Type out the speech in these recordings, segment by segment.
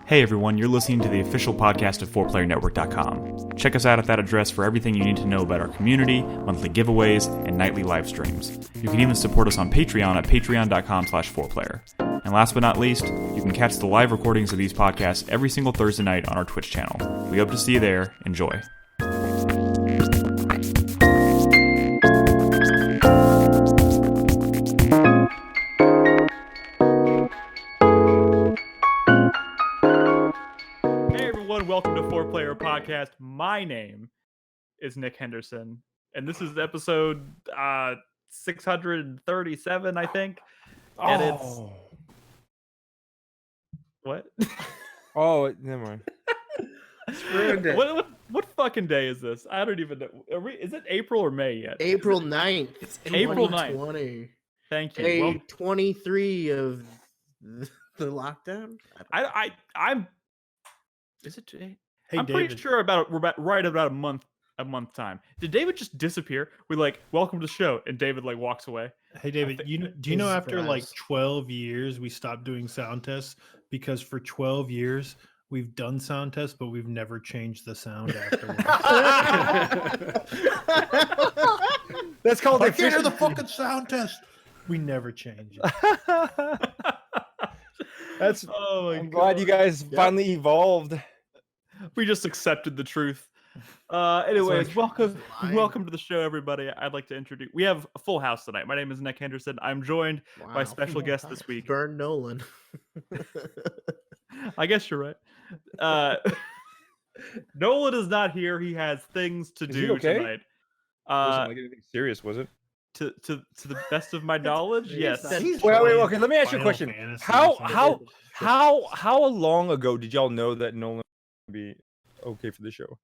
Hey everyone, you're listening to the official podcast of 4playernetwork.com. Check us out at that address for everything you need to know about our community, monthly giveaways, and nightly live streams. You can even support us on Patreon at patreon.com/4player. And last but not least, you can catch the live recordings of these podcasts every single Thursday night on our Twitch channel. We hope to see you there. Enjoy. Welcome to 4Player Podcast. My name is Nick Henderson, and this is episode 637, I think. And it's what? Oh, never mind. Screwed it. What fucking day is this? I don't even know. Is it April or May yet? April 9th. It's April 9th. 2020. Thank you. Day 23 of the lockdown. I'm. Is it today? Hey, I'm David. pretty sure we're right about a month time. Did David just disappear? We're like, welcome to the show, and David like walks away. Hey, David, do you know after like 12 years we stopped doing sound tests because for 12 years we've done sound tests, but we've never changed the sound afterwards. That's called I can't hear the fucking sound test. We never change it. That's. Oh my I'm God. glad you guys finally evolved. We just accepted the truth. Anyways, welcome to the show, everybody. I'd like to introduce. We have a full house tonight. My name is Nick Henderson. I'm joined by a special guest this week. Burn Nolan. I guess you're right. Nolan is not here. He has things to Is he do okay? tonight. Wasn't like anything serious, was it? To the best of my knowledge, yes. Wait. Okay, let me ask you a Final question. Fantasy How or how long ago did y'all know that Nolan would be okay for the show?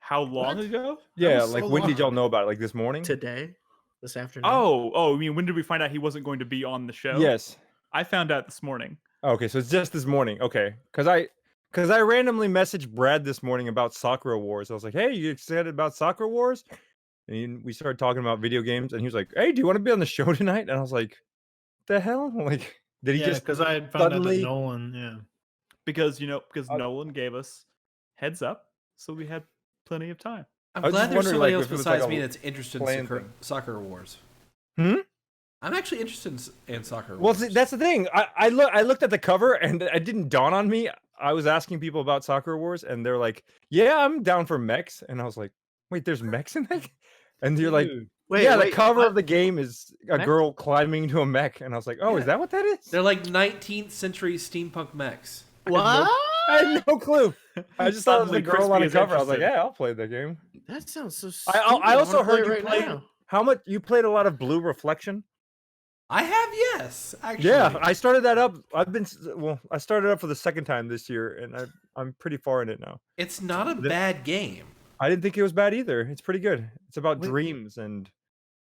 How long ago? Yeah, was like so when did long. y'all know about it? Like this morning? Today? This afternoon? Oh, I mean, when did we find out he wasn't going to be on the show? Yes. I found out this morning. Okay, so it's just this morning. Okay, because I randomly messaged Brad this morning about Sakura Wars. I was like, "Hey, you excited about Sakura Wars?" And we started talking about video games, and he was like, "Hey, do you want to be on the show tonight?" And I was like, "The hell?" Like, did he just because I had found suddenly- out that Nolan, Because Nolan gave us heads up, so we had plenty of time. I I'm was glad just there's wondering, somebody like, else if it was besides like me a that's interested planned in thing. soccer wars. Hmm? I'm actually interested in soccer Well, wars. see, that's the thing. I looked at the cover, and it didn't dawn on me. I was asking people about Sakura Wars, and they're like, "Yeah, I'm down for mechs," and I was like, "Wait, there's mechs in that?" And you're like, Wait, "Yeah, the wait, cover what? of the game is a Mech? girl climbing into a mech," and I was like, "Oh, is that what that is?" They're like 19th century steampunk mechs. What? I had no clue. I just thought it was Suddenly a girl on Crispy a is cover. I was like, interested. "Yeah, I'll play the game." That sounds so I stupid. also wanna heard play you it played. now. How much you played a lot of Blue Reflection? I have, yes, actually. Yeah, I started that up. I started up for the second time this year, and I'm pretty far in it now. It's not a bad game. I didn't think it was bad either. It's pretty good. It's about Wait. dreams and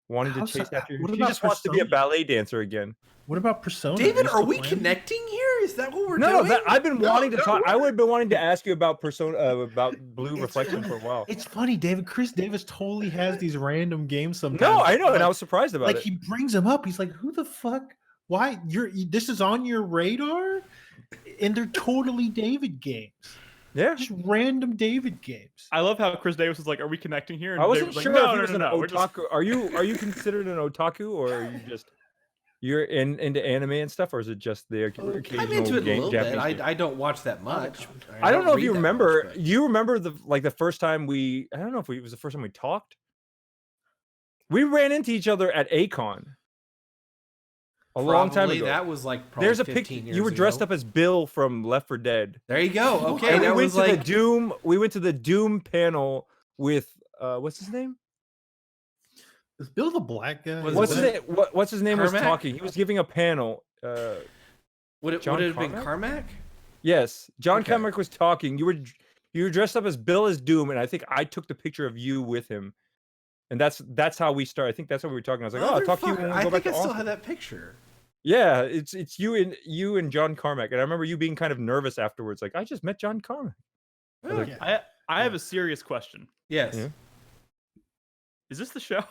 wanting to How's chase that- after. what She about just wants to be a Persona? ballet dancer again. What about Persona? David, you are still we playing? connecting here? Is that what we're No, doing? I've been wanting to no, talk. I would have been wanting to ask you about Persona, about Blue Reflection for a while. It's funny, David. Chris Davis totally has these random games sometimes. No, I know, and I Like- was surprised about like it. he brings them up. He's like, "Who the fuck? Why this is on your radar?" And they're totally David games, Yeah, just random David games. I love how Chris Davis was like, "Are we connecting here?" And I wasn't David was sure like, if no, he no, was no, an no, we're just- otaku. Are you considered an otaku, or are you just into anime and stuff, or is it just the occasional I'm into it a game little Japanese bit. game? I don't watch that much. I don't know if read you that remember. much, but- You remember the first time we? I don't know if it was the first time we talked. We ran into each other at Acon a long time Probably ago. that was like probably There's a 15 picture. years You were dressed ago. up as Bill from Left 4 Dead. There you go. Okay, And we that went was to like the Doom. We went to the Doom panel with what's his name? Is Bill the black guy? Was it- What's his name? What's his name was Carmack? talking. He was giving a panel. would it John have been Carmack? Carmack? Yes, John Okay. Carmack was talking. You were dressed up as Bill as Doom, and I think I took the picture of you with him, and that's how we started. I think that's what we were talking. I was like, "Oh, I'll talk to you when we I go back think to I still Austin." have that picture. Yeah, it's you and John Carmack, and I remember you being kind of nervous afterwards, like, "I just met John Carmack." I was like, I have a serious question. Yes. Yeah. Is this the show?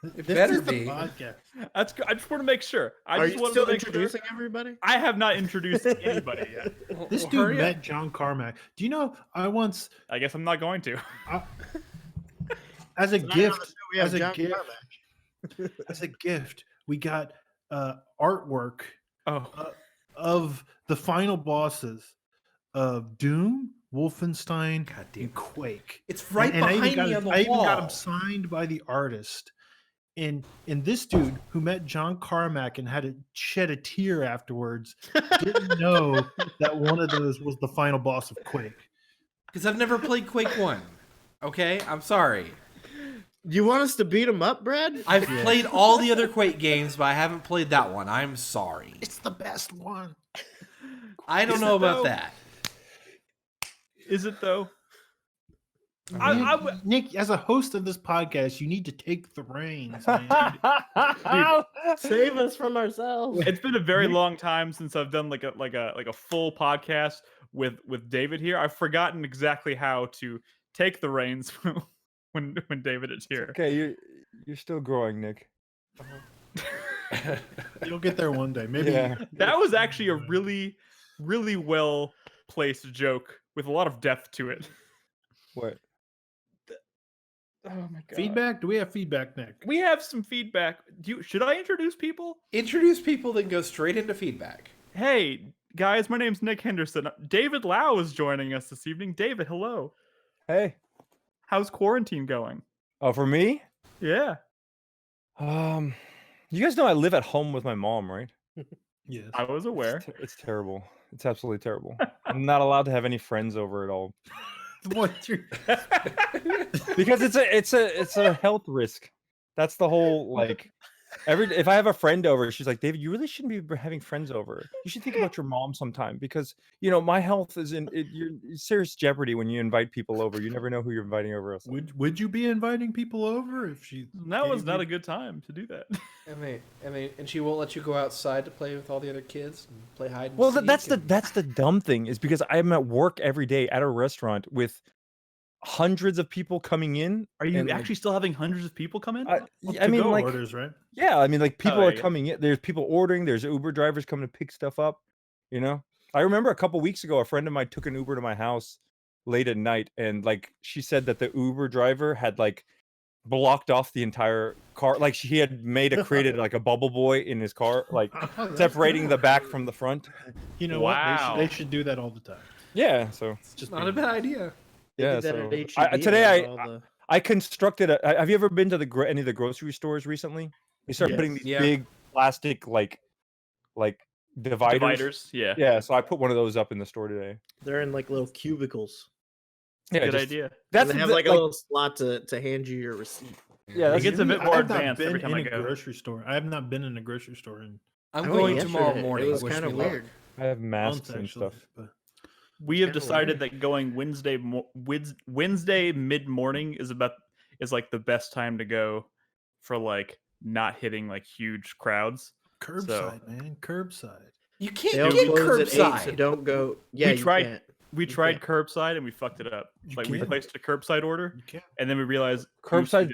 It This better is the be. podcast. That's good. I just want to make sure. I Are just you wanted still to make sure. introducing everybody? I have not introduced anybody yet. This Well, dude hurry up. met John Carmack. Do you know? I once, I guess I'm not going to. as a Tonight on the gift, show, we have as a John gift, Carmack. as a gift, we got artwork Oh, of the final bosses of Doom, Wolfenstein, God damn. and Quake. It's right And I even behind got me him- on the I even got wall. him signed by the artist. And this dude who met John Carmack and had to shed a tear afterwards didn't know that one of those was the final boss of Quake. Because I've never played Quake 1. Okay? I'm sorry. You want us to beat him up, Brad? I've played all the other Quake games, but I haven't played that one. I'm sorry. It's the best one. I don't Is know it about though? that. is it though? Nick, as a host of this podcast, you need to take the reins, man. Save us from ourselves. It's been a very long time since I've done like a full podcast with David here. I've forgotten exactly how to take the reins when David is here. Okay, you're still growing, Nick. You'll get there one day. Maybe. Yeah. That was actually a really, really well placed joke with a lot of depth to it. What? Oh my god. Feedback? Do we have feedback, Nick? We have some feedback. Should I introduce people? Introduce people, then go straight into feedback. Hey, guys, my name's Nick Henderson. David Lau is joining us this evening. David, hello. Hey. How's quarantine going? Oh, for me? Yeah. You guys know I live at home with my mom, right? Yes. I was aware. It's terrible. It's absolutely terrible. I'm not allowed to have any friends over at all What? because it's a health risk. That's the whole like. If I have a friend over, she's like, David, you really shouldn't be having friends over. You should think about your mom sometime because my health is you're in serious jeopardy when you invite people over. You never know who you're inviting over. Else. Would you be inviting people over if she? That was gave not you- a good time to do that. And she won't let you go outside to play with all the other kids and play hide and Well, seek. that's the dumb thing is because I'm at work every day at a restaurant with hundreds of people coming in. Are you and, like, actually still having hundreds of people come in? I To mean, go like, orders, right? yeah, I mean, like people there are you go. coming in. There's people ordering. There's Uber drivers coming to pick stuff up. I remember a couple weeks ago, a friend of mine took an Uber to my house late at night, and like she said that the Uber driver had like blocked off the entire car. Like he had created like a bubble boy in his car, like separating the back from the front. You know Wow. what? They should do that all the time. Yeah, so It's just not a bad idea. They yeah. did that So at H-E-B, today all the- I constructed a. Have you ever been to any of the grocery stores recently? They start putting these Yeah. big plastic like dividers. Yeah. Yeah, so I put one of those up in the store today. They're in like little cubicles. Yeah, Good just- idea. And That's they have the- like a little slot to hand you your receipt. yeah. It That's, gets a bit I more have not advanced every been time in I a go. grocery store. I have not been in a grocery store in I'm I went going tomorrow yesterday. morning. It was Wish kind of me luck. weird. I have masks months, and actually. stuff. But We have kinda decided weird. that going Wednesday mid morning is like the best time to go for like not hitting like huge crowds. curbside, man, curbside. You They can't all get close at 8, so curbside. don't go. Yeah, We you tried- can't. We You tried can't. curbside and we fucked it up. You Like we can't. placed a curbside order You can't. and then we realized Curbside,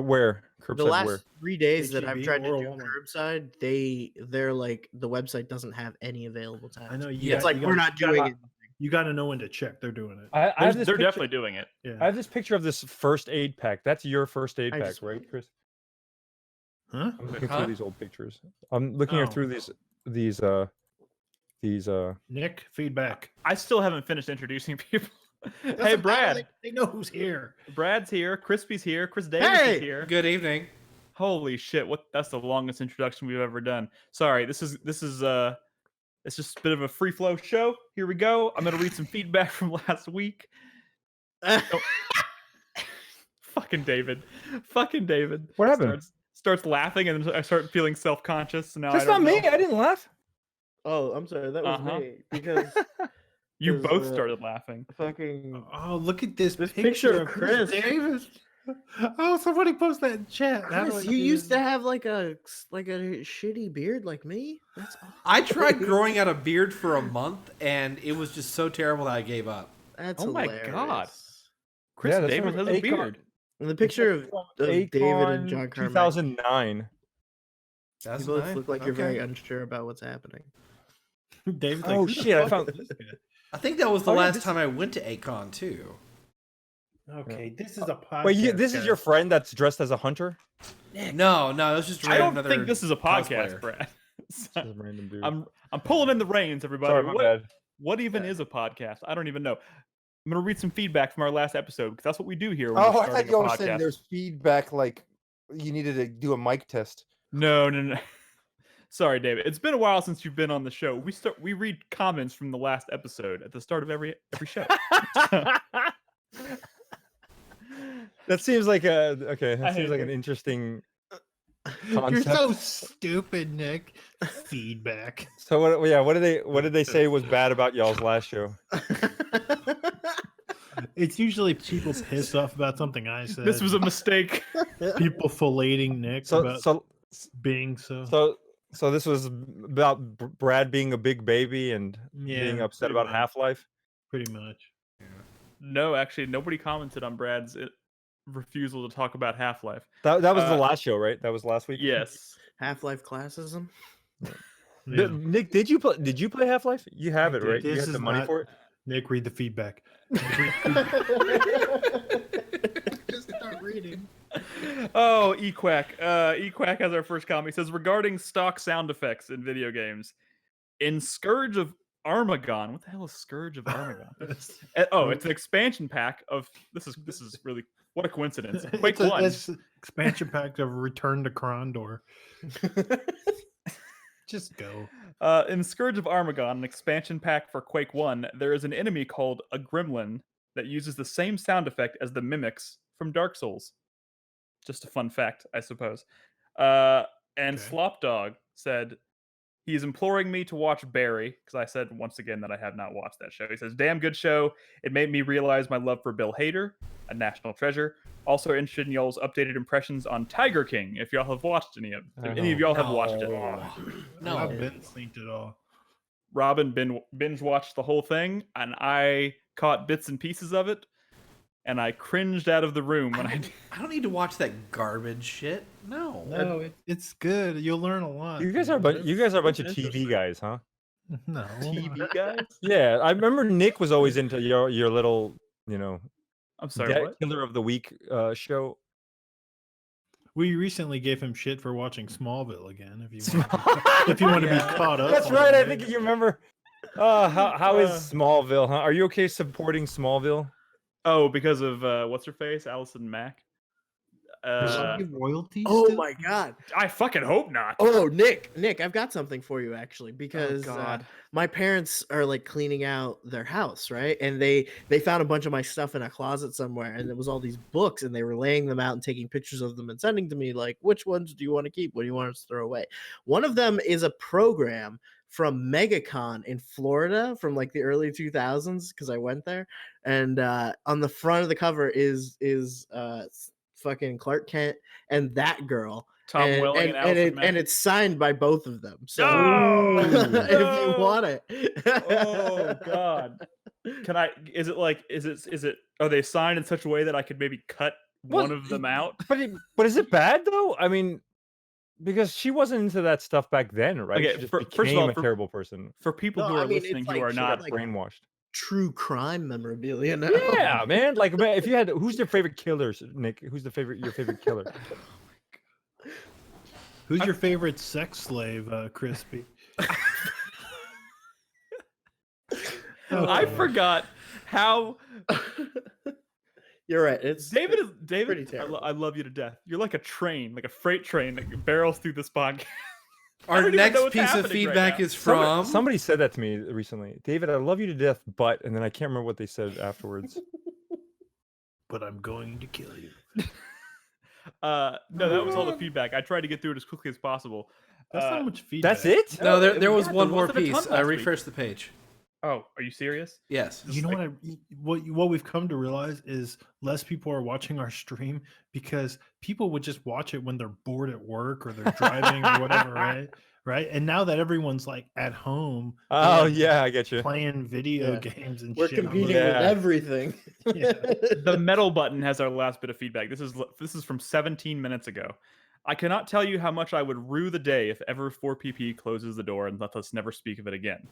where? Curbside The last where? 3 days that I've H-E-B tried to or do Walmart? curbside, they're like the website doesn't have any available time. I know. Yeah, It's like we're not doing it. You got to know when to check. They're doing it. I have this they're picture, definitely doing it. Yeah. I have this picture of this first aid pack. That's your first aid I pack, just- right, Chris? Huh? I'm looking Huh? through these old pictures. I'm looking Oh. through these. Nick, feedback. I still haven't finished introducing people. Hey Brad. They know who's here. Brad's here, Crispy's here, Chris Davis Hey! is here. Good evening. Holy shit, that's the longest introduction we've ever done. Sorry, this is it's just a bit of a free flow show. Here we go. I'm gonna read some feedback from last week. Fucking David. What happened? Starts laughing and then I start feeling self-conscious. And now That's I don't not me. know. I didn't laugh. Oh, I'm sorry. That was Uh-huh. me because You Is, both uh, started laughing. fucking Oh, look at this picture of Chris Chris. Davis. Oh, somebody post that in chat. How do Chris, I you do used this? to have like a shitty beard like me. That's I tried growing out a beard for a month, and it was just so terrible that I gave up. That's Oh my hilarious. God. Chris Yeah, that's Davis from has a Akon. beard. And the picture of David and John Carmack. 2009. You both look like you're very unsure about what's happening. David's Oh, like, "Who the shit, I fuck found- is this guy?" I think that was the Oh, yeah, last this- time I went to ACON too. Okay, this is a podcast. Wait, this is guys. your friend that's dressed as a hunter? No, it was just I don't another think this is a podcast, cosplayer. Brad. Just a random dude. I'm pulling in the reins, everybody. Sorry, my bad. What even is a podcast? I don't even know. I'm gonna read some feedback from our last episode because that's what we do here. When Oh, we're I thought starting you a were saying podcast. there's feedback, like you needed to do a mic test. No. Sorry, David. It's been a while since you've been on the show. We read comments from the last episode at the start of every show. That seems like That I seems hate like it. an interesting You're concept. so stupid, Nick. Feedback. So what? Yeah, what did they say was bad about y'all's last show? It's usually people pissed off about something I said. This was a mistake. people filleting Nick So about so being so. so this was about Brad being a big baby and being Yeah, upset pretty about much. Half-Life. Pretty much. No, actually, nobody commented on Brad's refusal to talk about Half-Life. That was the last show, right? That was last week. Yes. Half-Life classism. Yeah. Nick, did you play Half-Life? You have I it, did. right? You This had the is money not- for it. Nick, read the feedback. Just start reading. Oh, Equack. Equack has our first comment. He says, regarding stock sound effects in video games, in Scourge of Armagon. What the hell is Scourge of Armagon? It's an expansion pack of this is really what a coincidence. Quake It's 1. it's expansion pack of Return to Krondor. Just go. In Scourge of Armagon, an expansion pack for Quake 1, there is an enemy called a gremlin that uses the same sound effect as the mimics from Dark Souls. Just a fun fact, I suppose. And Okay. Slopdog said, he's imploring me to watch Barry, because I said once again that I have not watched that show. He says, damn good show. It made me realize my love for Bill Hader, a national treasure. Also interested in y'all's updated impressions on Tiger King, if y'all have watched any of I if any of know. y'all have watched it. No. I've been synced it all. Robin binge watched the whole thing, and I caught bits and pieces of it, and I cringed out of the room when I did. I don't need to watch that garbage shit. No. No, it's good. You'll learn a lot. You guys are a bunch of It's TV interesting. guys, huh? No. TV guys? Yeah, I remember Nick was always into your little, I'm sorry, what? Killer of the Week show. We recently gave him shit for watching Smallville again. If you want to be caught up. That's on right. I it. think you remember. How is Smallville? Huh? Are you okay supporting Smallville? Oh, because of what's her face, Allison Mack. Does she give royalties? Oh still? my god. I fucking hope not. Oh, Nick, I've got something for you actually because God. my parents are like cleaning out their house, right? And they found a bunch of my stuff in a closet somewhere, and it was all these books, and they were laying them out and taking pictures of them and sending to me like, which ones do you want to keep? What do you want us to throw away? One of them is a program from MegaCon in Florida from like the early 2000s because I went there, and on the front of the cover is fucking Clark Kent and that girl. Tom Welling and Allison Mack. and it's signed by both of them. So No! if No! you want it. Oh God. Can I? Is it? Are they signed in such a way that I could maybe cut Well, one of them out? But is it bad though? I mean, because she wasn't into that stuff back then, right? Okay, She just first of became all, a terrible person, For people No, who I are mean, listening it's who like are she not got, like, brainwashed. True crime memorabilia now. Yeah, man. Like, man, if you had, who's your favorite killers, Nick? Who's your favorite killer? Who's your favorite sex slave, Crispy? I Okay. forgot how You're right. It's David is pretty David. terrible. I love you to death. You're like a train, like a freight train that barrels through this podcast. I Our don't even know next what's piece of happening right feedback now. is from Somebody said that to me recently. David, I love you to death, but, and then I can't remember what they said afterwards. But I'm going to kill you. No, that was all the feedback. I tried to get through it as quickly as possible. That's not much feedback. That's it? No, there yeah, was there one more wasn't a ton piece. last week. Refresh the page. Oh, are you serious? Yes. You know what we've come to realize is less people are watching our stream because people would just watch it when they're bored at work or they're driving or whatever, right? And now that everyone's like at home, Oh they're yeah, I get you. playing video Yeah. games and We're shit. competing Yeah. with everything. Yeah. The metal button has our last bit of feedback. This is from 17 minutes ago. I cannot tell you how much I would rue the day if ever 4PP closes the door and let us never speak of it again.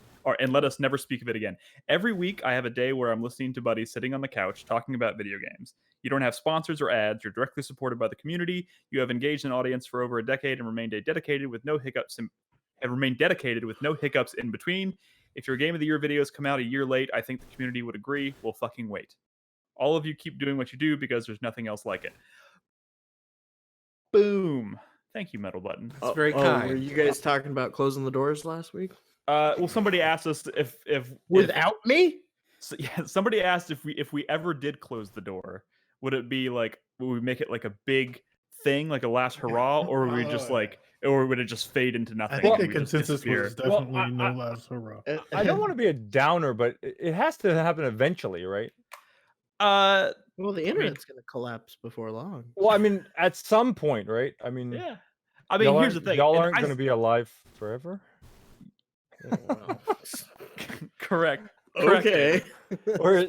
Let us never speak of it again. Every week I have a day where I'm listening to buddies sitting on the couch talking about video games. You don't have sponsors or ads. You're directly supported by the community. You have engaged an audience for over a decade and remained dedicated with no hiccups in between. If your Game of the Year videos come out a year late, I think the community would agree. We'll fucking wait. All of you keep doing what you do because there's nothing else like it. Boom. Thank you, Metal Button. It's very kind. Were you guys talking about closing the doors last week? Well, somebody asked us if Without me? somebody asked if we ever did close the door, would it be like, would we make it like a big thing, like a last hurrah, or would we just or would it just fade into nothing? I think and the we just consensus disappear? was definitely Well, no last hurrah. I don't want to be a downer, but it has to happen eventually, right? Well, the internet's going to collapse before long. Well, I mean, at some point, right? I mean, yeah. I mean, here's the thing. Y'all and aren't going to be alive forever. Correct. Okay. Or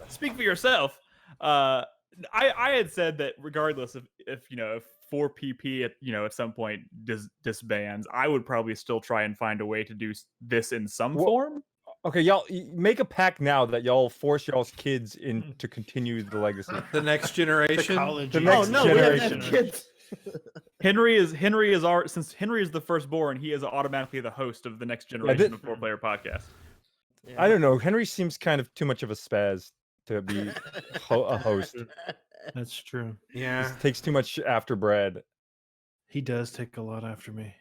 Speak for yourself. I had said that regardless if 4PP at some point disbands, I would probably still try and find a way to do this in some form. Okay, y'all make a pact now that y'all force y'all's kids in to continue the legacy. The next generation. The next generation. Kids. Henry is since Henry is the firstborn, he is automatically the host of the next generation of 4Player podcast. Yeah. I don't know. Henry seems kind of too much of a spaz to be a host. That's true. Yeah. He takes too much after Brad. He does take a lot after me,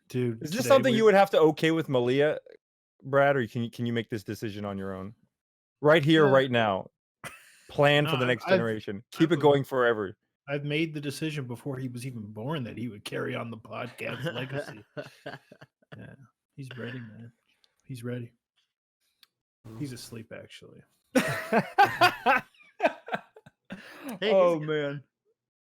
dude. Is this something you would have to okay with Malia, Brad, or can you make this decision on your own? Right here, right now. Plan for the next generation. Keep it going forever. I've made the decision before he was even born that he would carry on the podcast legacy. Yeah, he's ready, man. He's ready. He's asleep, actually. Oh man.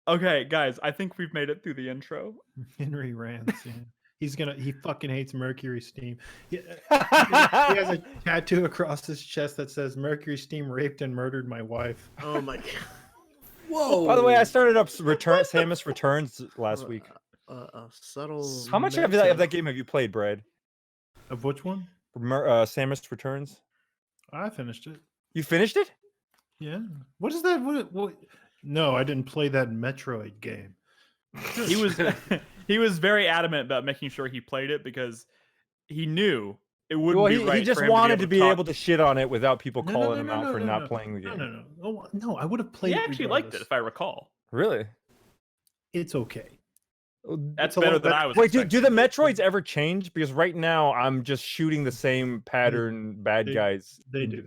Okay, guys, I think we've made it through the intro. Henry rants. Yeah. He fucking hates Mercury Steam. He has a tattoo across his chest that says Mercury Steam raped and murdered my wife. Oh my god. Whoa. By the way, I started up Samus Returns last week. Subtle. How much of that game have you played, Brad? Of which one? Samus Returns. I finished it. You finished it? Yeah. What is that? What? No, I didn't play that Metroid game. He was very adamant about making sure he played it because he knew it wouldn't be right. He just for him wanted to be able to shit on it without people calling him out for not no. playing the game. No, I would have played He it. actually liked it, if I recall. Really? It's okay. That's better than I was. Wait, do the Metroids ever change? Because right now I'm just shooting the same pattern bad guys. They do.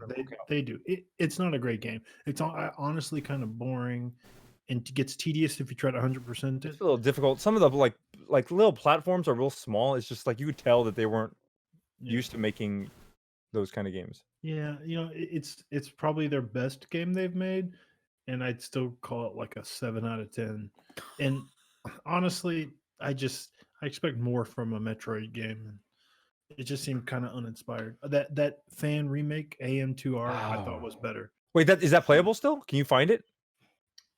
They do. It's not a great game. It's honestly kind of boring, and it gets tedious if you try to 100% it. It's a little difficult. Some of the like little platforms are real small. It's just like you could tell that they weren't used to making those kind of games. Yeah, it's probably their best game they've made, and I'd still call it like a 7 out of 10. And honestly, I expect more from a Metroid game. It just seemed kind of uninspired. That fan remake AM2R I thought was better. Wait, is that playable still? Can you find it?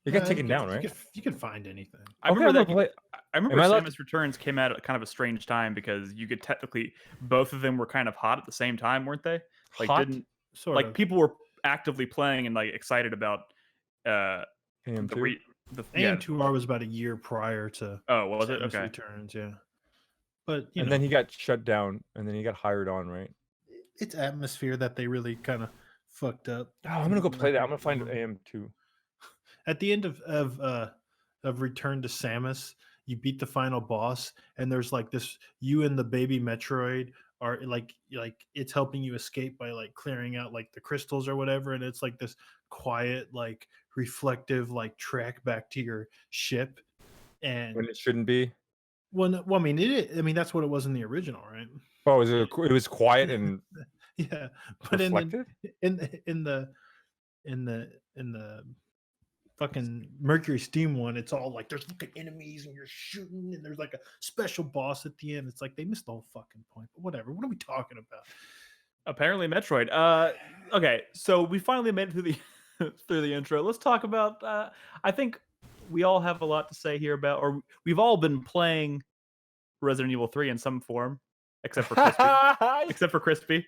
It got taken down, right? You can find anything. I remember Am I allowed- Samus Returns came out at kind of a strange time because you could technically both of them were kind of hot at the same time, weren't they? Like Hot? Sort of. people were actively playing and like excited about AM2? AM2R was about a year prior to. Oh, was it? Samus Okay. Returns, yeah. But Then he got shut down, and then he got hired on, right? it's atmosphere that they really kind of fucked up. Oh, I'm gonna go play that. I'm gonna find AM2. At the end of Return to Samus, you beat the final boss, and there's like this. You and the baby Metroid are like it's helping you escape by like clearing out like the crystals or whatever, and it's like this quiet, like reflective, like track back to your ship. And When it shouldn't be. well, I mean, that's what it was in the original, right? Oh, it was quiet and Yeah, but in Reflective? the fucking Mercury Steam one, it's all like there's fucking enemies and you're shooting and there's like a special boss at the end. It's like they missed the whole fucking point. But whatever. What are we talking about? Apparently Metroid. Okay, so we finally made it through the through the intro. Let's talk about I think we all have a lot to say here about, or we've all been playing Resident Evil 3 in some form, except for Crispy. Except for Crispy.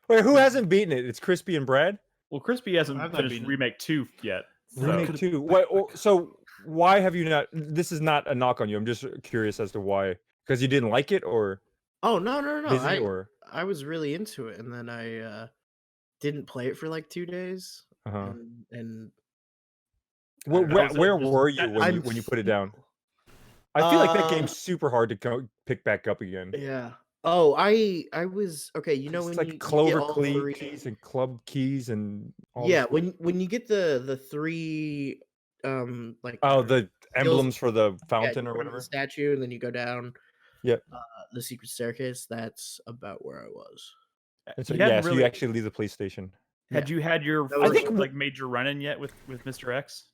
Wait, who hasn't beaten it? It's Crispy and Brad? Well, Crispy hasn't I've not finished beaten it. Remake 2 yet. So. Remake 2. So why have you not? This is not a knock on you. I'm just curious as to why. Because you didn't like it, or Oh no. busy, or I was really into it, and then I didn't play it for like 2 days, uh-huh. and Where just- were you when, I'm- when you put it down? I feel like that Uh, game's super hard to pick back up again. yeah. Oh, I was okay. You know It's when like you get Clover all Key three- keys and club keys and all yeah, this- when you get the three like oh, the skills- emblems for the yeah, fountain you or go to the whatever. statue, and then you go down Yep. the secret staircase. That's about where I was. And so You hadn't yeah, so really- you actually leave the PlayStation. Had you had your That first, was- think- like major run-in yet with Mr. X?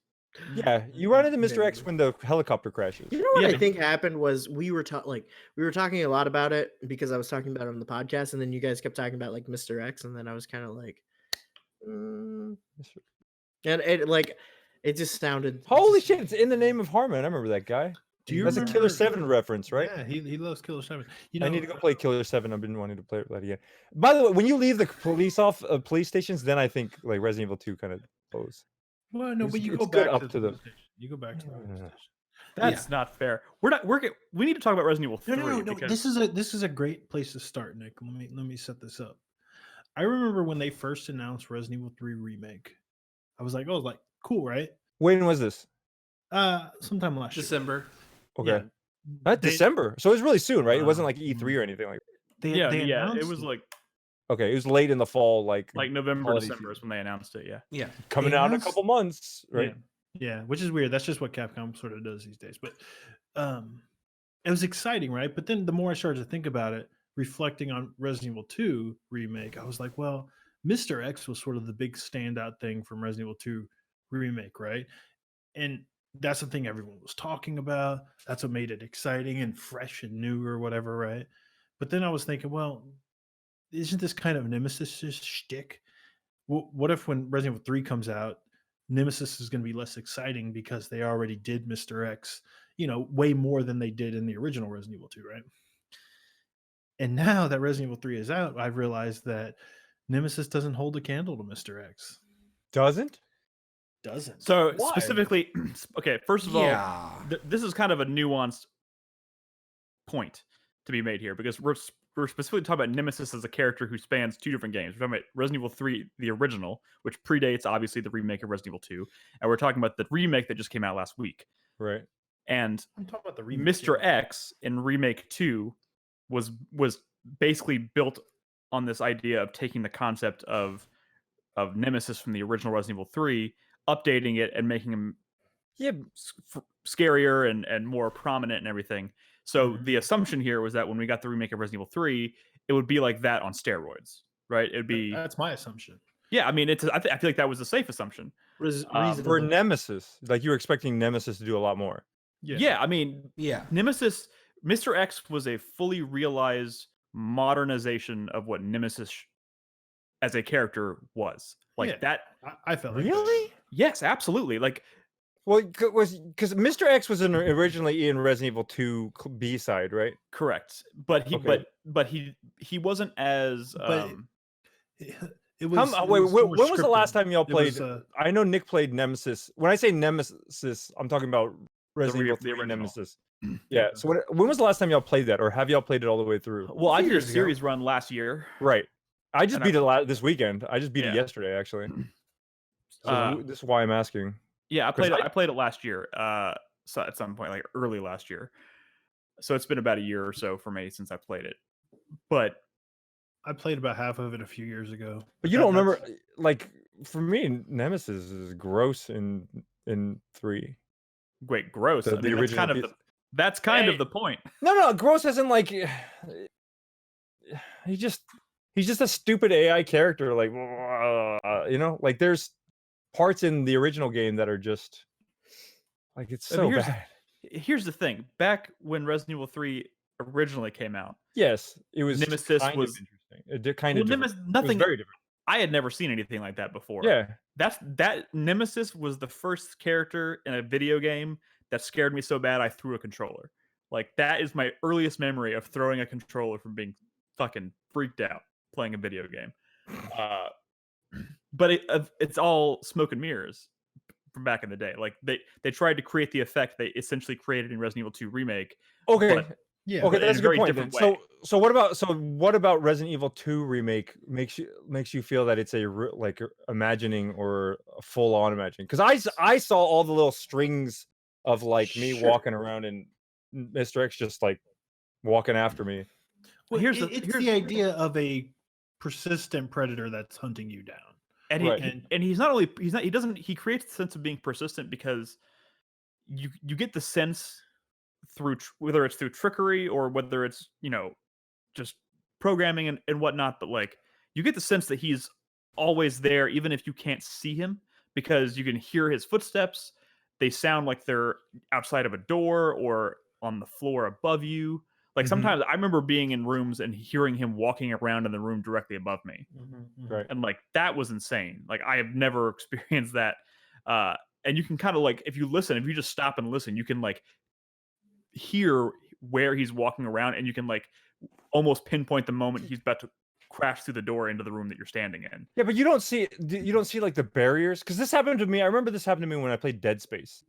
Yeah, you run into Mr. X Maybe. when the helicopter crashes. You know what Yeah. I think happened was we were talking a lot about it because I was talking about it on the podcast, and then you guys kept talking about like Mr. X, and then I was kind of like, and it just sounded. Holy shit! It's in the name of Harmon. I remember that guy. Do you That's a remember- Killer 7 reference, right? Yeah, he loves Killer 7. You know, I need to go play Killer 7. I've been wanting to play that again. By the way, when you leave the police stations, then I think like Resident Evil 2 kind of goes. Well, no, It's- but you it's go good back up to to the the- police station. You go back to the police Yeah. station. That's not fair. We need to talk about Resident Evil 3 No. because This is a great place to start, Nick. Let me set this up. I remember when they first announced Resident Evil 3 remake. I was like, cool, right? When was this? Sometime last year. December. Okay, Yeah. not They- December. So it was really soon, right? It wasn't like Mm. E3 or anything like. They yeah, it announced was like Okay, it was late in the fall, like November, holiday December is when they announced it. Yeah. Yeah. coming they out in a announced- couple months, right? Yeah, which is weird. That's just what Capcom sort of does these days. But it was exciting, right? But then the more I started to think about it, reflecting on Resident Evil 2 remake, I was like, well, Mr. X was sort of the big standout thing from Resident Evil 2 remake, right? And that's the thing everyone was talking about. That's what made it exciting and fresh and new or whatever, right? But then I was thinking, well, isn't this kind of Nemesis' shtick? What if when Resident Evil 3 comes out, Nemesis is going to be less exciting because they already did Mr. X, way more than they did in the original Resident Evil 2, right? And now that Resident Evil 3 is out, I've realized that Nemesis doesn't hold a candle to Mr. X. Doesn't? Doesn't. So Why? specifically, okay, first of all, Yeah. this is kind of a nuanced point to be made here because we're specifically talking about Nemesis as a character who spans two different games. We're talking about Resident Evil 3, the original, which predates obviously the remake of Resident Evil 2, and we're talking about the remake that just came out last week. Right. And I'm talking about the remake. Mr. X in Remake 2 was basically built on this idea of taking the concept of Nemesis from the original Resident Evil 3, updating it and making him scarier and more prominent and everything. So the assumption here was that when we got the remake of Resident Evil 3, it would be like that on steroids, right? It'd be That's my assumption. yeah. I mean, I feel like that was a safe assumption. For Reasonable. Nemesis, like you were expecting Nemesis to do a lot more. Yeah, I mean, Yeah. Nemesis, Mr. X was a fully realized modernization of what Nemesis as a character was. Like Yeah. that. I felt like that. Really? Yes, absolutely. Like Well, because Mr. X was originally in Resident Evil 2 B side, right? correct, but he Okay. but he wasn't as But it was. Wait, it was when more was the last scripted. time y'all It played? was, I know Nick played Nemesis. When I say Nemesis, I'm talking about Resident Evil the 3 original. Nemesis. Yeah. So when was the last time y'all played that, or have y'all played it all the way through? well, I did a years ago. series run last year. Right. I just And beat it this weekend. I just beat it Yeah. yesterday, actually. So Uh, this is why I'm asking. Yeah, I 'Cause played it last year. So at some point, like early last year. So it's been about a year or so for me since I played it. But I played about half of it a few years ago. But you don't remember, That's- like, for me, Nemesis is gross in 3. wait, gross. The I mean, original that's kind Hey. of the point. No, gross isn't like he just He's just a stupid AI character. Like, like there's parts in the original game that are just like it's I mean, so bad. Here's the thing. Back when Resident Evil 3 originally came out, Yes, it was Nemesis kind was of interesting. It did kind of Nemesis, different. It was nothing. very different. I had never seen anything like that before. Yeah, that Nemesis was the first character in a video game that scared me so bad I threw a controller. Like that is my earliest memory of throwing a controller from being fucking freaked out playing a video game. But it's all smoke and mirrors from back in the day. Like they tried to create the effect they essentially created in Resident Evil 2 remake. okay. But Yeah. Okay, but in that's a a good very point. Then. different way. So what about Resident Evil 2 remake makes you feel that it's like imagining or a full on imagining? Because I saw all the little strings of like me walking around and Mr. X just like walking after me. Well, here's it's the idea of a persistent predator that's hunting you down. And he creates the sense of being persistent because you get the sense through whether it's through trickery or whether it's just programming and whatnot, but like you get the sense that he's always there even if you can't see him because you can hear his footsteps. They sound like they're outside of a door or on the floor above you. Like sometimes I remember being in rooms and hearing him walking around in the room directly above me. Right. And like that was insane. Like I have never experienced that. And you can kind of like if you just stop and listen, you can like hear where he's walking around and you can like almost pinpoint the moment he's about to crash through the door into the room that you're standing in. Yeah, but you don't see like the barriers because this happened to me. I remember this happened to me when I played Dead Space.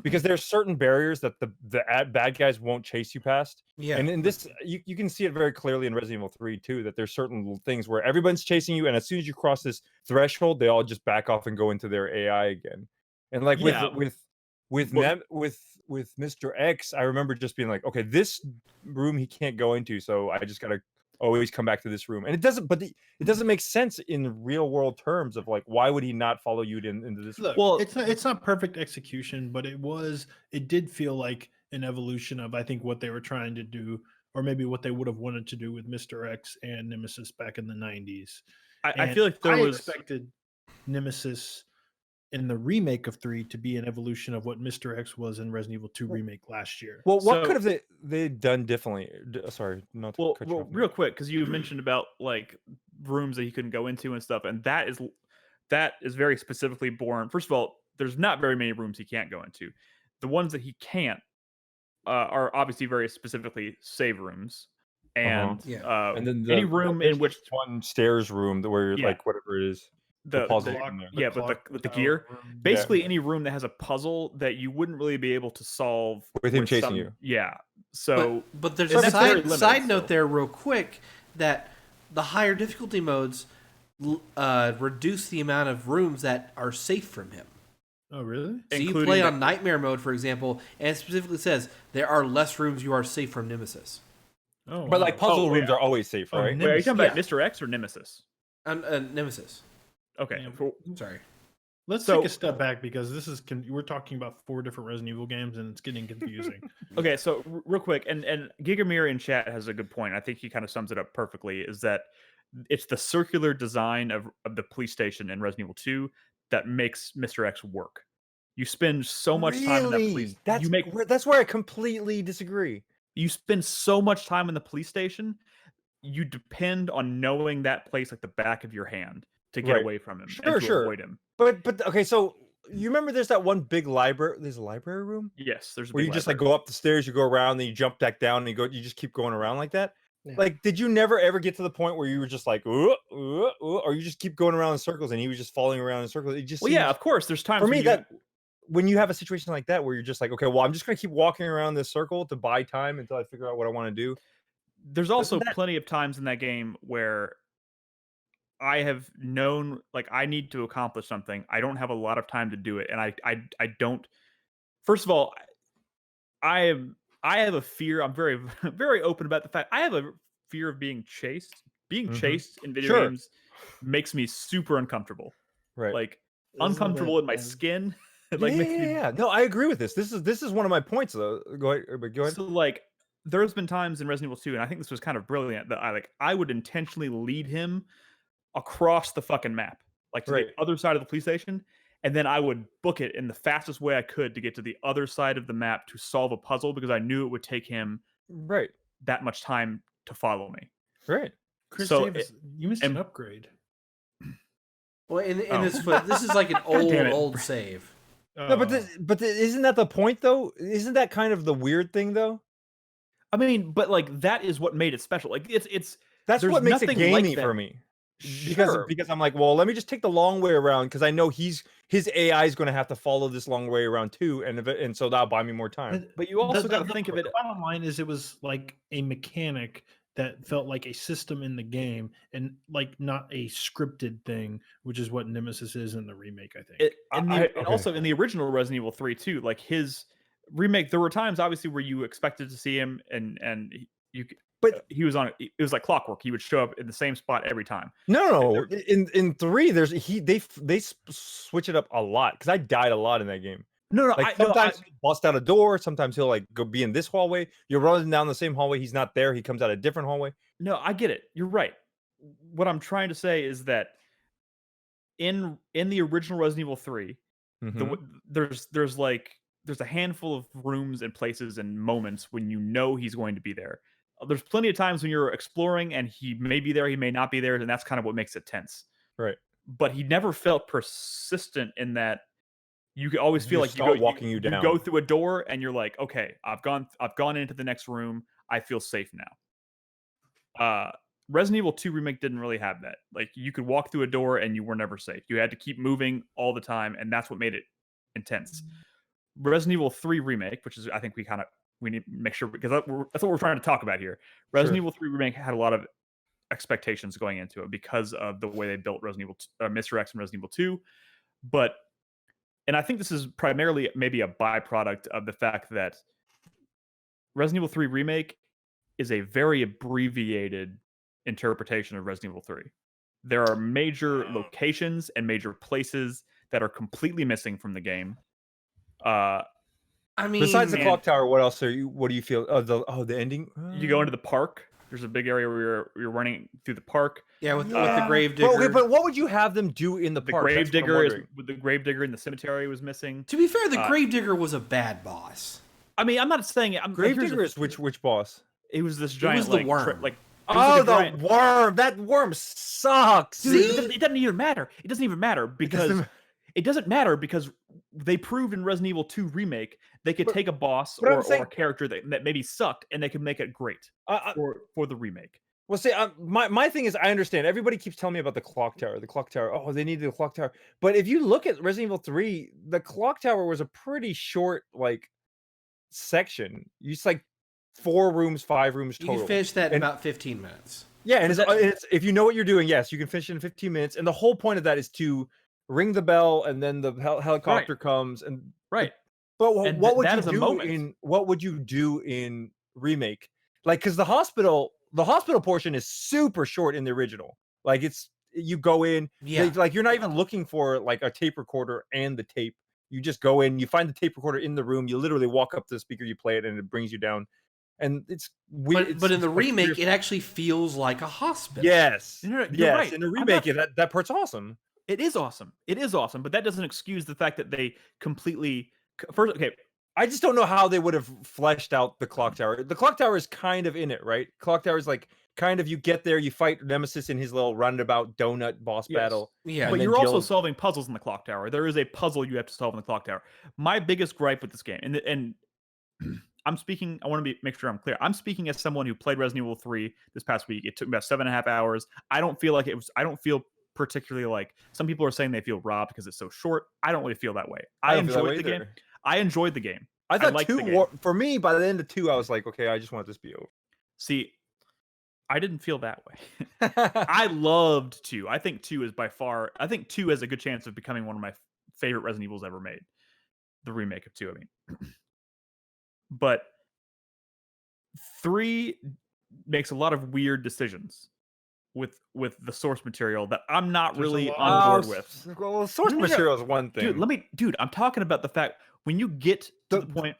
Because there's certain barriers that the bad guys won't chase you past. Yeah. And in this, you can see it very clearly in Resident Evil 3 too, that there's certain things where everyone's chasing you, and as soon as you cross this threshold, they all just back off and go into their AI again. And like with Mr. X, I remember just being like, okay, this room he can't go into, so I just gotta always come back to this room. And it doesn't make sense in real world terms of like why would he not follow you into this Look, well it's not perfect execution, but it did feel like an evolution of I think what they were trying to do, or maybe what they would have wanted to do with Mr. X and Nemesis back in the 90s. I feel like I expected Nemesis in the remake of 3 to be an evolution of what Mr. X was in Resident Evil 2 remake last year. Well, what could have they done differently? Sorry, not to cut you off. Real quick, because you mentioned about like rooms that he couldn't go into and stuff, and that is very specifically born. First of all, there's not very many rooms he can't go into. The ones that he can't are obviously very specifically save rooms, and and then any room in which one stairs room where like whatever it is. The gear. Basically, any room that has a puzzle that you wouldn't really be able to solve with him chasing you. Yeah. So, but there's a side note there, real quick, that the higher difficulty modes reduce the amount of rooms that are safe from him. Oh, really? So you play on Nightmare mode, for example, and it specifically says there are less rooms you are safe from Nemesis. Oh, but like puzzle rooms are always safe, right? Wait, are you talking about Mr. X or Nemesis? Nemesis. Okay, sorry. Let's take a step back because we're talking about 4 different Resident Evil games and it's getting confusing. Okay, so real quick, and Gigamir in chat has a good point. I think he kind of sums it up perfectly. Is that it's the circular design of the police station in Resident Evil 2 that makes Mr. X work. You spend so much time in that police. That's where I completely disagree. You spend so much time in the police station. You depend on knowing that place like the back of your hand to get away from him and to avoid him. But okay, so you remember there's that one big library. There's a library room. Yes, there's a where you just like go up the stairs, you go around, then you jump back down, and you just keep going around like that. Yeah. Like, did you never ever get to the point where you were just like, or you just keep going around in circles, and he was just following around in circles? It just yeah, of course. There's times for me that when you have a situation like that where you're just like, okay, well, I'm just gonna keep walking around this circle to buy time until I figure out what I want to do. There's also plenty of times in that game where I have known like I need to accomplish something. I don't have a lot of time to do it, and I don't. First of all, I have a fear. I'm very very open about the fact I have a fear of being chased. Being chased in video games makes me super uncomfortable. Right, like uncomfortable in my skin. Like, yeah. No, I agree with this. This is one of my points though. Go ahead. So like, there's been times in Resident Evil 2, and I think this was kind of brilliant, that I would intentionally lead him across the fucking map, like to the other side of the police station, and then I would book it in the fastest way I could to get to the other side of the map to solve a puzzle, because I knew it would take him that much time to follow me. Chris So Davis, you missed an upgrade. Well, in this is like an old save. No, but isn't that the point though? Isn't that kind of the weird thing though? I mean, but like that is what made it special. Like that's what makes it gamey for me. Because I'm like, well, let me just take the long way around, because I know his AI is going to have to follow this long way around too, and so that'll buy me more time. But you also got to think of it. The bottom line is, it was like a mechanic that felt like a system in the game, and like not a scripted thing, which is what Nemesis is in the remake, I think. And also in the original Resident Evil 3 too, like his remake, there were times obviously where you expected to see him, and he was on it. It was like clockwork. He would show up in the same spot every time. No. In 3, they switch it up a lot, because I died a lot in that game. Sometimes he'll bust out a door. Sometimes he'll like go be in this hallway. You're running down the same hallway. He's not there. He comes out a different hallway. No, I get it. You're right. What I'm trying to say is that in the original Resident Evil 3, there's a handful of rooms and places and moments when you know he's going to be there. There's plenty of times when you're exploring and he may be there, he may not be there, and that's kind of what makes it tense. Right. But he never felt persistent in that. You could always feel like you go through a door and you're like, okay, I've gone into the next room. I feel safe now. Resident Evil 2 Remake didn't really have that. Like, you could walk through a door and you were never safe. You had to keep moving all the time, and that's what made it intense. Resident Evil 3 Remake, which is, I think we need to make sure, because that's what we're trying to talk about here. Resident Evil 3 Remake had a lot of expectations going into it because of the way they built Resident Evil Mr. X and Resident Evil 2. And I think this is primarily maybe a byproduct of the fact that Resident Evil 3 Remake is a very abbreviated interpretation of Resident Evil 3. There are major locations and major places that are completely missing from the game. I mean, besides the clock tower, what do you feel? The ending? You go into the park. There's a big area where you're running through the park. Yeah, with the grave digger. But what would you have them do in the park? The grave digger in the cemetery was missing. To be fair, the grave digger was a bad boss. I mean, I'm not saying it. Grave digger is which boss? It was this giant. It was the worm. The worm. That worm sucks. Dude, it doesn't even matter. It doesn't even matter because they proved in Resident Evil 2 Remake they could take a boss or a character that maybe sucked, and they could make it great for the remake. Well, see, my thing is, I understand. Everybody keeps telling me about the clock tower. The clock tower. Oh, they needed the clock tower. But if you look at Resident Evil 3, the clock tower was a pretty short section. It's like 4 rooms, 5 rooms total. You can finish that in about 15 minutes. Yeah, and it's if you know what you're doing, yes, you can finish it in 15 minutes. And the whole point of that is to ring the bell, and then the helicopter comes. And But what would you do in remake? Like, because the hospital portion is super short in the original. Like, you go in, you're not even looking for like a tape recorder and the tape. You just go in, you find the tape recorder in the room, you literally walk up to the speaker, you play it, and it brings you down. And it's weird. But in the remake, it actually feels like a hospital. Yes. You're right. In the remake, that part's awesome. It is awesome. But that doesn't excuse the fact that they completely first. Okay, I just don't know how they would have fleshed out the clock tower. The clock tower is kind of in it, right? Clock tower is like kind of, you get there, you fight Nemesis in his little roundabout donut boss battle. Yeah, but you're also solving puzzles in the clock tower. There is a puzzle you have to solve in the clock tower. My biggest gripe with this game, and I'm speaking, I want to make sure I'm clear. I'm speaking as someone who played Resident Evil 3 this past week. It took me about 7.5 hours. I don't feel particularly like some people are saying they feel robbed because it's so short. I don't really feel that way. I enjoyed the game. I enjoyed the game. I thought 2 for me, by the end of 2, I was like, okay, I just want this to be over. See, I didn't feel that way. I loved 2. I think 2 has a good chance of becoming one of my favorite Resident Evils ever made. The remake of 2, I mean. But 3 makes a lot of weird decisions with the source material that I'm not really on board with. Well, source material is one thing. Dude, I'm talking about the fact when you get to the point.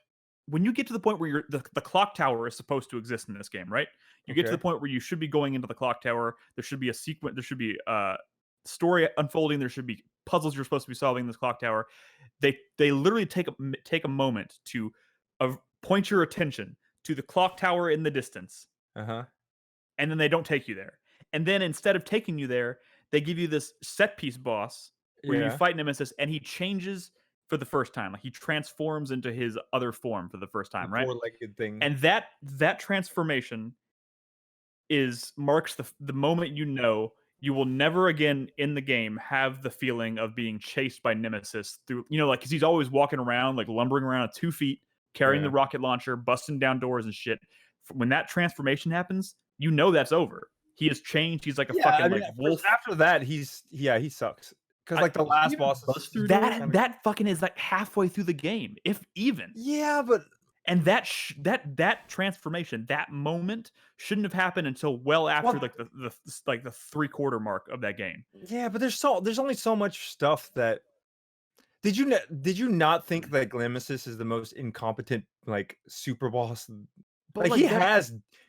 when you get to the point where the clock tower is supposed to exist in this game, right? You get to the point where you should be going into the clock tower. There should be a sequence. There should be story unfolding. There should be puzzles you're supposed to be solving in this clock tower. They literally take a moment to point your attention to the clock tower in the distance. Uh-huh. And then they don't take you there. And then instead of taking you there, they give you this set piece boss where you fight Nemesis, and he changes for the first time. Like he transforms into his other form for the first time, right? Four-legged thing. And that transformation marks the moment you will never again in the game have the feeling of being chased by Nemesis through, like, because he's always walking around, like lumbering around at 2 feet, carrying the rocket launcher, busting down doors and shit. When that transformation happens, that's over. He has changed. He's like a fucking wolf. After that, he sucks. Because like the last boss, that fucking is like halfway through the game, if even. Yeah, but and that transformation, that moment shouldn't have happened until well after the 3/4 mark of that game. Yeah, but there's only so much stuff that. Did you not think that Nemesis is the most incompetent like super boss? But like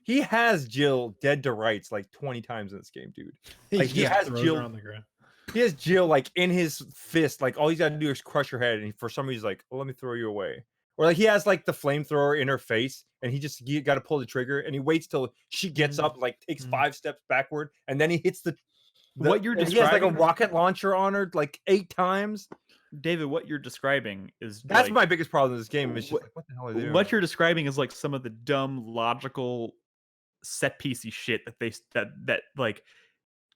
he has Jill dead to rights like 20 times in this game, dude. Like he has Jill on the ground. He has Jill like in his fist, like all he's got to do is crush her head, and for some reason he's like, "Oh, let me throw you away." Or like he has like the flamethrower in her face, and he got to pull the trigger, and he waits till she gets up, like takes 5 steps backward, and then he hits the what you're describing. He has like a rocket launcher on her like 8 times. David, what you're describing is that's my biggest problem in this game. Is just like, what the hell are they doing? What you're describing is like some of the dumb logical set piecey shit that like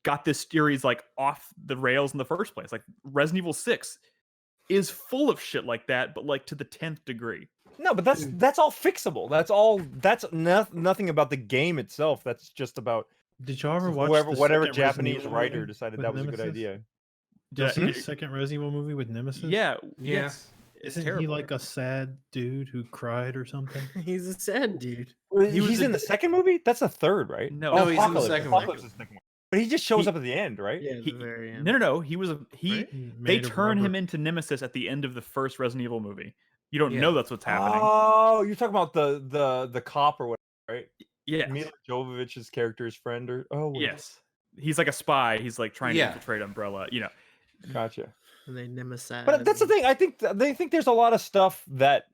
got this series like off the rails in the first place. Like Resident Evil 6 is full of shit like that, but like to the 10th degree. No, but that's all fixable. That's nothing about the game itself. That's just about. Did y'all ever watch whatever Japanese writer decided that was a good idea? Did you see the second Resident Evil movie with Nemesis? Yeah. Isn't he like a sad dude who cried or something? He's a sad dude. He's in the second movie? That's the third, right? No, he's in the second one. But he just shows up at the end, right? Yeah, the very end. No. They turn him into Nemesis at the end of the first Resident Evil movie. You don't know that's what's happening. Oh, you're talking about the cop or whatever, right? Yeah. Mila Jovovich's character's friend or yes. He's like a spy. He's like trying to infiltrate Umbrella, Gotcha. And they Nemesis. But that's the thing. I think they think there's a lot of stuff that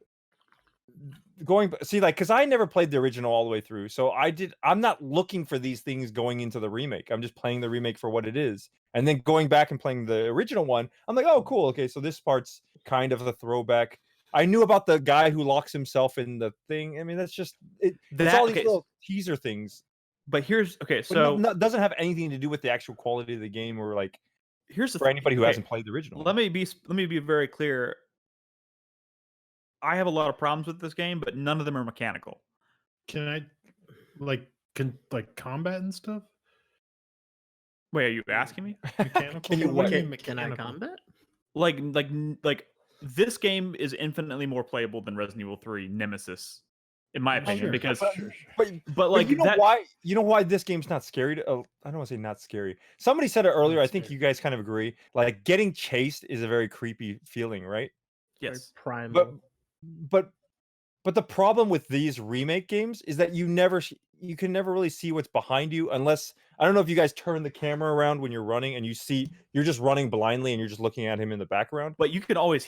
because I never played the original all the way through. So I'm not looking for these things going into the remake. I'm just playing the remake for what it is. And then going back and playing the original one, I'm like, oh, cool. Okay, so this part's kind of a throwback. I knew about the guy who locks himself in the thing. I mean, that's just it. That's all these little teaser things. But here's so it doesn't have anything to do with the actual quality of the game or like. For anybody who hasn't played the original. Let me be very clear. I have a lot of problems with this game, but none of them are mechanical. Can I like combat and stuff? Wait, are you asking me? Mechanical? Can I combat? Like this game is infinitely more playable than Resident Evil 3 Nemesis, in my opinion, because but like you know why this game's not scary I don't want to say not scary. Somebody said it earlier. I think you guys kind of agree. Like getting chased is a very creepy feeling, right? Yes. Primal. But the problem with these remake games is that you can never really see what's behind you unless I don't know if you guys turn the camera around when you're running and you're just running blindly and you're just looking at him in the background. But you could always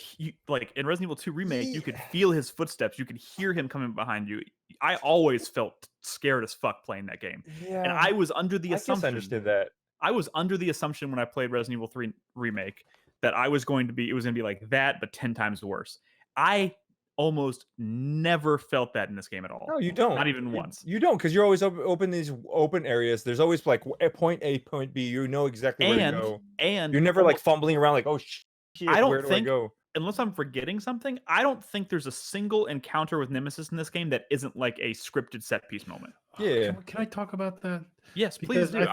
like in Resident Evil 2 remake, you could feel his footsteps. You could hear him coming behind you. I always felt scared as fuck playing that game. Yeah. And I was under the assumption. I understood that. I was under the assumption when I played Resident Evil 3 remake that it was going to be like that, but 10 times worse. I almost never felt that in this game at all. No, you don't. Not even once. You don't, because you're always open these open areas. There's always like point A, point B. You know exactly where to go. And you're never like fumbling around like, oh shit, where do I go? Unless I'm forgetting something, I don't think there's a single encounter with Nemesis in this game that isn't like a scripted set piece moment. Yeah. Can I talk about that? Yes, please do.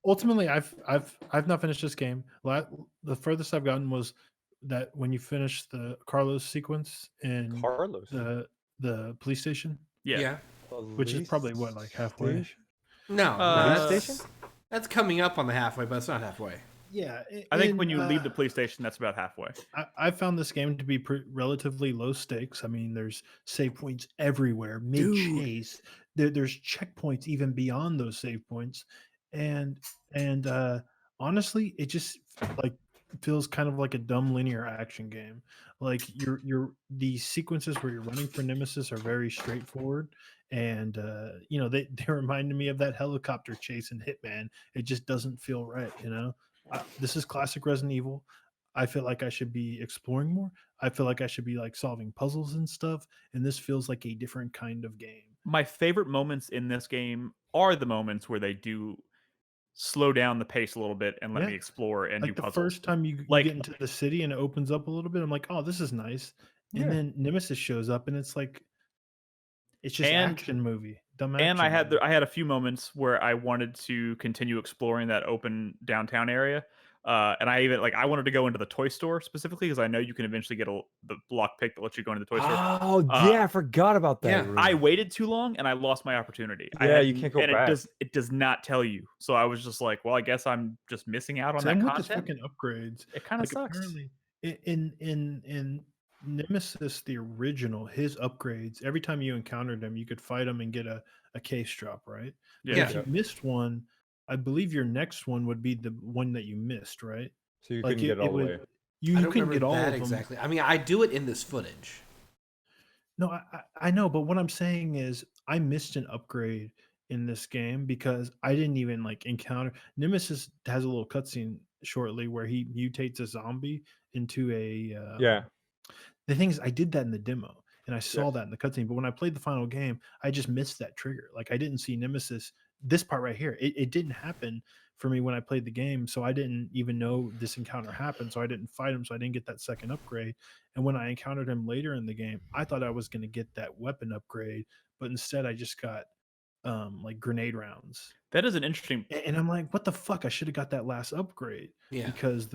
Ultimately, I've not finished this game. The furthest I've gotten was that when you finish the Carlos sequence in the police station. Yeah. Which is probably halfway. No, police station? That's coming up on the halfway, but it's not halfway. Yeah, I think when you leave the police station, that's about halfway. I found this game to be relatively low stakes. I mean, there's save points everywhere, mid chase. There's checkpoints even beyond those save points, and honestly, it just like feels kind of like a dumb linear action game. Like the sequences where you're running for Nemesis are very straightforward, and they reminded me of that helicopter chase in Hitman. It just doesn't feel right, this is classic Resident Evil. I feel like I should be exploring more. I feel like I should be like solving puzzles and stuff. And this feels like a different kind of game. My favorite moments in this game are the moments where they do slow down the pace a little bit and let me explore and like do puzzles. The first time you get into the city and it opens up a little bit, I'm like, oh, this is nice. And then Nemesis shows up and it's like, it's just action movie. Dumb action. And I had a few moments where I wanted to continue exploring that open downtown area. And I wanted to go into the toy store specifically because I know you can eventually get the lock pick that lets you go into the toy store. Oh yeah, I forgot about that. Yeah, room. I waited too long and I lost my opportunity. You can't go back. It does not tell you. So I was just like, well, I guess I'm just missing out on Same that with content. the fucking upgrades. It kind of sucks. Apparently, in Nemesis, the original, his upgrades, every time you encountered him, you could fight him and get a case drop, right? Yeah. If you missed one, I believe your next one would be the one that you missed, right? So you couldn't get all the way. You couldn't get all of them. Exactly. I mean, I do it in this footage. No, I know, but what I'm saying is I missed an upgrade in this game because I didn't even encounter. Nemesis has a little cutscene shortly where he mutates a zombie into a The thing is, I did that in the demo and I saw that in the cutscene, but when I played the final game, I just missed that trigger. Like I didn't see Nemesis. This part right here, it didn't happen for me when I played the game, so I didn't even know this encounter happened. So I didn't fight him, so I didn't get that second upgrade. And when I encountered him later in the game, I thought I was going to get that weapon upgrade, but instead I just got grenade rounds. That is an interesting. And I'm like, what the fuck? I should have got that last upgrade because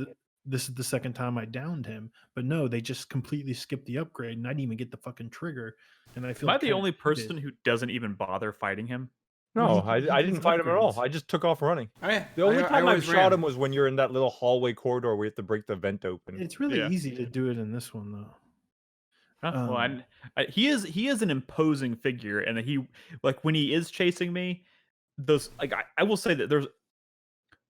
this is the second time I downed him. But no, they just completely skipped the upgrade, and I didn't even get the fucking trigger. And I feel. Am I the only person who doesn't even bother fighting him? No, I didn't fight him at all. I just took off running. The only time I shot him was when you're in that little hallway corridor where you have to break the vent open. It's really easy to do it in this one, though. He is an imposing figure, and he when he is chasing me, those I will say that there's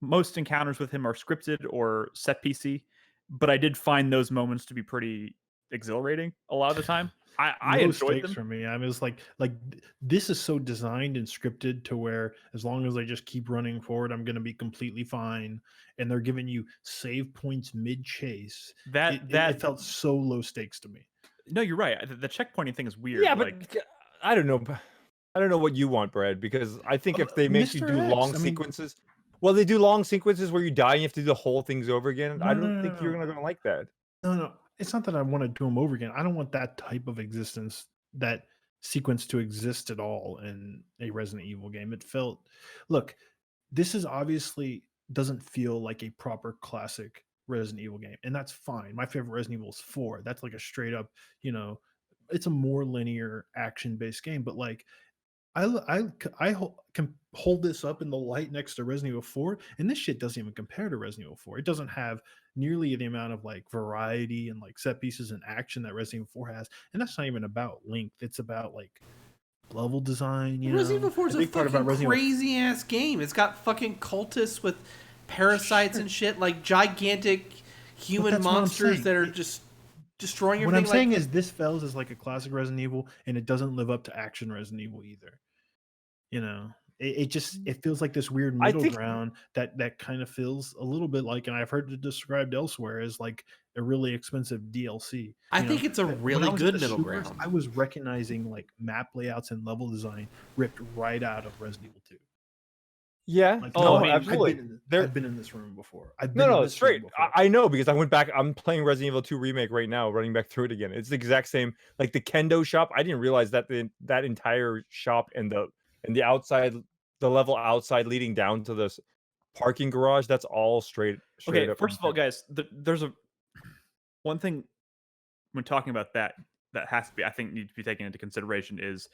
most encounters with him are scripted or set PC, but I did find those moments to be pretty exhilarating a lot of the time. I enjoyed them. For me, I was like this is so designed and scripted to where as long as I just keep running forward, I'm going to be completely fine. And they're giving you save points mid chase. That felt so low stakes to me. No, you're right. The checkpointing thing is weird. Yeah, but I don't know. I don't know what you want, Brad, because I think if they make you do long sequences, well, they do long sequences where you die and you have to do the whole things over again. I don't think you're going to like that. No. It's not that I want to do them over again. I don't want that type of existence, that sequence to exist at all in a Resident Evil game. Look, this is obviously doesn't feel like a proper classic Resident Evil game, and that's fine. My favorite Resident Evil is 4. That's like a straight up, it's a more linear action-based game, but I can hold this up in the light next to Resident Evil 4, and this shit doesn't even compare to Resident Evil 4. It doesn't have nearly the amount of variety and set pieces and action that Resident Evil 4 has, and that's not even about length. It's about level design. Resident Evil 4 is a fucking crazy ass game. It's got fucking cultists with parasites and shit, gigantic human monsters that are just destroying everything. What I'm saying is this fails as a classic Resident Evil, and it doesn't live up to action Resident Evil either. It feels like this weird middle ground that kind of feels a little bit and I've heard it described elsewhere as a really expensive DLC. I think it's a really good middle ground. I was recognizing map layouts and level design ripped right out of Resident Evil 2. Yeah. Absolutely. I've been in this room before. Straight. I know because I went back. I'm playing Resident Evil 2 Remake right now, running back through it again. It's the exact same. The kendo shop. I didn't realize that that entire shop and the outside, the level outside leading down to this parking garage, that's all straight okay, up. First of all, guys, there's one thing when talking about that has to be, I think, needs to be taken into consideration is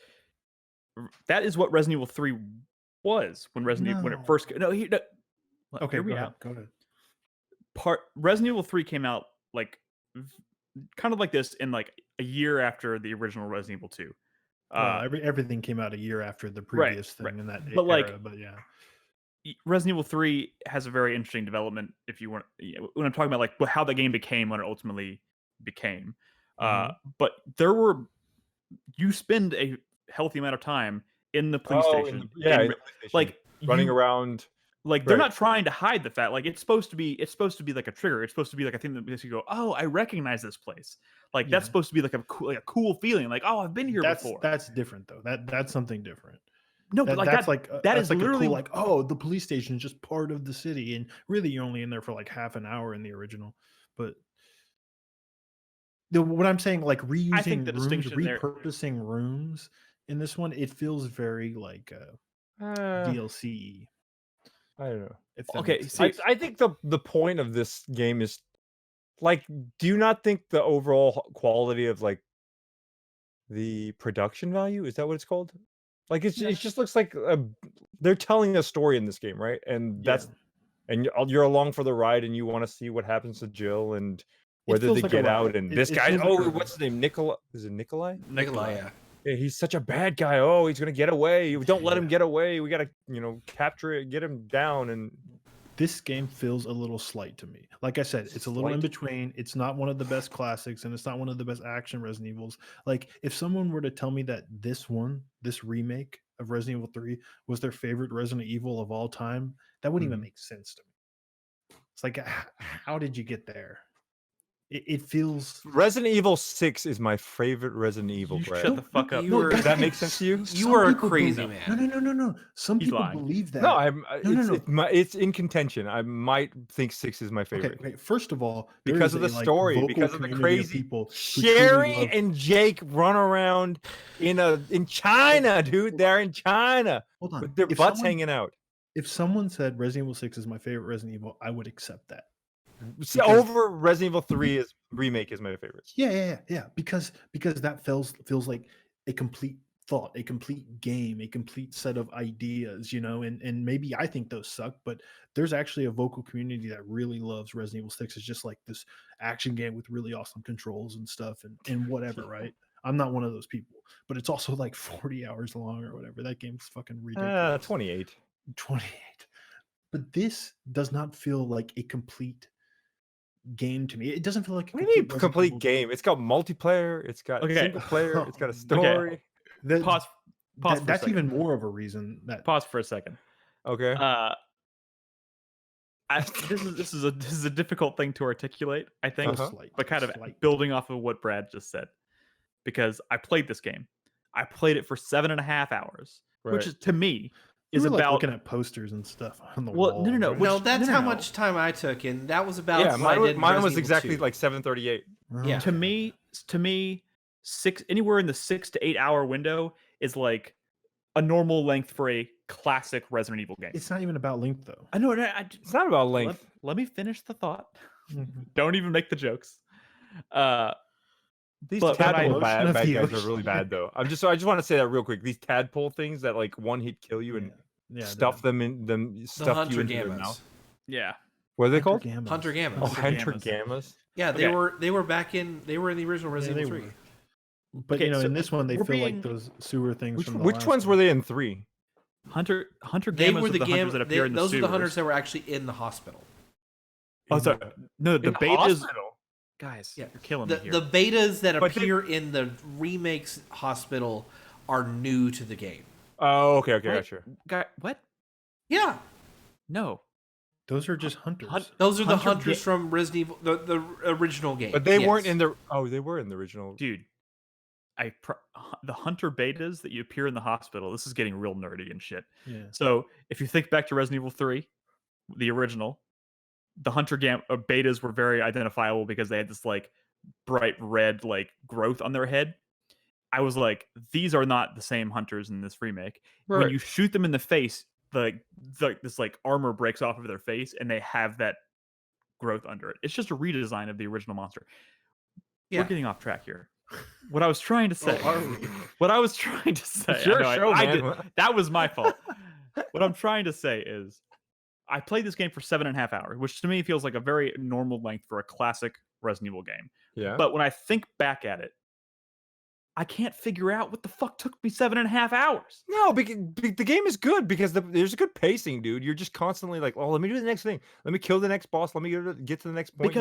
that is what Resident Evil 3 was when when it first. Okay, hear me go out. Go ahead. Resident Evil 3 came out like kind of like this in like a year after the original Resident Evil 2. Everything came out a year after the previous thing in that but era, but yeah. Resident Evil 3 has a very interesting development if you want when I'm talking about like how the game became when it ultimately became. But you spend a healthy amount of time in the police station. Like running around. Like they're not trying to hide the fact. Like it's supposed to be like a trigger. It's supposed to be like a thing that makes you go, "Oh, I recognize this place." Like that's supposed to be like a cool feeling. Like, "Oh, I've been here before." That's different though. That's something different. No, but that's literally like, oh, the police station is just part of the city, and really you're only in there for like half an hour in the original. But what I'm saying, like reusing rooms, repurposing rooms in this one, it feels very like DLC. I don't know. Okay, I think the point of this game is like, do you not think the overall quality of like the production value, is that what it's called? Like it just looks like they're telling a story in this game, right? And and you're along for the ride, and you want to see what happens to Jill and whether they get out. And this guy, what's his name? Nikolai? Is it Nikolai? Nikolai, yeah. Yeah, he's such a bad guy. Oh, he's gonna get away. Don't let him get away. We gotta, capture it, get him down. And this game feels a little slight to me. Like I said, it's a little in between. It's not one of the best classics, and it's not one of the best action Resident Evils. Like if someone were to tell me that this remake of Resident Evil 3 was their favorite Resident Evil of all time, that wouldn't even make sense to me. It's like, how did you get there? It feels. Resident Evil 6 is my favorite Resident Evil. Shut the fuck up. Does that make sense to you? You are a crazy man. No. Some people believe that. No, it's in contention. I might think 6 is my favorite. Okay, first of all, because of the story, because of the crazy people. Sherry and Jake run around in China, dude. They're in China. Hold on. With their butts hanging out. If someone said Resident Evil 6 is my favorite Resident Evil, I would accept that. Over Resident Evil 3 remake is my favorite. Yeah. Because that feels like a complete thought, a complete game, a complete set of ideas, and maybe I think those suck, but there's actually a vocal community that really loves Resident Evil 6. It's just like this action game with really awesome controls and stuff and whatever, right? I'm not one of those people, but it's also like 40 hours long or whatever. That game's fucking ridiculous. 28. But this does not feel like a complete game to me. It doesn't feel like a complete game. It's got multiplayer. It's got single player. It's got a story. Pause. That's even more of a reason. Pause for a second. Okay. This is a difficult thing to articulate, I think, but kind of building off of what Brad just said, because I played this game. I played it for 7.5 hours, which is, to me, is about looking at posters and stuff on the wall. No, that's how much time I took, and that was about. Yeah, mine was exactly like 7:38. Yeah, to me, anywhere in the 6 to 8 hour window is like a normal length for a classic Resident Evil game. It's not even about length, though. I know it's not about length. Let me finish the thought. Don't even make the jokes. These tadpole bad guys are really bad, though. I just want to say that real quick. These tadpole things that like one hit kill you and stuff them in them, stuff you into their mouth. Yeah, what are they called? Hunter Gammas. Oh, Hunter Gammas. Yeah, they were back in. They were in the original Resident Evil 3. But in this one, they feel like those sewer things. Which ones were they in 3? Hunter Gammas. They were the hunters that appear in the sewers. Those were the hunters that were actually in the hospital. Oh, sorry. No, the betas. Guys, you're killing me here. The betas that appear in the remakes hospital are new to the game. Oh, okay, gotcha. What? Yeah. No. Those are just hunters. Those are the hunters from Resident Evil, the original game. But they weren't in the. Oh, they were in the original. Dude, the hunter betas that you appear in the hospital. This is getting real nerdy and shit. Yeah. So if you think back to Resident Evil 3, the original, the hunter betas were very identifiable because they had this like bright red like growth on their head. I was like, these are not the same hunters in this remake. Right. When you shoot them in the face, this like armor breaks off of their face and they have that growth under it. It's just a redesign of the original monster. Yeah. We're getting off track here. What I was trying to say. It's your show, man. that was my fault. What I'm trying to say is I played this game for 7.5 hours, which to me feels like a very normal length for a classic Resident Evil game. Yeah. But when I think back at it, I can't figure out what the fuck took me 7.5 hours. No, because the game is good because there's a good pacing, dude. You're just constantly like, oh, let me do the next thing. Let me kill the next boss. Let me get to the next point.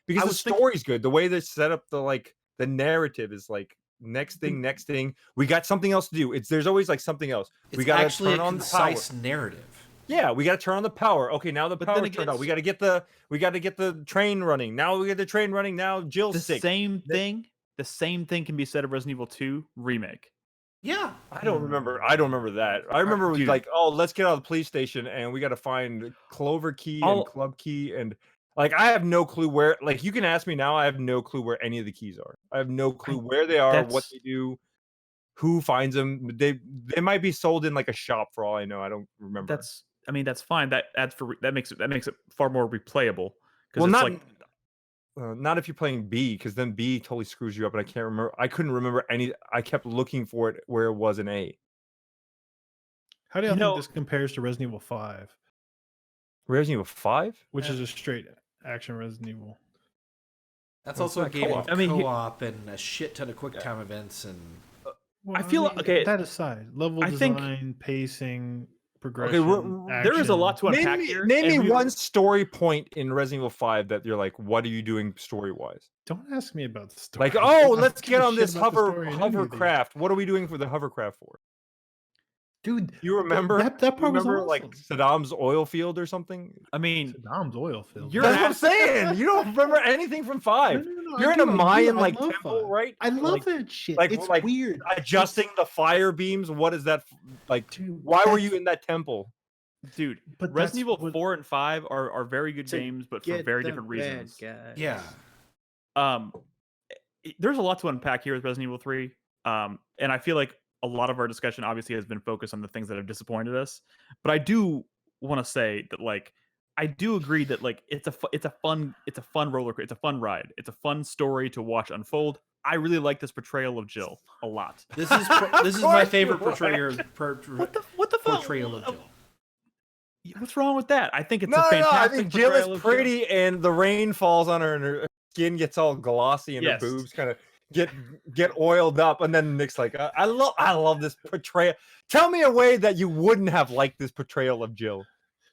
Because the story's good. The way they set up the narrative is like next thing. We got something else to do. There's always like something else. It's we got to actually turn a on concise the power. narrative. Yeah, we got to turn on the power. Okay, now the power turned on. We got to get the train running. Now we get the train running. Now Jill's sick. The same thing can be said of Resident Evil 2 remake. Yeah. I don't remember that. I remember like, oh, let's get out of the police station and we got to find Clover Key and Club Key and like I have no clue where. Like you can ask me now, I have no clue where any of the keys are. I have no clue where they are, what they do, who finds them. They might be sold in like a shop for all I know. I don't remember. That's fine. That makes it far more replayable. Well, not if you're playing B, because then B totally screws you up, and I can't remember. I couldn't remember any. I kept looking for it where it was an A. How do you think this compares to Resident Evil 5? Resident Evil 5? Which is a straight action Resident Evil. That's also a game of co-op and a shit ton of quick time events and. Well, that aside, level design, pacing, progression. There is a lot to unpack here. Name me one story point in Resident Evil 5 that you're like, what are you doing story wise? Don't ask me about the story. Like, oh, let's get on this hovercraft. What are we doing for the hovercraft for? Dude, you remember that part was awesome. Like Saddam's oil field or something? I mean, Saddam's oil field. That's what I'm saying. You don't remember anything from 5. No, you're in a Mayan like temple, right? I love that shit. It's weird. Adjusting the fire beams. What is that like? Dude, why were you in that temple? Dude, but Resident Evil 4 and 5 are very good games, but for very different reasons. Yeah. There's a lot to unpack here with Resident Evil 3. And I feel like a lot of our discussion obviously has been focused on the things that have disappointed us, but I do want to say that like I do agree that like it's a fun roller coaster, it's a fun ride, it's a fun story to watch unfold. I really like this portrayal of Jill a lot. This is my favorite portrayal of Jill. What's wrong with that? I think it's a fantastic. I think Jill is pretty, and the rain falls on her, and her skin gets all glossy, and her boobs kind of get oiled up, and then Nick's like, I love this portrayal. Tell me a way that you wouldn't have liked this portrayal of Jill.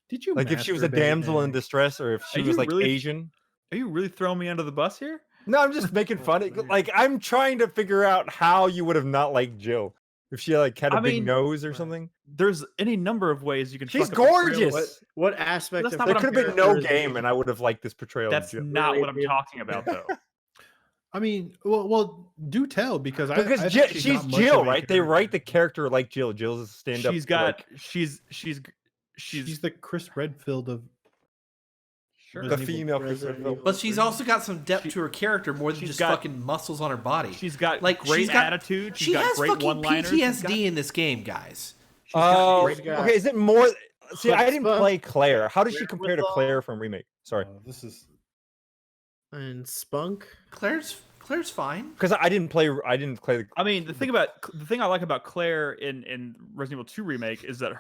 Did you like if she was a damsel in distress, or if she was like Asian? Are you really throwing me under the bus here? No, I'm just making fun of. Like I'm trying to figure out how you would have not liked Jill if she like had a big nose or something. There's any number of ways you can. She's gorgeous. What aspect? There could have been no game, and I would have liked this portrayal. That's not what I'm talking about, though. I mean, well, do tell because she's Jill, right? They write the character like Jill. Jill's a stand-up. She's the Chris Redfield of the female Chris Redfield. But she's also got some depth to her character more than just fucking muscles on her body. She's got like great attitude. She has great one-liners. PTSD in this game, guys. Okay, is it more? See, I didn't play Claire. How does she compare to Claire from Remake? Sorry, this is. And Spunk. Claire's fine because I didn't play. I mean, the thing I like about Claire in Resident Evil 2 Remake is that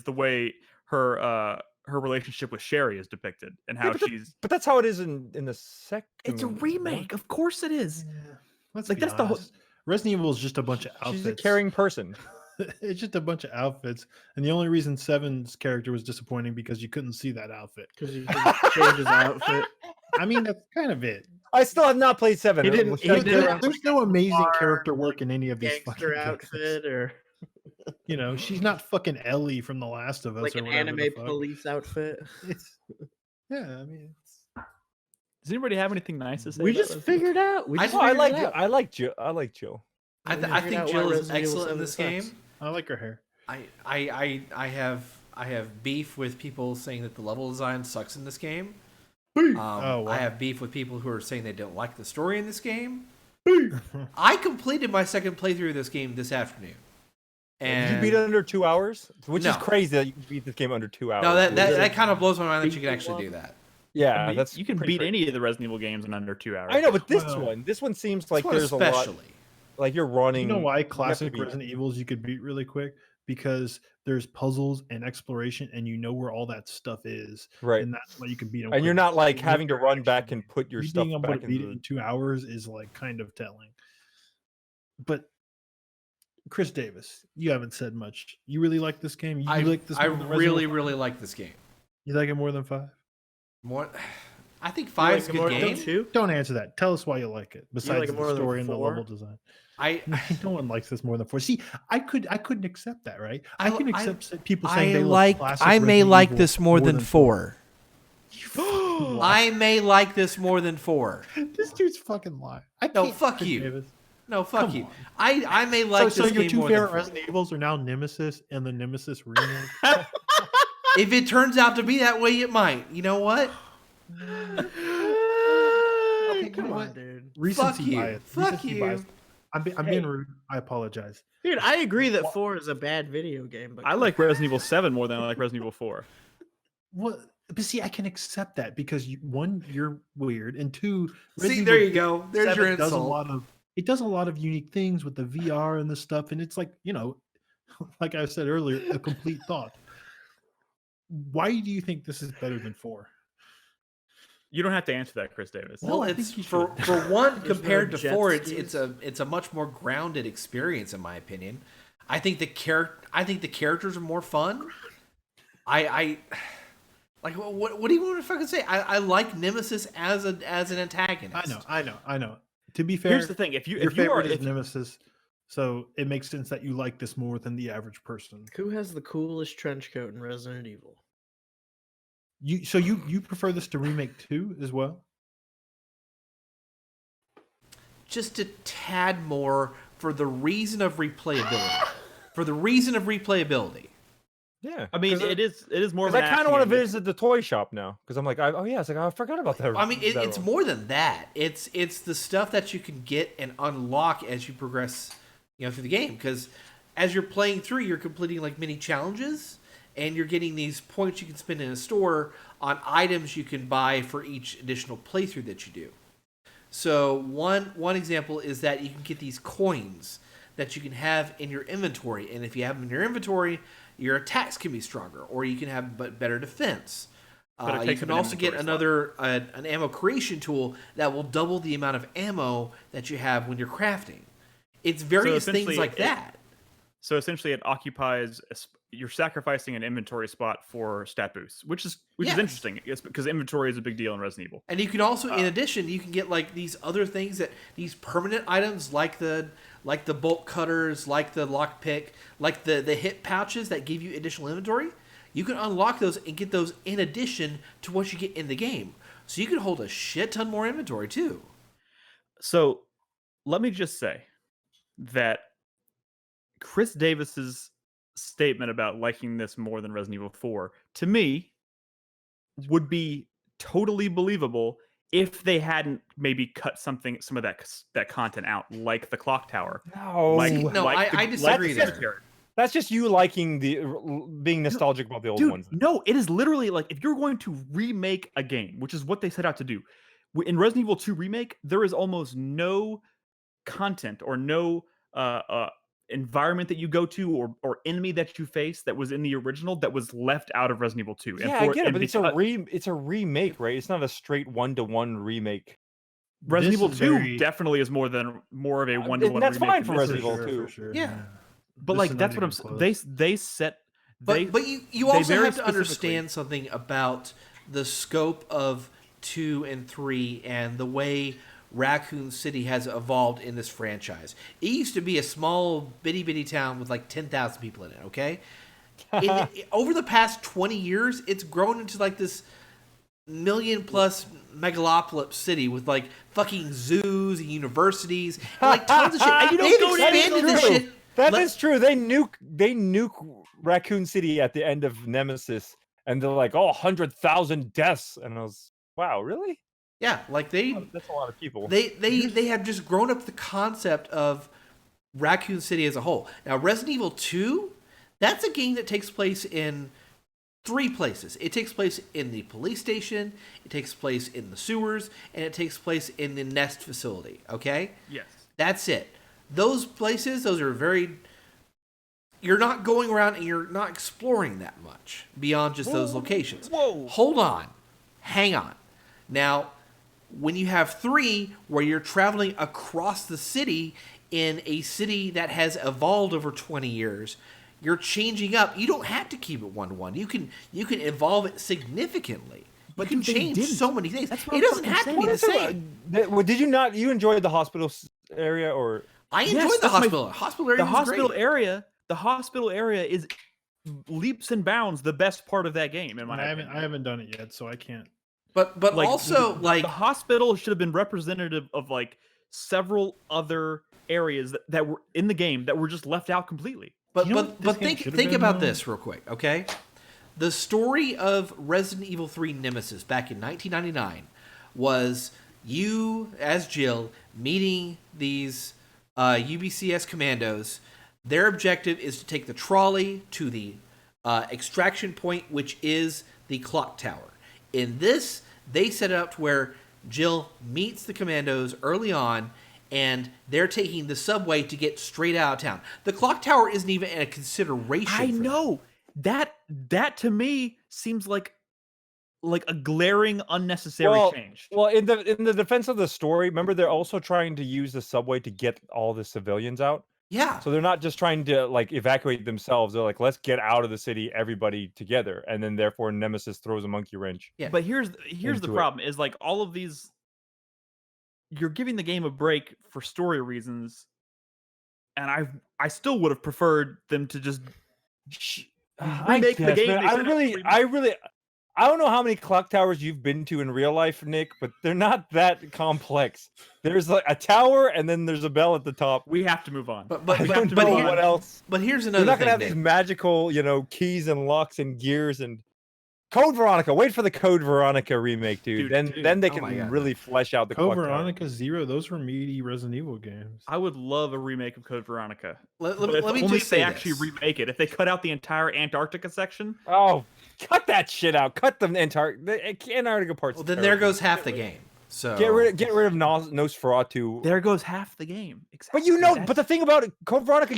the way her relationship with Sherry is depicted and how she's. But that's how it is in the second. It's a remake, of course it is. Yeah. That's the whole. Resident Evil is just a bunch of outfits. She's a caring person. It's just a bunch of outfits, and the only reason Seven's character was disappointing because you couldn't see that outfit because you couldn't change his outfit. I mean, that's kind of it. I still have not played 7. There's no amazing character work in any of these gangster outfit, or she's not fucking Ellie from The Last of Us, like or an anime police outfit. Yeah, I mean. Does anybody have anything nice to say? We just figured out. I like Jill. I think Jill is excellent in this game. I like her hair. I have beef with people saying that the level design sucks in this game. Wow. I have beef with people who are saying they don't like the story in this game. I completed my second playthrough of this game this afternoon. And you beat it under 2 hours, which is crazy that you can beat this game under 2 hours. No, that kind of blows my mind that you can actually do that. Yeah, I mean, you can beat any of the Resident Evil games in under 2 hours. I know, but this one seems like there's a lot. Like you're running. You know why classic Resident Evils you could beat really quick? because there's puzzles and exploration, and you know where all that stuff is, Right. and that's why you can beat them. And you're not like having to run Action back and game. put your You stuff being able back to beat it into in 2 hours is like kind of telling. But Chris Davis, you haven't said much. You really like this game? You like this? I more than Resident really, Evil 5? really like this game. You like it more than 5? More, I think 5 is a good game. Don't answer that. Tell us why you like it. Besides like it more the than story and the 4? level design. No one likes this more than 4. See, I couldn't accept that, right? I can accept people saying I they like. love classic I may Resident like Evil this more than 4. I I may like this more than 4. This dude's fucking lying. No, fuck Chris you. Davis. No, fuck Come you. on. I may like So this your game 2 more than favorite 4. Resident Evils are now Nemesis and the Nemesis remake. If it turns out to be that way, it might. You know what? Okay, Come on, dude. Recency Fuck you. bias. Fuck Recency you. bias. I'm being rude. I apologize. Dude, I agree that 4 is a bad video game, but I like Resident Evil 7 more than I like Resident Evil 4. Well, but see, I can accept that because one, you're weird, and 2, See, Resident there Evil you go. There's 7 your does insult. it does a lot of unique things with the VR and the stuff, and it's like, like I said earlier, a complete thought. Why do you think this is better than 4? You don't have to answer that, Chris Davis. Well, I it's think you for should. one There's compared no to jet 4. skis. It's a much more grounded experience in my opinion. I think the characters are more fun. I like what do you want to fucking say? I like Nemesis as an antagonist. I know. To be fair, Here's the thing: if your you favorite are is Nemesis, so it makes sense that you like this more than the average person. who has the coolest trench coat in Resident Evil? You prefer this to remake 2 as well? Just a tad more for the reason of replayability. Yeah. I mean, it is more of an I kind action of want to game. visit the toy shop now because I'm like, it's like I forgot about that. I mean, that it's one. more than that. It's the stuff that you can get and unlock as you progress, through the game. Because as you're playing through, you're completing like mini challenges, and you're getting these points you can spend in a store on items you can buy for each additional playthrough that you do. So one example is that you can get these coins that you can have in your inventory, and if you have them in your inventory, your attacks can be stronger, or you can have better defense. You can also get another an ammo creation tool that will double the amount of ammo that you have when you're crafting. It's various things like that. So essentially, it occupies. You're sacrificing an inventory spot for stat boosts, which is interesting. It's because inventory is a big deal in Resident Evil. And you can also, in addition, you can get like these other things these permanent items, like the bolt cutters, like the lockpick, like the hit pouches that give you additional inventory. You can unlock those and get those in addition to what you get in the game. So you can hold a shit ton more inventory too. So let me just say that Chris Davis's statement about liking this more than Resident Evil 4 to me would be totally believable if they hadn't maybe cut some of that content out, like the clock tower. I disagree there. That's just you liking being nostalgic about the old ones. No, it is literally like if you're going to remake a game, which is what they set out to do. In Resident Evil 2 Remake, there is almost no content or no environment that you go to or enemy that you face that was in the original that was left out of Resident Evil 2. Yeah, I get it, but it's a remake, right? It's not a straight 1-to-1 remake. Resident Evil 2 definitely is more of a 1-to-1 remake. That's fine for Resident Evil 2. Sure. Yeah. But like that's what I'm saying. They set. But you also have to understand something about the scope of 2 and 3 and the way Raccoon City has evolved in this franchise. It used to be a small bitty town with like 10,000 people in it. Okay, over the past 20 years, it's grown into like this million-plus megalopolis city with like fucking zoos and universities and like tons of shit. And they've expanded this shit. That is true. They nuke Raccoon City at the end of Nemesis, and they're like, 100,000 deaths, and I was, wow, really? Yeah, like that's a lot of people. They have just grown up the concept of Raccoon City as a whole. Now, Resident Evil 2, that's a game that takes place in 3 places. It takes place in the police station, it takes place in the sewers, and it takes place in the Nest facility, okay? Yes. That's it. Those places, those are very you're not going around and you're not exploring that much beyond just those locations. Whoa. Hold on. Hang on. Now, when you have 3 where you're traveling across the city in a city that has evolved over 20 years, you're changing up. You don't have to keep it 1-to-1. You can evolve it significantly. But you can they change didn't. so many things. That's what It I'm doesn't fucking have to be the saying. same. Well, did you not? You enjoyed the hospital area, or I enjoyed Yes, the that's my- hospital. Hospital area The was hospital great. area. The hospital area is leaps and bounds the best part of that game. In my opinion. I haven't done it yet, so I can't. But Like, also, the hospital should have been representative of like several other areas that were in the game that were just left out completely. But You know what this game think should have think been, about though? this real quick, okay? The story of Resident Evil 3 Nemesis back in 1999 was you as Jill meeting these UBCS commandos. Their objective is to take the trolley to the extraction point, which is the clock tower. In this, they set it up to where Jill meets the commandos early on, and they're taking the subway to get straight out of town. The clock tower isn't even a consideration. I for them. know that to me seems like a glaring unnecessary change. Well, in the defense of the story, remember they're also trying to use the subway to get all the civilians out. Yeah. So they're not just trying to like evacuate themselves. They're like, let's get out of the city, everybody together, and then therefore Nemesis throws a monkey wrench. Yeah. But here's the into it. problem: is like all of these, you're giving the game a break for story reasons, and I still would have preferred them to just remake the game. Man, I don't know how many clock towers you've been to in real life, Nick, but they're not that complex. There's like a tower, and then there's a bell at the top. We have to move on. But I don't know here- what else. But here's They're another not thing. gonna have Nick. these magical, keys and locks and gears and Code Veronica. Wait for the Code Veronica remake, dude. Then they Oh my can God. really flesh out the Code clock tower. Veronica 0, those were meaty Resident Evil games. I would love a remake of Code Veronica. Let But me if only just if they say actually this. remake it. If they cut out the entire Antarctica section, Oh, cut that shit out. Cut the Antarctica parts. Well, then there goes half the game. So Get rid of Nosferatu. there goes half the game. Exactly. But the thing about Code Veronica,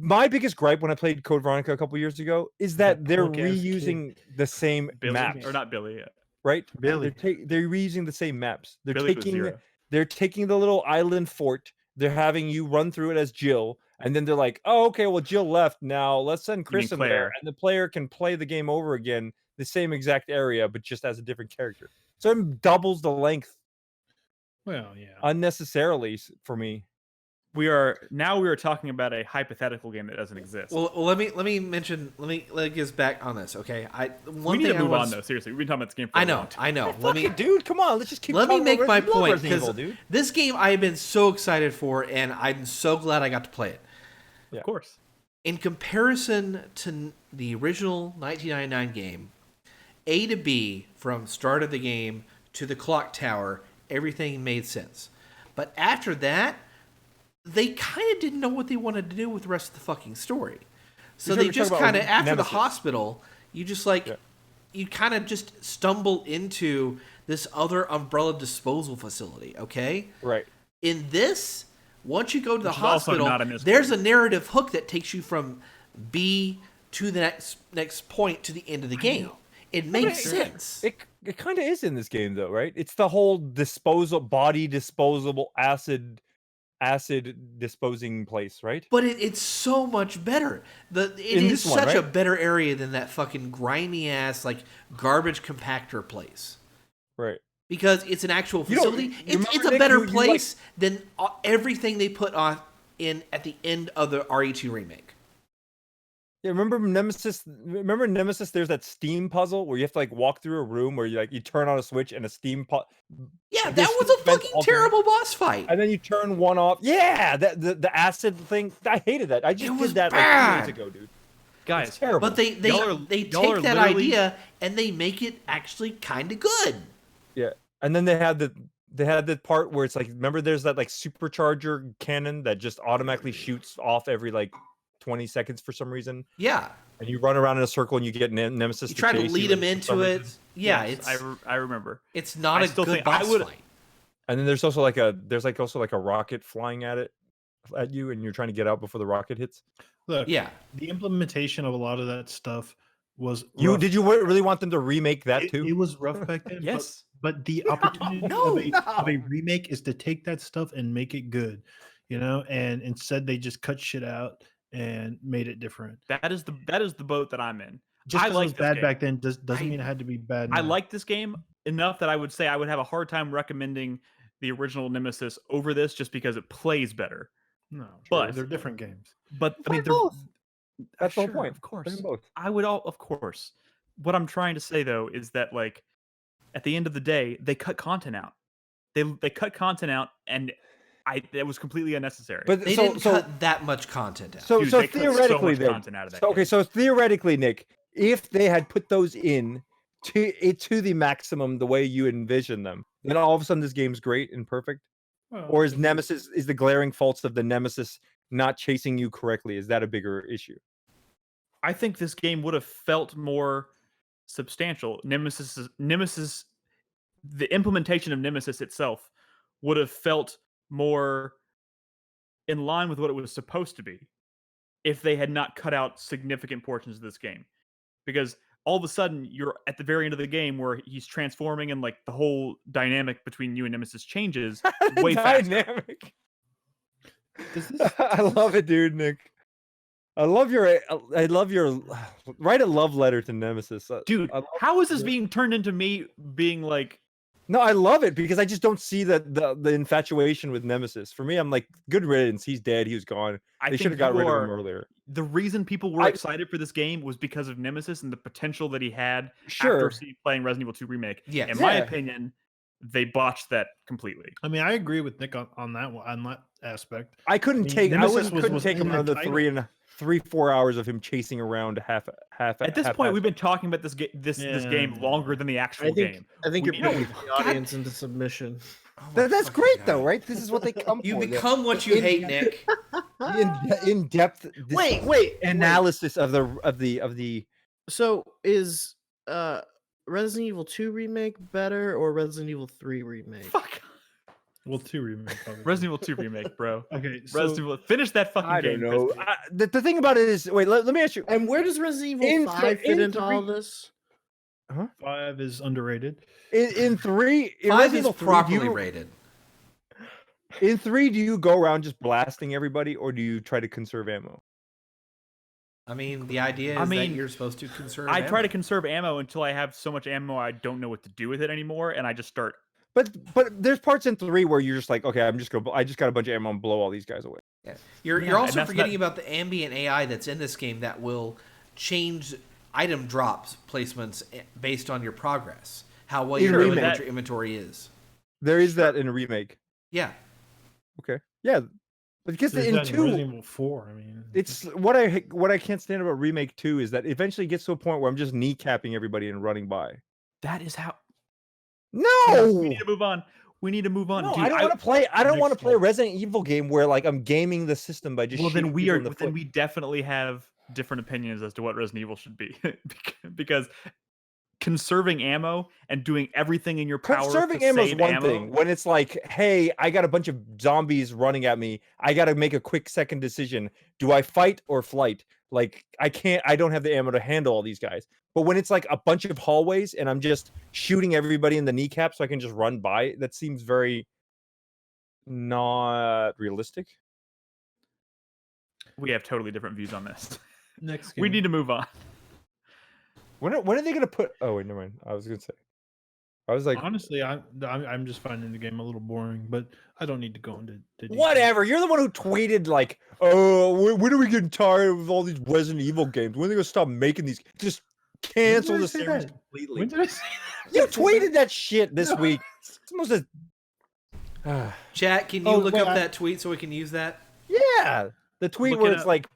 my biggest gripe when I played Code Veronica a couple years ago is that they're punk-ass reusing the same Billy, maps, or not Billy yet. right? Billy. They're reusing the same maps. Billy was zero. They're taking the little island fort. They're having you run through it as Jill, and then they're like, "Oh, okay, well Jill left. Now let's send Chris in there, Claire. and the player can play the game over again, the same exact area, but just as a different character." So it doubles the length Well, yeah. unnecessarily for me. We are talking about a hypothetical game that doesn't exist. Well, let me mention. Let me get us back on this, okay? we need to move on though. Seriously, we've been talking about this game for a long time. I know. Fuck it, dude. Come on, let's just keep. Let me talking make about my Resident Evil, point Resident Evil, because dude. this game I have been so excited for, and I'm so glad I got to play it. Of course. In comparison to the original 1999 game, A to B from start of the game to the clock tower, everything made sense. But after that, they kind of didn't know what they wanted to do with the rest of the fucking story. So You're they talking just about kind of, after Nemesis. the hospital, you just you kind of just stumble into this other umbrella disposal facility, okay? Right. In this, once you go to the Which is also hospital, not in this there's game. a narrative hook that takes you from B to the next point to the end of the game. It makes sense. It kind of is in this game though, right? It's the whole disposable acid disposing place, right? But it's so much better. It In is this one, such a right? better area than that fucking grimy ass garbage compactor place. Right. Because it's an actual You know, facility. It's remember, a Nick, better you place than everything they put on in at the end of the RE2 remake. Yeah, remember Nemesis? There's that steam puzzle where you have to walk through a room where you turn on a switch and a steam Yeah, This that was a vent fucking alternates- terrible boss fight. and then you turn one off. Yeah, the acid thing. I hated that. I just It was did that bad. 2 days ago, dude. Guys, It's terrible. But they Y'all are take that literally- idea and they make it actually kind of good. Yeah, and then they had the part where it's remember there's that supercharger cannon that just automatically shoots off every 20 seconds for some reason, Yeah, and you run around in a circle and you get Nemesis. you try to chase lead you them for into some it. reason. Yeah, yes, it's I remember. it's not I a still good think I boss would- fight. And then there's also also a rocket flying at it. at you and you're trying to get out before the rocket hits. Look, Yeah. the implementation of a lot of that stuff was You rough. did you really want them to remake that too? It was rough back then. Yes. but the opportunity No, of a remake is to take that stuff and make it good, and instead they just cut shit out and made it different. That is the boat that I'm in. Just I because like it was this bad game. back then doesn't mean it had to be bad now. I like this game enough that I would say I would have a hard time recommending the original Nemesis over this just because it plays better. No, but- they're different games. But I mean, Play both. That's the whole sure, point. Of course, Play them both. I would of course. What I'm trying to say though is that like at the end of the day, they cut content out. They cut content out, and it was completely unnecessary. But They didn't cut that much content out. So Dude, so they cut so theoretically, much then, content out of that so, okay, game. so theoretically, Nick, if they had put those in to the maximum the way you envision them, then all of a sudden this game's great and perfect. Well, Or is the glaring faults of the Nemesis not chasing you correctly? Is that a bigger issue? I think this game would have felt more substantial. Nemesis, the implementation of Nemesis itself would have felt more in line with what it was supposed to be if they had not cut out significant portions of this game. Because all of a sudden, you're at the very end of the game where he's transforming and like the whole dynamic between you and Nemesis changes way faster. Dynamic. Does this, I love it, dude, Nick. I love your write a love letter to Nemesis. Dude, how is this being turned into me being like, No, I love it because I just don't see the infatuation with Nemesis. For me, I'm like, good riddance. He's dead. He was gone. They should have got rid of him earlier. the reason people were excited for this game was because of Nemesis and the potential that he had after playing Resident Evil 2 Remake. Yes. In my opinion, they botched that completely. I mean, I agree with Nick on that one, on that aspect. I couldn't take. I Nemesis couldn't was take in another Untitled. 3-4 hours of him chasing around half. At this point, we've been talking about this game longer than the actual game. I think We- it brings the audience into submission. Oh my That's fucking great God. though, right? This is what they come You for. become what you hate, Nick. in depth. Wait. Analysis of the. So is Resident Evil 2 remake better or Resident Evil 3 remake? Fuck. Well, 2 remake. Obviously. Resident Evil 2 Remake, bro. Okay, so Resident Evil. Finish that fucking I game. don't know. Christy. The thing about it is, wait. Let me ask you. And where does Resident Evil In 5 th- fit in into all three- this? 5 is underrated. In 3, in 5 Resident is Evil 3, properly rated. In 3, do you go around just blasting everybody, or do you try to conserve ammo? I mean, the idea is that you're supposed to conserve I try ammo. to conserve ammo until I have so much ammo I don't know what to do with it anymore, and I just start. But there's parts in 3 where you're just like, okay, I just got a bunch of ammo and blow all these guys away. Yeah. You're and also that's forgetting not- about the ambient AI that's in this game that will change item drops placements based on your progress. How well In you're doing Remake. what your inventory is. There is that in a remake. Yeah. Okay, yeah, but because There's in that in Resident 2, Evil 4. I mean, it's what I can't stand about remake 2 is that eventually gets to a point where I'm just kneecapping everybody and running by. That is how. No, We need to move on. We need to move on. no, Dude, I don't want to play. I don't want to Next play a one. Resident Evil game where like I'm gaming the system by just. Well, then shooting we people are. in the Then foot. we definitely have different opinions as to what Resident Evil should be, because conserving ammo and doing everything in your power. Conserving to ammo is save one ammo, thing. When it's like, hey, I got a bunch of zombies running at me. I got to make a quick second decision. Do I fight or flight? Like, I don't have the ammo to handle all these guys. But when it's like a bunch of hallways and I'm just shooting everybody in the kneecap so I can just run by, that seems very not realistic. We have totally different views on this. next We game. need to move on. When are they going to put... Oh, wait, never mind. I was going to say. I was like... Honestly, I'm just finding the game a little boring, but I don't need to go into detail. Whatever. You're the one who tweeted like, "Oh, when are we getting tired of all these Resident Evil games? When are they gonna stop making these? Just cancel I the say series that? completely." When did I say You tweeted that shit this week. It's almost Chat, can you Oh, look wait, up that tweet so we can use that? yeah, the tweet Look where it it's up. like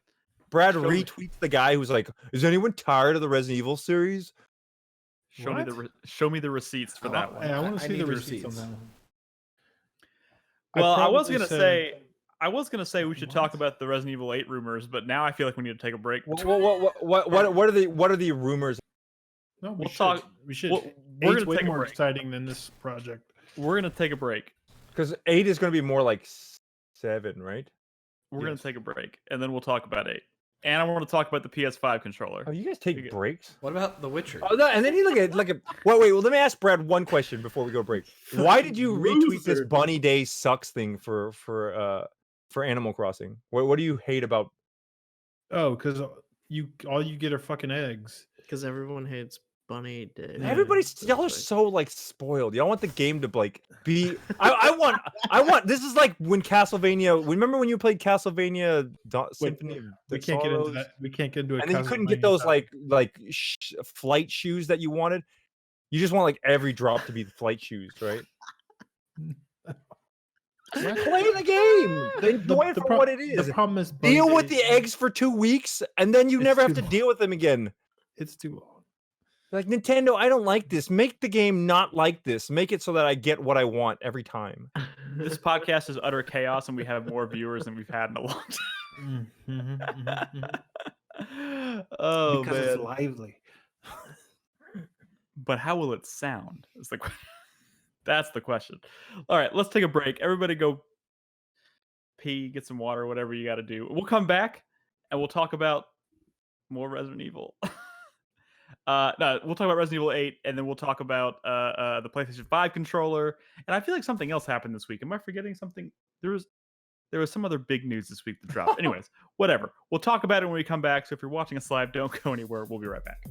Brad Show me. retweets the guy who's like, "Is anyone tired of the Resident Evil series?" Show me What? show me the receipts for that one. Hey, I want I to see need the the receipts on receipts. that one. Well, I was probably gonna say we should talk about the Resident Evil 8 rumors, but now I feel like we need to take a break. What are the rumors? No, we We'll should. talk- We should. we're Eight's gonna way take a more break. exciting than this project. We're gonna take a break. Because 8 is gonna be more like 7, right? We're gonna Yes. take a break, and then we'll talk about 8. And I want to talk about the PS5 controller. Oh, you guys take Okay. breaks? What about The Witcher? Oh, no, and then you look at wait. Well, let me ask Brad one question before we go break. Why did you retweet this Loser. Bunny Day sucks thing for Animal Crossing? What do you hate about? Oh, because all you get are fucking eggs. Because everyone hates Bunny Day. Yeah. Y'all are so like spoiled. Y'all want the game to like be. I want. This is like when Castlevania. Remember when you played Castlevania Symphony of We the can't get into Sorrows? that. We can't get into it. And then you couldn't get those like flight shoes that you wanted. You just want like every drop to be flight shoes, right? Play the game. Enjoy it for what it is. The problem is Bunny Deal with Day- the eggs for 2 weeks, and then you It's never have too to long. deal with them again. It's too long. Like Nintendo, I don't like this. Make the game not like this. Make it so that I get what I want every time. This podcast is utter chaos, and we have more viewers than we've had in a long time. Oh Because man! it's lively. But how will it sound? Is the that's the question. All right, let's take a break. Everybody, go pee, get some water, whatever you got to do. We'll come back and we'll talk about more Resident Evil. No, we'll talk about Resident Evil 8, and then we'll talk about the PlayStation 5 controller. And I feel like something else happened this week. Am I forgetting something? There was some other big news this week that dropped. Anyways, whatever. We'll talk about it when we come back. So if you're watching us live, don't go anywhere. We'll be right back.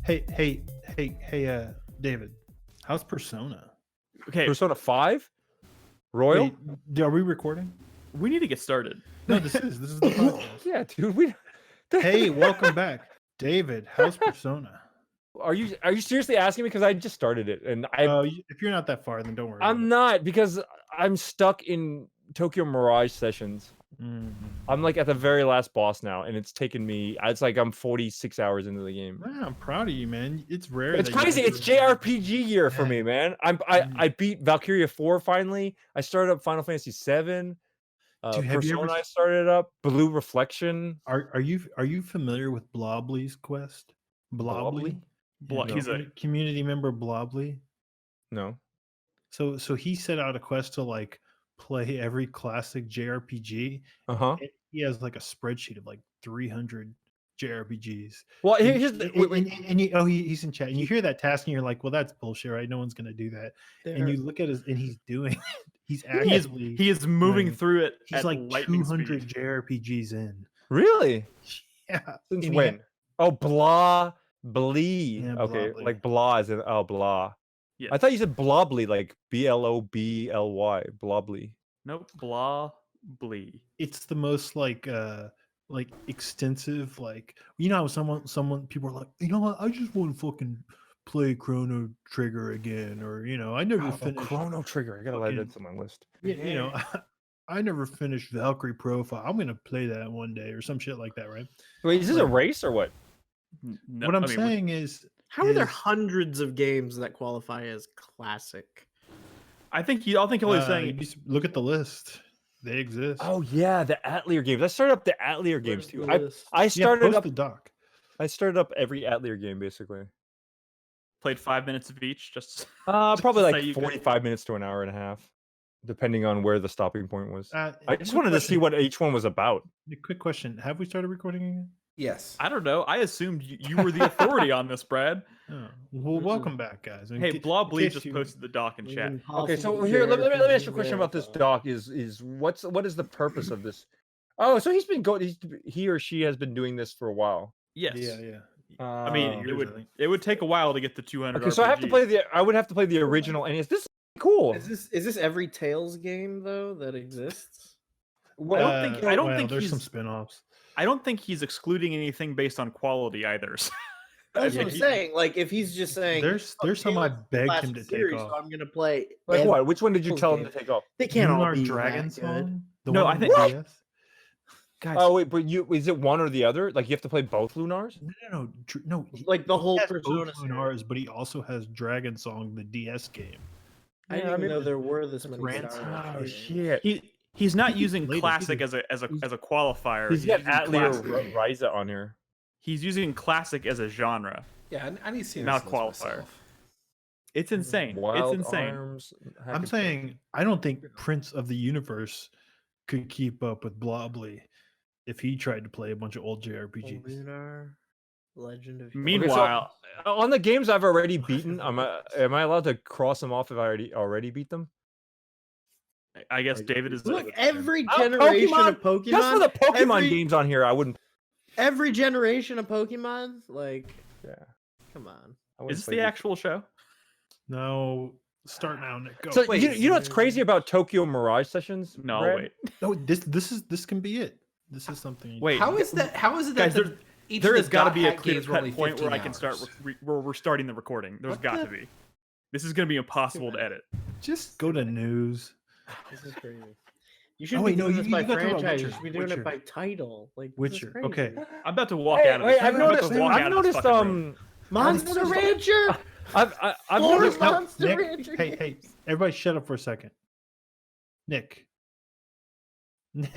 Hey, David. How's Persona? Okay, Persona 5? Royal? Wait, are we recording? we need to get started. No, this is the podcast. Yeah, dude. Hey, welcome back, David. How's Persona? Are you seriously asking me? Because I just started it, and If you're not that far, then don't worry. I'm not, because I'm stuck in Tokyo Mirage sessions. Mm-hmm. I'm like at the very last boss now, and it's taken me. It's like I'm 46 hours into the game. Man, I'm proud of you, man. It's rare. It's that you crazy. get It's to- JRPG year for me, man. I beat Valkyria 4 finally. I started up Final Fantasy 7. Dude, have you Persona ever- I started up. Blue Reflection. Are you familiar with Blobley's quest? Blobley? He's a community member, Blobley. No. So he set out a quest to like play every classic JRPG. Uh-huh. And he has like a spreadsheet of like 300 JRPGs. Well, And- here's the he's in chat, and you hear that task, and you're like, well, that's bullshit, right? No one's gonna do that. And you look at his, and he's doing, he's actively, he is moving Right. through it. he's at like lightning 200 speed. JRPGs in. really? Yeah. Since And he when? had- Oh, blah, blee. Yeah, Okay, Blobbly. like blah is in blah. Yes. I thought you said blobbly, like BLOBLY, blobbly. Nope. Blah. Blee. It's the most like extensive, like, you know how someone people are like, you know what, I just want to fucking play Chrono Trigger again, or I never finished Chrono Trigger. I gotta let fucking- that on my list. I never finished Valkyrie Profile. I'm gonna play that one day or some shit like that, right? Wait, is this a race or what? No, What I'm I mean, saying is, How are there is, hundreds of games that qualify as classic? I think he's only saying you just look at the list. They exist. Oh yeah, the Atelier games. I started up the Atelier games too. I Yeah, started post up. the doc. I started up every Atelier game basically. played 5 minutes of each. Just Probably say like you could- 45 minutes to an hour and a half, depending on where the stopping point was. I just quick wanted to see question. what each one was about. Quick question: have we started recording again? Yes. I don't know. I assumed you were the authority on this, Brad. Oh, well, welcome back, guys. In Hey, ca- Blob in Lee case just you- posted the doc in chat. Okay, so here let me ask you a question about this doc. Is what is the purpose of this? Oh, so he's been going. He or she has been doing this for a while. Yes. Yeah. I mean, Oh. it years, I would think. it would take a while to get the 200. Okay, so I have to play I would have to play the original NES. This is cool. Is this every Tales game though that exists? I don't think well, there's he's some spin-offs. I don't think he's excluding anything based on quality either. so- That's Yeah, what I'm he- saying. Like if he's just saying There's "Oh, some I Tales is a begged classic him to take series, off. So I'm gonna play. Like every what? Which one did you Tales tell him game." to take off? They can't all Lunar be Dragon that good. Song. The No, one I on think- the DS? Guys, Oh wait, but is it one or the other? Like you have to play both Lunars? No. Like the whole He has both Persona series. Lunars, but he also has Dragon Song, the DS game. I didn't Yeah, even maybe- know there were this many Rants. Star Wars Oh games. shit. He's not think using he's later, classic too. as a qualifier. He's got using Atelier classic- Ryza on here. He's using classic as a genre. Yeah, I need to see Not this a list qualifier. myself. It's insane. Wild it's insane. Arms. I'm saying I don't think Prince of the Universe could keep up with Blobbly if he tried to play a bunch of old JRPGs. Lunar Legend of. Meanwhile, on the games I've already beaten, am I allowed to cross them off if I already beat them? I guess David is. Look, every Oh, generation of Pokemon. Just for the Pokemon every- games on here, I wouldn't. Every generation of Pokemon, like, Yeah. come on. I wouldn't Is this play the these. actual show? No, start now, Nick. Go. So Wait, you know what's crazy about Tokyo Mirage Sessions? No, Brad? wait. No, this can be it. This is something. Wait. How is that? How is it Guys, that each There of has the got to dot be a hack clear games were only cut point where I 15 can start. hours? Where we're starting the recording. There's What got the- to be. This is going to be impossible to edit. Just go to news. This is crazy. You should Oh, be wait, no, doing you- this by you got to talk about franchise. You Witcher, should be doing Witcher. it by title. Like, this is Witcher, crazy. okay. I'm about to walk Hey, out of wait, this. I've I'm about to noticed. walk I've out of this noticed. fucking room. Monster noticed- Rancher. I've More noticed. No, Monster Nick, Rancher hey, games. everybody, shut up for a second. Nick. I'm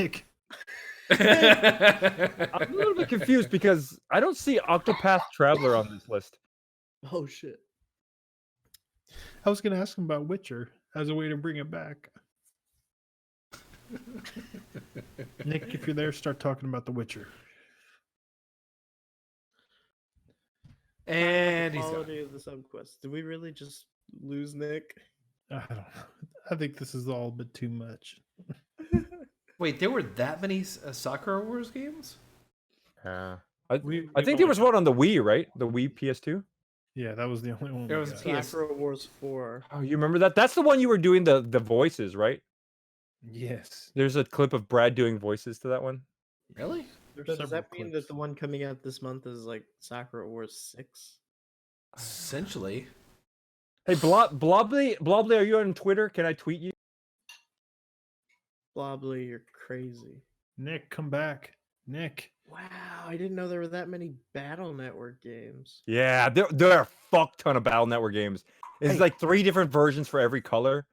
a little bit confused because I don't see Octopath Traveler on this list. Oh shit. I was going to ask him about Witcher as a way to bring it back. Nick, if you're there, start talking about The Witcher. And he's gone. Quality of the subquest. Did we really just lose Nick? I don't know. I think this is all a bit too much. Wait, there were that many Sakura Wars games? I We think there was one on the Wii, right? The Wii PS2. Yeah, that was the only one. There we was a got. PS. Sakura Wars 4. Oh, you remember that? That's the one you were doing the voices, right? Yes. There's a clip of Brad doing voices to that one. Really? There's So does several that mean clips. that the one coming out this month is like Sakura Wars 6? Essentially. Hey, Blobbly, are you on Twitter? Can I tweet you? Blobbly, you're crazy. Nick, come back. Nick. Wow, I didn't know there were that many Battle Network games. Yeah, there are a fuck ton of Battle Network games. It's Hey. like 3 different versions for every color.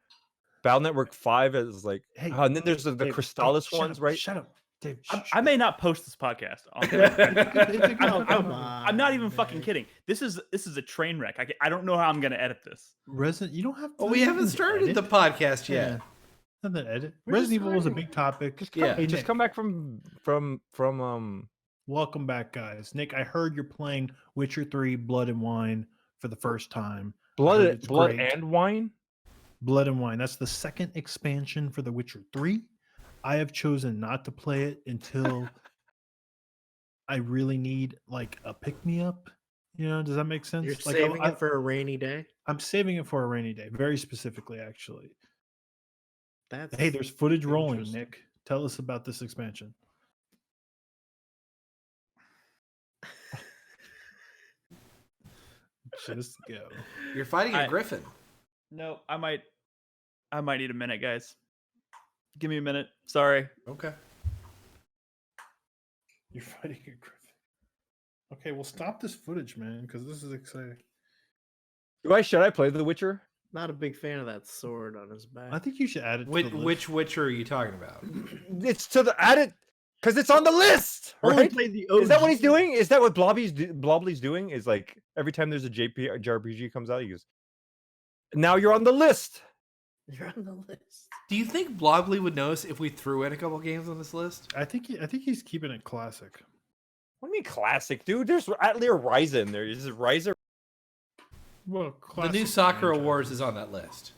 Battle Network 5 is like, Hey, and then there's the Dave, Crystallis shut ones, up, right? Shut up. Dave, I may not post this podcast. Oh, come I'm not even on, fucking Nick. kidding. This is a train wreck. I don't know how I'm going to edit this. Resident, you don't have to. Oh, we haven't started the podcast yet. Nothing to edit. We're just Resident Evil was a starting. big topic. Yeah. Hey, just Nick, come back from welcome back, guys. Nick, I heard you're playing Witcher 3 Blood and Wine for the first time. Blood it's great. and Wine. Blood and Wine. That's the second expansion for The Witcher 3. I have chosen not to play it until I really need like a pick me up. You know, does that make sense? You're Like, saving it for a rainy day? I'm saving it for a rainy day, very specifically, actually. That's Hey, there's footage rolling, interesting. Nick. Tell us about this expansion. Just go. You're fighting a I- griffin. No, I might need a minute, guys. Give me a minute. Sorry. Okay. You're fighting a griffin. Okay, well, stop this footage, man, because this is exciting. Should I play The Witcher? Not a big fan of that sword on his back. I think you should add it to Which, the list. which Witcher are you talking about? It's to the add it because it's on the list, Only right? played the Is that what he's OG. doing? Is that what Blobbly's doing? Is like every time there's a JRPG comes out, he goes, "Now you're on the list." You're on the list. Do you think Blobbly would notice if we threw in a couple games on this list? I think he's keeping it classic. What do you mean classic, dude? There's Atelier Ryza in there. Is it Ryza? Well, The new Sakura Wars is on that list.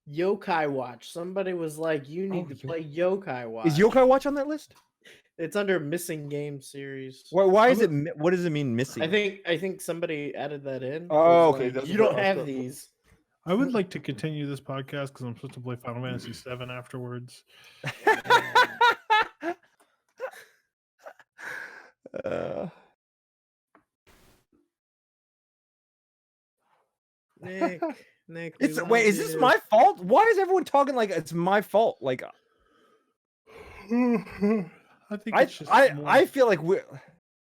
Yokai Watch. Somebody was like, "You need to play Yokai Watch." Is Yokai Watch on that list? It's under missing game series. Why is it? What does it mean missing? I think somebody added that in. Oh, Was okay, like, that's you what- don't have these. I would like to continue this podcast because I'm supposed to play Final Fantasy VII afterwards. Nick, Nick. we It's love wait, is this you. my fault? Why is everyone talking like it's my fault? Like I think I it's just more- I feel like we're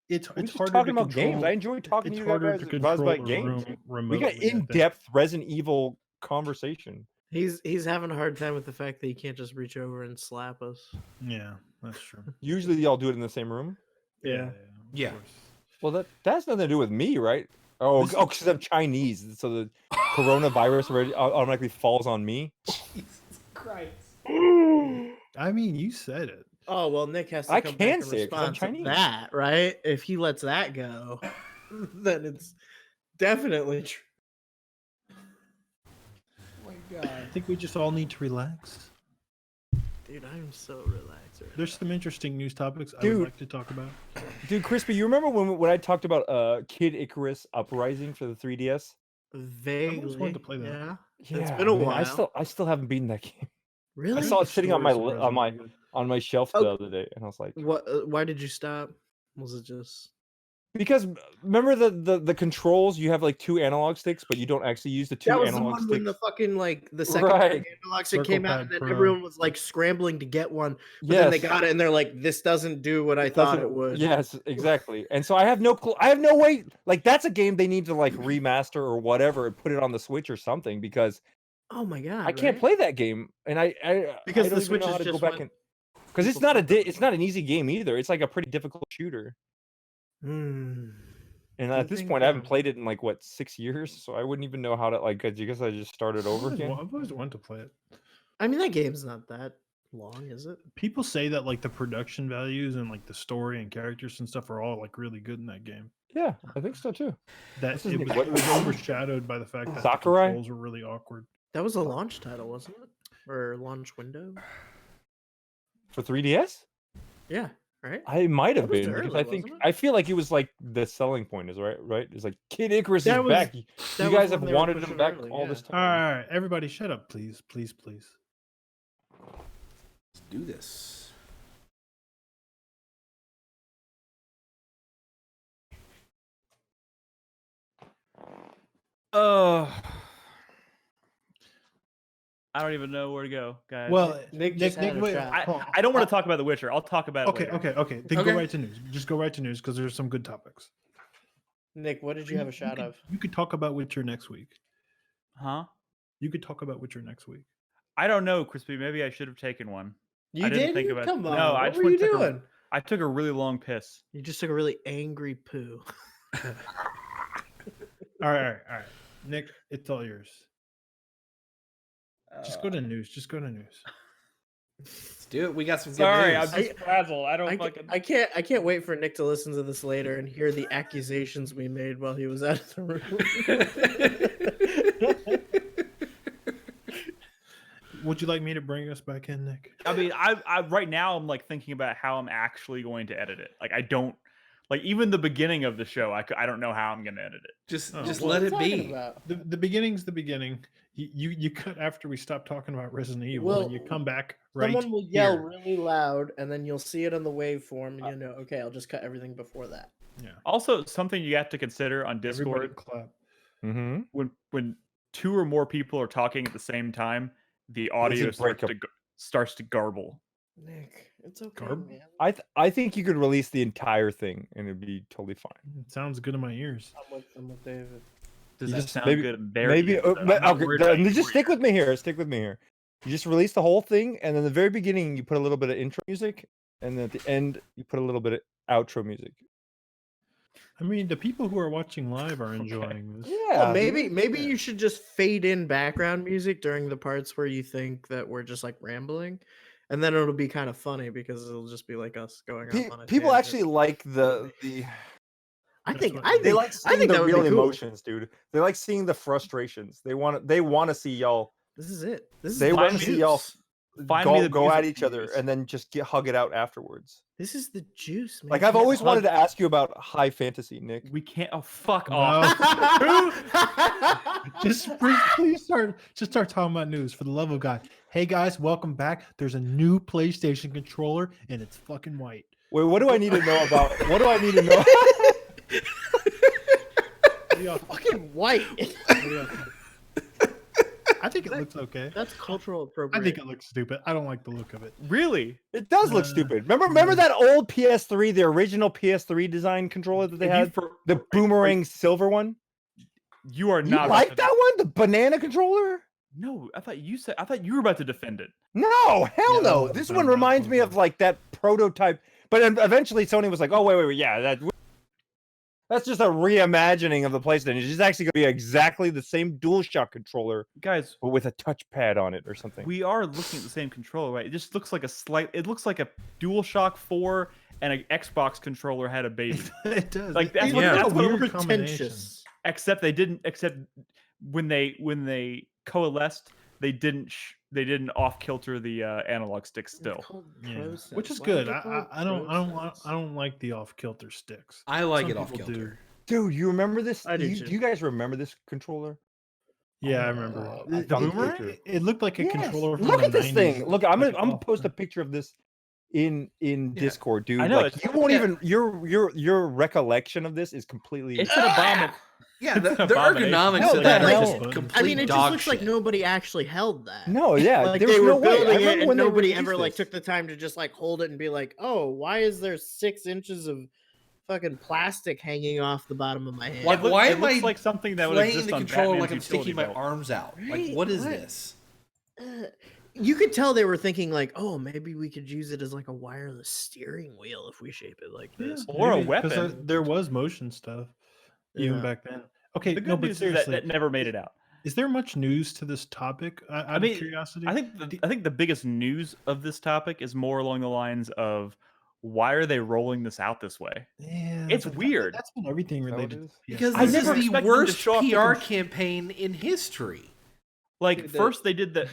it's just harder talking to about games. control- I enjoy talking it's to you harder guys to about control a games. room We remotely, got I think. in-depth Resident Evil conversation. He's having a hard time with the fact that he can't just reach over and slap us. Yeah, that's true. Usually y'all do it in the same room. Yeah. of Yeah. course. Well, that has nothing to do with me, right? Oh, This is- because I'm Chinese, so the coronavirus already automatically falls on me. Jesus Christ. I mean, you said it. Oh well, Nick has to I come can back and say it 'cause I'm respond to Chinese. that, right? If he lets that go, then it's definitely true. Oh my God. I think we just all need to relax. Dude, I'm so relaxed. Right There's some interesting news topics I Dude. would like to talk about. Dude, Crispy, you remember when I talked about Kid Icarus Uprising for the 3DS? Vaguely. wanted to play that. Yeah. Yeah, It's been a man, while. I still haven't beaten that game. Really? I saw it sitting on my Stories are really good. on my shelf Oh. the other day, and I was like, What? Why did you stop? Was it just? because remember the controls? You have like 2 analog sticks, but you don't actually use the 2 That was the analog one sticks. when the fucking like the second Right. analog stick Circle came out, Pad and then Pro. everyone was like scrambling to get one. But then they Yes. got it, and they're like, "This doesn't do what I It thought doesn't- it would." Yes, exactly. And so I have no way. Like that's a game they need to like remaster or whatever and put it on the Switch or something because Oh my god! I can't right? play that game, and I Because I the don't even Switch know is how to go just back what and because it's people not fuck with. it's not an easy game either. It's like a pretty difficult shooter, Hmm. and Do you at this think, point I haven't played it in like what 6 years, so I wouldn't even know how to like. Because I just started over again. I've always wanted to play it. I mean, that game's not that long, is it? People say that like the production values and like the story and characters and stuff are all like really good in that game. Yeah, I think so too. That What's his it name? was, What- it was overshadowed by the fact that Sakurai? the controls were really awkward. That was a launch title, wasn't it? Or launch window? For 3DS, Yeah. Right. I might have That was been because early, I think wasn't it? I feel like it was like the selling point is right. It's like Kid Icarus That is was- back. You that guys was have when they were wanted him pushing back early, all yeah. this All time. right, everybody, shut up, please. Let's do this. I don't even know where to go, guys. Well, Nick just had a wait, shot. hold on. I don't want to talk about The Witcher. I'll talk about it Okay, later. okay. Then Okay. go right to news. Just go right to news because there's some good topics. Nick, what did you have a shot of? You could talk about Witcher next week. Huh? You could talk about Witcher next week. I don't know, Crispy. Maybe I should have taken one. You I didn't did? think about- Come on. No, I what just were you went to the- doing? I took a really long piss. You just took a really angry poo. All right. Nick, it's all yours. Just go to news. Let's do it. We got some good Sorry, I'm news. just frazzled. I don't fucking. I can't wait for Nick to listen to this later and hear the accusations we made while he was out of the room. Would you like me to bring us back in, Nick? I mean, I right now I'm like thinking about how I'm actually going to edit it. Like I don't like even the beginning of the show. I don't know how I'm going to edit it. Just Oh. just What let are it you talking be. about? The beginning's the beginning. You cut after we stop talking about Resident Evil, Well, and you come back right. Someone will yell here. really loud, and then you'll see it on the waveform, and you know, okay, I'll just cut everything before that. Yeah. Also, something you have to consider on Everybody Discord clap. Mm-hmm. when 2 or more people are talking at the same time, the audio break starts to garble. Nick, it's okay, Garb? man. I think you could release the entire thing and it'd be totally fine. It sounds good in my ears. I'm with David. Does You that just- sound maybe- good? Very Maybe good. I'm not okay, worried about then your just stick ear. with me here. Stick with me here. You just release the whole thing, and then the very beginning you put a little bit of intro music, and then at the end you put a little bit of outro music. I mean, the people who are watching live are enjoying this. Yeah, Well, maybe you should just fade in background music during the parts where you think that we're just like rambling, and then it'll be kind of funny because it'll just be like us going off on a people tangent. actually like the I That's think what- I they think like I seeing think the that would real be cool. emotions, dude. They like seeing the frustrations. They want to see y'all. This is it. This is They the want to juice. see y'all Find me the go music at each other cues. and then just hug it out afterwards. This is the juice, man. Like I've always wanted to ask you about high fantasy, Nick. We can't. Oh fuck No. off! Please start talking about news for the love of God. Hey guys, welcome back. There's a new PlayStation controller and it's fucking white. Wait, what do I need to know about? What do I need to know? What do y'all- Fucking white. what do y'all think? I think it looks okay. That's cultural I appropriation. think it looks stupid. I don't like the look of it. Really? It does look stupid. Remember that old PS3, the original PS3 design controller that they had, the boomerang silver one. You are You not like that one, the banana controller? No, I thought you were about to defend it. No, hell Yeah, no. that This was one bad. reminds me of like that prototype. But then eventually Sony was like, oh, wait, yeah, that's just a reimagining of the PlayStation. It's just actually going to be exactly the same DualShock controller, Guys, but with a touchpad on it or something. we are looking at the same controller, right? It just looks like it looks like a DualShock 4 and an Xbox controller had a baby. It does. Like, that's It's what- a that's what weird combination. Pretentious. Except when they coalesced, they didn't off kilter the analog sticks still. Yeah. Which is good. I don't like the off kilter sticks. I like Some it off people do. kilter. Dude, you remember this? I do Do too. you guys remember this controller? Yeah, I remember. I The found the boomerang? picture. It looked like a Yes. controller from Look the at this 90s. thing. Look, I'm Like gonna off- post a picture of this in Discord, dude. I know, Like, it's- you won't yeah. even your recollection of this is completely. It's an abomination. Yeah, It's the an abomination. ergonomics No, of that yeah, is no. just I complete mean, it just dog looks shit. like nobody actually held that. No, yeah, Like there they was were no way. I building it, remember and when they nobody released ever like this. took the time to just like hold it and be like, "Oh, why is there 6 inches of fucking plastic hanging off the bottom of my hand?" Why it am looks I like something that would playing exist the on controller Batman's like I'm utility sticking my belt. arms out. Like, Right, what is what? this? You could tell they were thinking like, "Oh, maybe we could use it as like a wireless steering wheel if we shape it like this." Or a maybe, 'cause weapon. There was motion stuff even Yeah. back then. Okay, The good no, but news is seriously, that never made it out. is there much news to this topic? Out mean, of curiosity, I think the biggest news of this topic is more along the lines of why are they rolling this out this way? yeah, It's but weird. That's been everything Is that what it related. is? to Because PS5. I this never is the expected them to worst show off the PR con- campaign in history. Like Dude, first they did that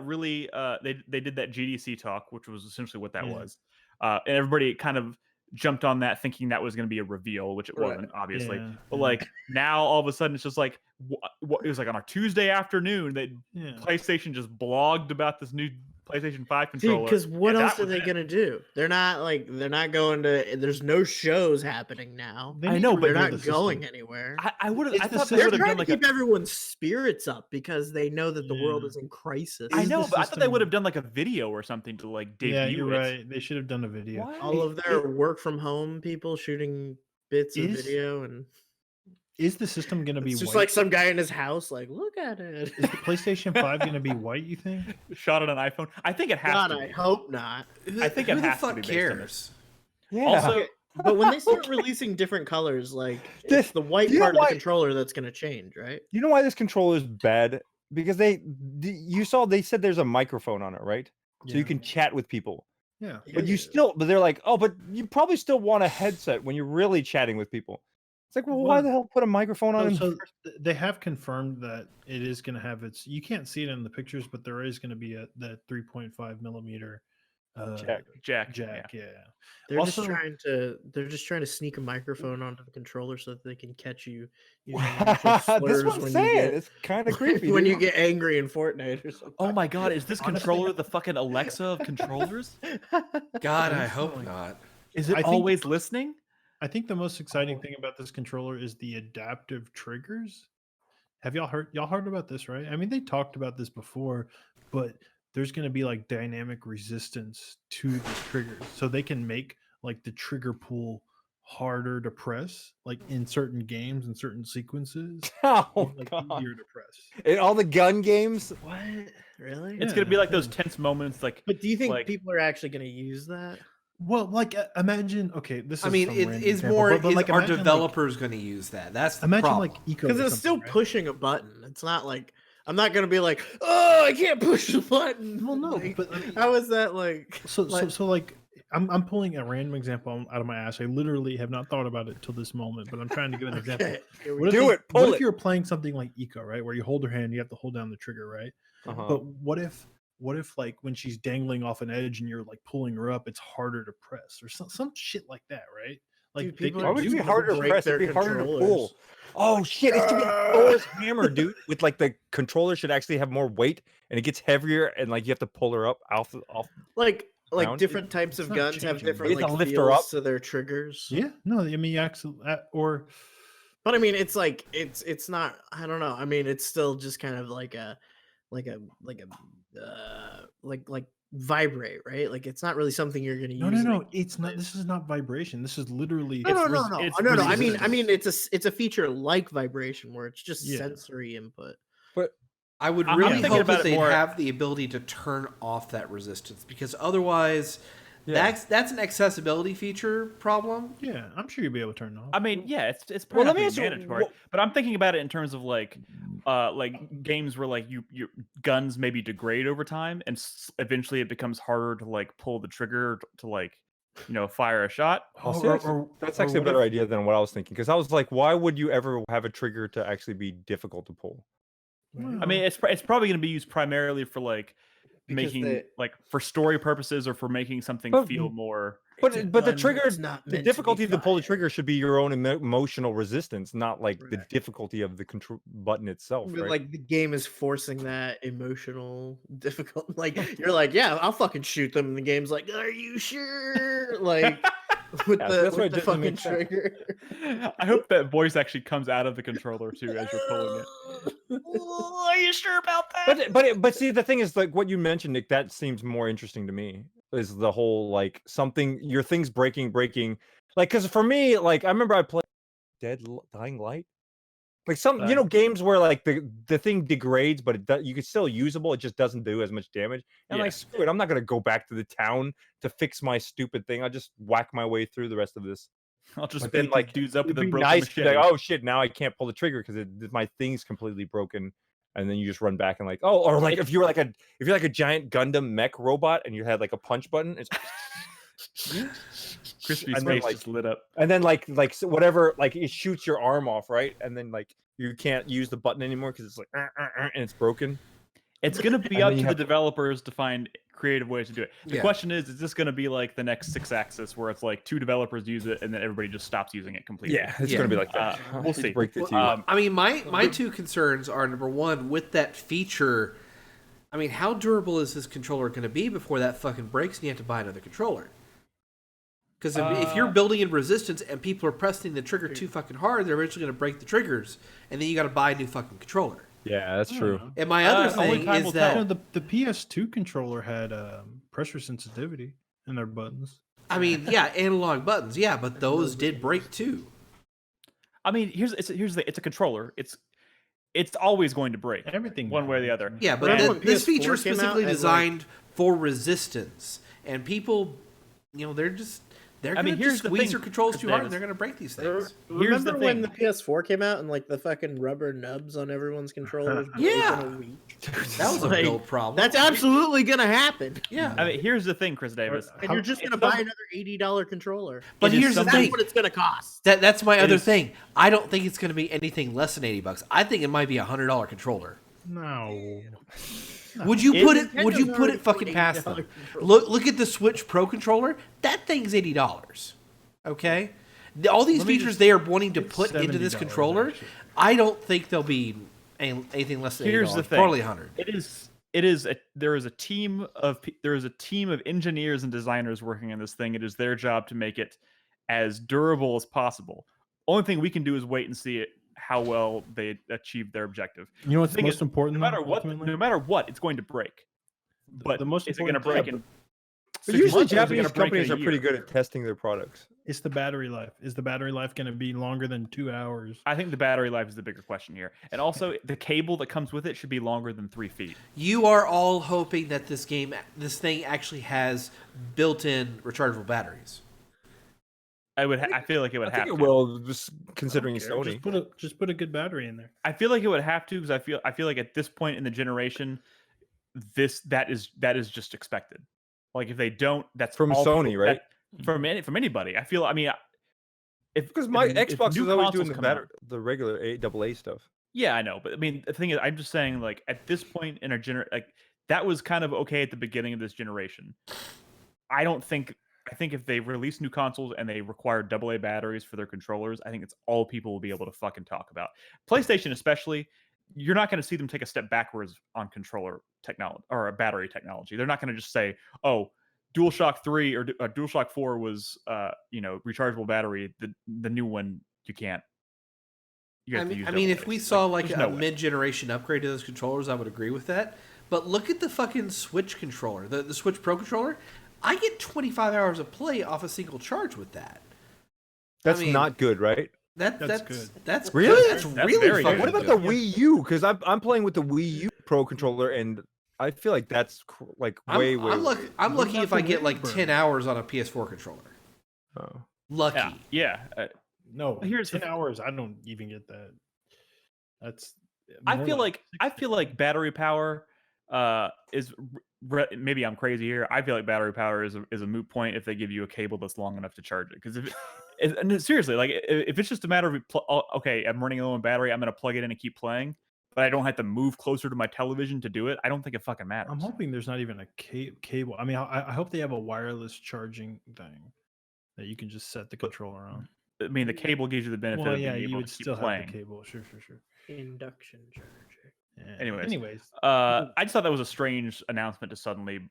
really they did that GDC talk, which was essentially what that Yeah. was, and everybody kind of jumped on that thinking that was going to be a reveal, which it Right. wasn't, obviously. Yeah, But yeah. like now all of a sudden it's just like it was like on a Tuesday afternoon that Yeah. PlayStation just blogged about this new PlayStation 5 Dude, controller. because what and that else are was they it. gonna do? They're not going to. There's no shows happening now. They I need know, to but They're reveal not the going system. anywhere. I would have. It's I the thought they They're would have trying done to like keep everyone's spirits up because they know that the world Yeah. is in crisis. I Is know, the but I thought they would have system- done like a video or something to like debut Yeah, you're it. right. They should have done a video. Why? All of their work from home people shooting bits of Is- video, and Is the system going to be it's just white? like some guy in his house, like, look at it. Is the PlayStation 5 going to be white, you think? Shot on an iPhone. I think it has God, to. I Be. hope not. I think it Who the has to fuck be based on this. cares? Yeah. Also, But when they start releasing different colors, like This- it's the white you know part of why- the controller that's going to change, right? You know why this controller is bad? Because they said there's a microphone on it, right? So you Yeah. can chat with people. Yeah. But they're like, oh, but you probably still want a headset when you're really chatting with people. It's like, well, why Well, the hell put a microphone on? So they have confirmed that it is going to have its. You can't see it in the pictures, but there is going to be that 3.5 millimeter Jack. Yeah. They're Also- just trying to sneak a microphone onto the controller so that they can catch you. using That's racial what slurs I'm when saying. you get It's kind of creepy. when dude. you get angry in Fortnite or something. Oh my God! Is this controller the fucking Alexa of controllers? God, I Honestly, hope like- not. Is it I think- always listening? I think the most exciting thing about this controller is the adaptive triggers. Have y'all heard about this, right? I mean, they talked about this before, but there's going to be like dynamic resistance to the triggers, so they can make like the trigger pull harder to press, like in certain games and certain sequences. Oh, like God. easier to press. In all the gun games. What? Really? It's gonna be like those yeah. tense moments, like But do you think like- people are actually going to use that? Well, like imagine. Okay, this is. I mean, some it random is example, more. but, like, Are imagine, like- developers going to use that? That's the Imagine problem. like eco Because or it's still something, right? pushing a button. It's not like I'm not going to be like, oh, I can't push the button. Well, no, Like, but I mean, how is that like? So, like- so like, I'm pulling a random example out of my ass. I literally have not thought about it till this moment, but I'm trying to give an example. Okay, here we What if Do they- it, pull What if it. you're playing something like Eco, right, where you hold her hand, you have to hold down the trigger, right? Uh-huh. But what if like when she's dangling off an edge and you're like pulling her up, it's harder to press or some shit like that, right? Like Dude, they people can are Why would it just be gonna harder to break press? their It'd be harder to controllers. pull. Oh shit! It should be Thor's hammer, dude. With like the controller should actually have more weight, and it gets heavier, and like you have to pull her up off. Like Round? different types It's of not guns have changing. different You have like to lift her feels up. to their triggers. Yeah, no, I mean, you actually, or But I mean, it's like it's not. I don't know. I mean, it's still just kind of like vibrate, right? Like it's not really something you're going to no, use. no, in no, it's not. like- This is not vibration. This is literally. No, no, res- no, no, it's no, no. I resistance. mean, it's a feature like vibration where it's just Yeah. sensory input. But I would I'm really thinking hope about that it they more- have the ability to turn off that resistance, because otherwise, that's an accessibility feature problem. Yeah, I'm sure you'll be able to turn it off. I mean, yeah, it's Well, probably let me ask you, mandatory. But I'm thinking about it in terms of like games where like your guns maybe degrade over time, and eventually it becomes harder to like pull the trigger to like fire a shot. That's actually a better idea than what I was thinking, because I was like, why would you ever have a trigger to actually be difficult to pull? I mean, it's probably going to be used primarily for like Because making like for story purposes or for making something feel more. But the gun trigger, that's not the meant to be difficulty to pull the fired. trigger should be your own emotional resistance, not like the Right. difficulty of the control button itself, But, right? like the game is forcing that emotional difficult. Like you're like, yeah, I'll fucking shoot them. And the game's like, are you sure? Like with Yeah, so that's why with it the doesn't fucking make sense. trigger. I hope that voice actually comes out of the controller too as you're pulling it. Are you sure about that? But see, the thing is, like what you mentioned, Nick, that seems more interesting to me. Is the whole like your thing's breaking, like because for me, like I remember I played Dying Light, like some games where like the thing degrades, but you can still usable. It just doesn't do as much damage. And like screw it, I'm not gonna go back to the town to fix my stupid thing. I'll just whack my way through the rest of this. I'll just But then, beat like, these dudes up with It'd a be broken nice to be machete. like, oh shit, now I can't pull the trigger because my thing's completely broken. And then you just run back and like, oh, or like if you're like a giant Gundam mech robot and you had like a punch button, it's Crispy's and then, face like, just lit up. and then like so whatever, like it shoots your arm off, right? And then like you can't use the button anymore because it's like and it's broken. It's going to be And up then to you the have- developers to find creative ways to do it. The Yeah. question is this going to be like the next 6-axis where it's like 2 developers use it and then everybody just stops using it completely? It's Yeah. gonna be like that. We'll see. Break it to you. I mean, my two concerns are, number one, with that feature. I mean, how durable is this controller going to be before that fucking breaks and you have to buy another controller? Because if you're building in resistance and people are pressing the trigger too fucking hard, they're eventually going to break the triggers, and then you got to buy a new fucking controller. Yeah, that's true. And my other only thing time is will that tell. The PS2 controller had pressure sensitivity in their buttons. I mean, yeah, analog buttons, yeah, but those did break too. I mean, here's it's a controller. It's always going to break Everything one way or the other. Yeah, but Remember when this PS4 feature is came out specifically and, like- designed for resistance, and people, they're I mean, going to here's the squeeze thing, their controls too hard, Davis. and they're going to break these things. Remember the when the thing. PS4 came out and like the fucking rubber nubs on everyone's controllers broke Yeah. in a week? That was a Like, build problem. That's absolutely gonna happen. Yeah. I mean, here's the thing, Chris Davis. And you're just gonna buy another $80 controller. But It is here's the That's thing. what it's gonna cost. That's my other is- thing. I don't think it's going to be anything less than $80. I think it might be a $100 controller. No. Would you put it? Nintendo's Would you put already it fucking put past $80 them? controller. Look at the Switch Pro controller. That thing's $80. Okay, all these Let me features just- they are wanting to it's put into this $70 controller, actually. I don't think they'll be anything less than $80. Here's the thing. Probably 100. There is a team of engineers and designers working on this thing. It is their job to make it as durable as possible. Only thing we can do is wait and see how well they achieve their objective. You know what's thing most is, important? No matter though, what, ultimately? no matter what, it's going to break. But the most is it going to important break thing- in? But 6 usually months, or is it Japanese gonna break in companies a are pretty year? good at testing their products. It's the battery life. Is the battery life going to be longer than 2 hours? I think the battery life is the bigger question here, and also the cable that comes with it should be longer than 3 feet. You are all hoping that this thing actually has built-in rechargeable batteries. I feel like it would I have think to. it will, just considering I don't care. Sony. Just put a good battery in there. I feel like it would have to because I feel like at this point in the generation, that is just expected. Like if they don't, that's From all Sony, right? From anybody. I feel. I mean, Because my if Xbox new is always consoles doing the come out- the regular AA stuff. Yeah, I know, but I mean, the thing is, I'm just saying, like at this point in our like that was kind of okay at the beginning of this generation. I think if they release new consoles and they require AA batteries for their controllers, I think it's all people will be able to fucking talk about. PlayStation, especially, you're not going to see them take a step backwards on controller technology or battery technology. They're not going to just say, "Oh, DualShock 3 or DualShock 4 was, rechargeable battery. The new one you can't." You have to use I mean, if AAs. we saw like there's a no way. mid-generation upgrade to those controllers, I would agree with that. But look at the fucking Switch controller, the Switch Pro controller. I get 25 hours of play off a single charge with that. That's mean, not good, right? That's good. That's Really? That's That's really very fucking What good. about the Wii U? Because I'm playing with the Wii U Pro controller, and I feel like that's like way. I'm lucky if I get like 10 hours on a PS4 controller. Oh. Lucky. Yeah. No, Here's 10 hours. I don't even get that. That's. I more feel like battery power is maybe I'm crazy here. I feel like battery power is a moot point if they give you a cable that's long enough to charge it. Because and seriously, like if it's just a matter of okay, I'm running low on battery, I'm gonna plug it in and keep playing, but I don't have to move closer to my television to do it. I don't think it fucking matters. I'm hoping there's not even a cable. I mean, I hope they have a wireless charging thing that you can just set the controller on. I mean, the cable gives you the benefit of being able you would to keep still playing. have the cable. Sure. Induction charger. Yeah. Anyways, I just thought that was a strange announcement to suddenly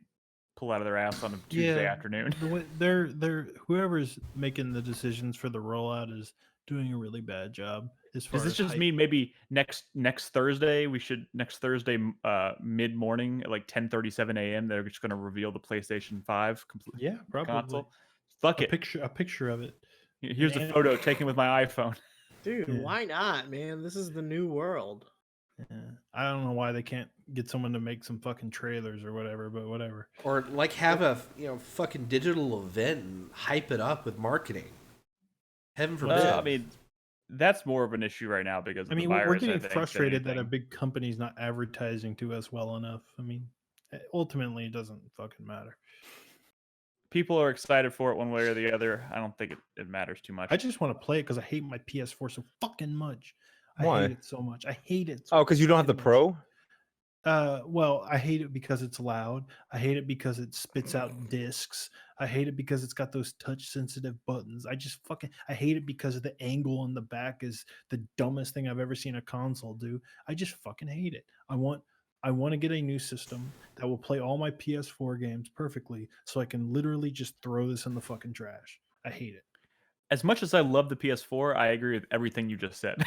pull out of their ass on a Tuesday afternoon. The way they're whoever's making the decisions for the rollout is doing a really bad job. As far Does this as just mean maybe next Thursday mid morning at like 10:37 a.m. they're just going to reveal the PlayStation 5 Yeah, probably. console? Fuck a it. picture of it. Here's the photo taken with my iPhone. Dude, why not, man? This is the new world. Yeah. I don't know why they can't get someone to make some fucking trailers or whatever, but whatever. Or like have a fucking digital event and hype it up with marketing. Heaven forbid. I mean, that's more of an issue right now because of the virus, we're getting I think, frustrated than that a anything. big company's not advertising to us well enough. I mean, ultimately, it doesn't fucking matter. People are excited for it one way or the other. I don't think it matters too much. I just want to play it because I hate my PS4 so fucking much. Why? I hate it so much. I hate it. Oh, because you don't have the Pro? Well, I hate it because it's loud. I hate it because it spits out discs. I hate it because it's got those touch sensitive buttons. I hate it because of the angle in the back is the dumbest thing I've ever seen a console do. I just fucking hate it. I want to get a new system that will play all my PS4 games perfectly so I can literally just throw this in the fucking trash. I hate it. As much as I love the PS4, I agree with everything you just said.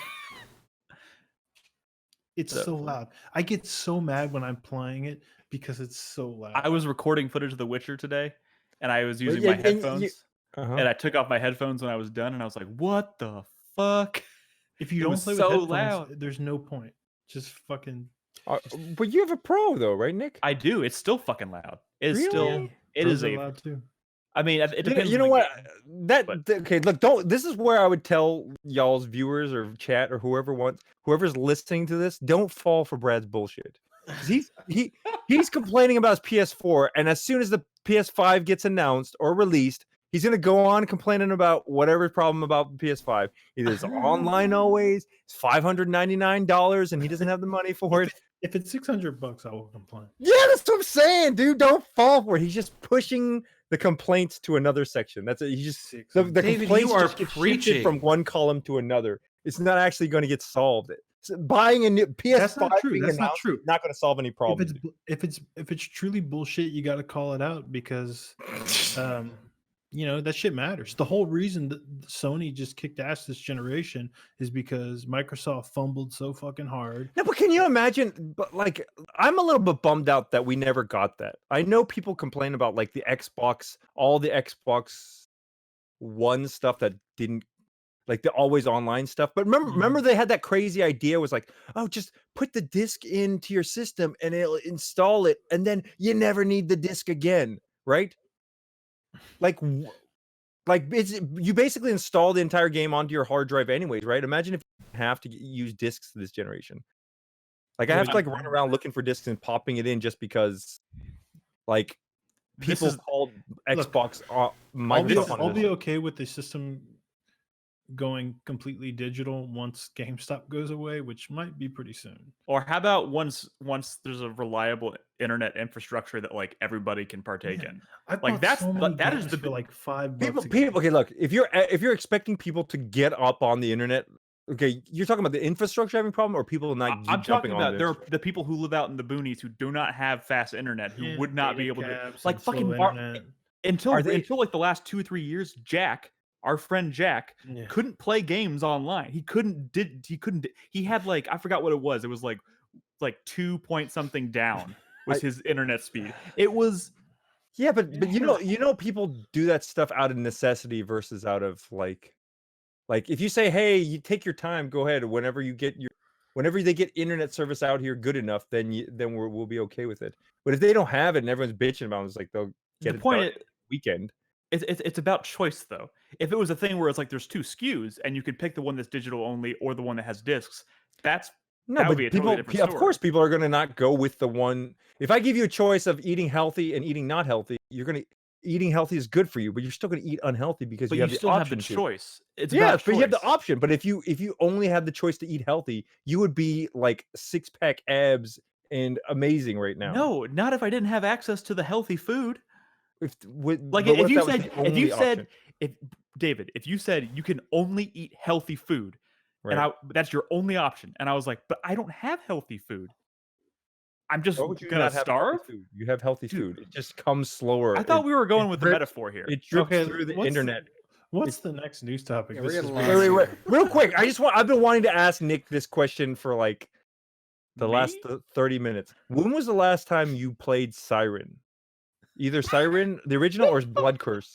It's so loud. I get so mad when I'm playing it because it's so loud. I was recording footage of The Witcher today, and I was using my headphones, and I took off my headphones when I was done, and I was like, "What the fuck?" If you It don't was play so with headphones, loud. there's no point. Just fucking. But you have a Pro though, right, Nick? I do. It's still fucking loud. It's Really? still. It Pros is are a. loud too. I mean, it depends. You know on what? the game. Okay, look, don't. This is where I would tell y'all's viewers or chat or whoever's listening to this, don't fall for Brad's bullshit. 'Cause he's complaining about his PS4, and as soon as the PS5 gets announced or released, he's gonna go on complaining about whatever problem about the PS5. Either it's online always, it's $599, and he doesn't have the money for it. If it's $600, I will complain. Yeah, that's what I'm saying, dude. Don't fall for it. He's just pushing the complaints to another section. That's it. He just the David, complaints you are just get preaching. shifted from one column to another. It's not actually going to get solved. Buying a new PS5 That's not true. being That's not announced true. is not going to solve any problems. If it's truly bullshit, you got to call it out because, that shit matters. The whole reason that Sony just kicked ass this generation is because Microsoft fumbled so fucking hard. No, but can you imagine? But like, I'm a little bit bummed out that we never got that. I know people complain about like the Xbox, all the Xbox One stuff that didn't, like the always online stuff. But remember they had that crazy idea was like, oh, just put the disc into your system and it'll install it, and then you never need the disc again, right? Like you basically install the entire game onto your hard drive anyways, right? Imagine if you have to use discs this generation. Like I have to like run around looking for discs and popping it in just because like people called Xbox Microsoft. I'll be okay with the system going completely digital once GameStop goes away, which might be pretty soon. Or how about once there's a reliable internet infrastructure that like everybody can partake in? Like that is the for like $5. People. Okay, look, if you're expecting people to get up on the internet, okay, you're talking about the infrastructure having a problem or people not I'm jumping talking about on there are the people who live out in the boonies who do not have fast internet, who would not be able to like fucking until like the last 2 or 3 years. Our friend Jack couldn't play games online. He had like, I forgot what it was. It was like 2 point something down was his internet speed. It was. Yeah, but you know people do that stuff out of necessity versus out of like if you say, hey, you take your time, go ahead whenever you get Whenever they get internet service out here good enough, then we'll be okay with it. But if they don't have it and everyone's bitching about it, it's like they'll get The it point done is, weekend. it's about choice though. If it was a thing where it's like there's 2 SKUs and you could pick the one that's digital only or the one that has discs, that would be a totally different story. Of course, people are going to not go with the one. If I give you a choice of eating healthy and eating not healthy, eating healthy is good for you, but you're still going to eat unhealthy because but you have you the still option have the to. choice. It's Yeah, about but you have the choice. option. But if you only had the choice to eat healthy, you would be like 6-pack abs and amazing right now. No, not if I didn't have access to the healthy food. Like If you said you can only eat healthy food, right. and that's your only option, and I was like, but I don't have healthy food. I'm just gonna starve. Food? You have healthy food. It just comes slower. I thought we were going with the metaphor here. It drips through the internet. What's the next news topic? Yeah, Wait. Real quick. I've been wanting to ask Nick this question for like the last 30 minutes. When was the last time you played Siren? Either Siren, the original, or Blood Curse?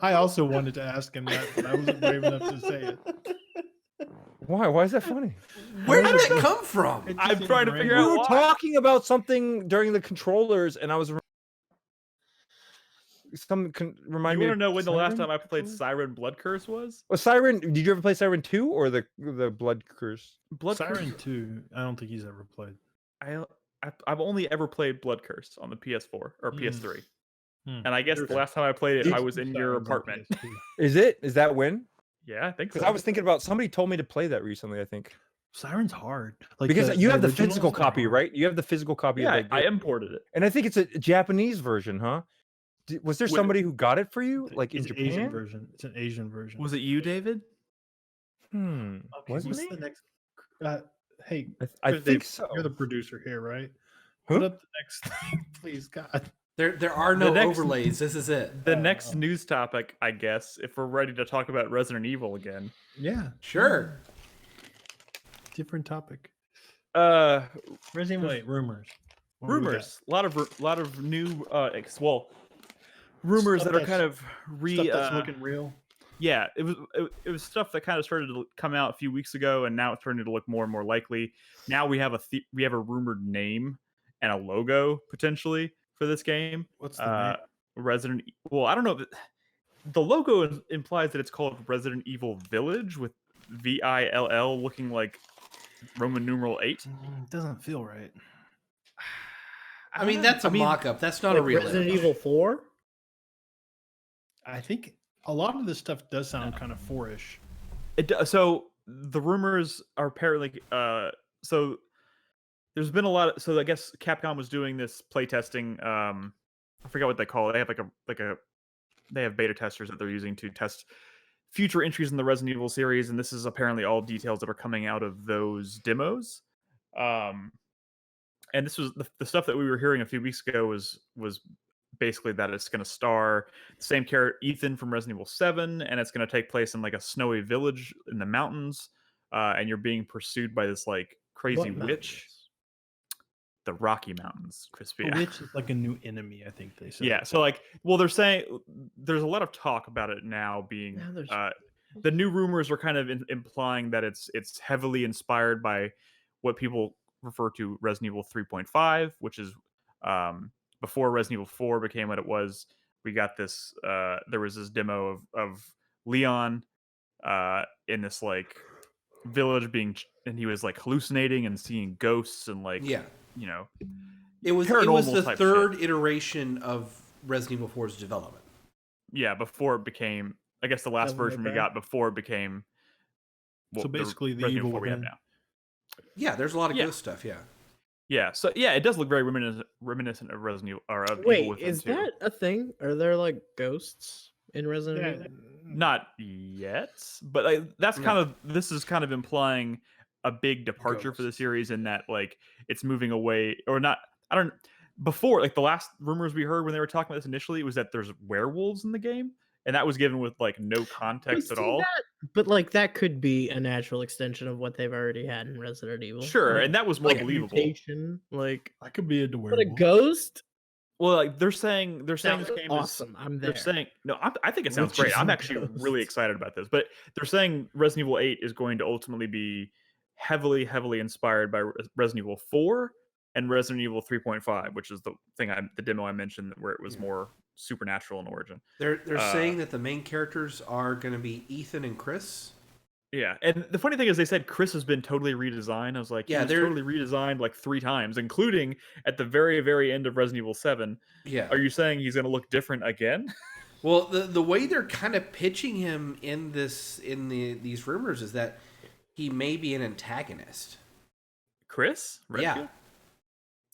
I also wanted to ask him that, but I wasn't brave enough to say it. Why? Why is that funny? Where did that come from? I'm trying to figure We out were why. talking about something during the controllers, and I was remind You me. want to know when the last Siren? time I played Siren Blood Curse was? Well, Siren. Did you ever play Siren 2 or the Blood Curse? Blood Siren Curse. 2, I don't think he's ever played. I've only ever played Blood Curse on the PS4 or PS3, Hmm. and I guess the last time I played it, I was in your Siren's on apartment. PS2. Is that when? Yeah, I think so. Because I was thinking about somebody told me to play that recently. I think Siren's hard. Like because you have the originals physical are copy, hard. right? You have the physical copy. Yeah, of the I game. imported it. And I think it's a Japanese version, huh? Was there somebody who got it for you, like in It's an Japan? Asian version. It's an Asian version. Was it you, David? Okay, Wasn't what's it? the next? Hey, I Dave, think so. You're the producer here, right? Huh? Put up the next thing, please, God. There are no next- overlays. This is it. The next news topic, I guess, if we're ready to talk about Resident Evil again. Yeah, Sure. different topic. Resident Evil Rumors. What do we got? rumors. A lot of new rumors Stuff that are that's- kind of Stuff that's looking real. Yeah, it was stuff that kind of started to come out a few weeks ago, and now it's starting to look more and more likely. Now we have a rumored name and a logo potentially for this game. What's the name? Resident. Well, I don't know. The logo implies that it's called Resident Evil Village with VILL, looking like Roman numeral 8. Doesn't feel right. I mean, that's a mock-up. That's not a real Resident image. Evil 4. I think a lot of this stuff does sound kind of 4-ish. So the rumors are apparently so there's been a lot of, so I guess Capcom was doing this playtesting. I forgot what they call it. They have they have beta testers that they're using to test future entries in the Resident Evil series, and this is apparently all details that are coming out of those demos. And this was the stuff that we were hearing a few weeks ago was basically that it's going to star the same character Ethan from Resident Evil 7, and it's going to take place in like a snowy village in the mountains, and you're being pursued by this like crazy What witch. The Rocky Mountains, Crispy. A witch is like a new enemy, I think they said. Yeah, so like, well, they're saying there's a lot of talk about it now being. Now there's- The new rumors are kind of implying that it's heavily inspired by what people refer to Resident Evil 3.5, which is before Resident Evil 4 became what it was. We got this. There was this demo of Leon in this like village and he was like hallucinating and seeing ghosts and like you know. It was paranormal the type third shit. iteration of Resident Evil 4's development. Yeah, before it became, I guess the last Devil May version we Cry. got before it became. So basically the Resident evil 4 we have within. now. Yeah, there's a lot of Yeah. ghost stuff. Yeah. Yeah, so yeah, it does look very reminiscent of Resident Evil or of Evil Wait, Within is 2. that a thing? Are there like ghosts in Resident Evil? Not yet, but like that's kind of, this is kind of implying a big departure for the series in that like it's moving away or not. I don't. Before, like the last rumors we heard when they were talking about this initially was that there's werewolves in the game, and that was given with like no context at all. But like that could be a natural extension of what they've already had in Resident Evil. Sure, Like- and that was more like a believable. mutation, like I could be a but a werewolf. ghost. Well, like they're saying this Sounds game awesome. I'm there. They're saying no. I think it sounds Witches great. I'm and actually really ghosts. excited about this. But they're saying Resident Evil 8 is going to ultimately be heavily, heavily inspired by Resident Evil 4 and Resident Evil 3.5, which is the demo I mentioned where it was more supernatural in origin. They're saying that the main characters are going to be Ethan and Chris. Yeah, and the funny thing is they said Chris has been totally redesigned. I was like, yeah, they're totally redesigned like 3 times, including at the very, very end of Resident Evil 7. Yeah. Are you saying he's going to look different again? Well, the way they're kind of pitching him in these rumors is that he may be an antagonist. Chris? Yeah. Redfield?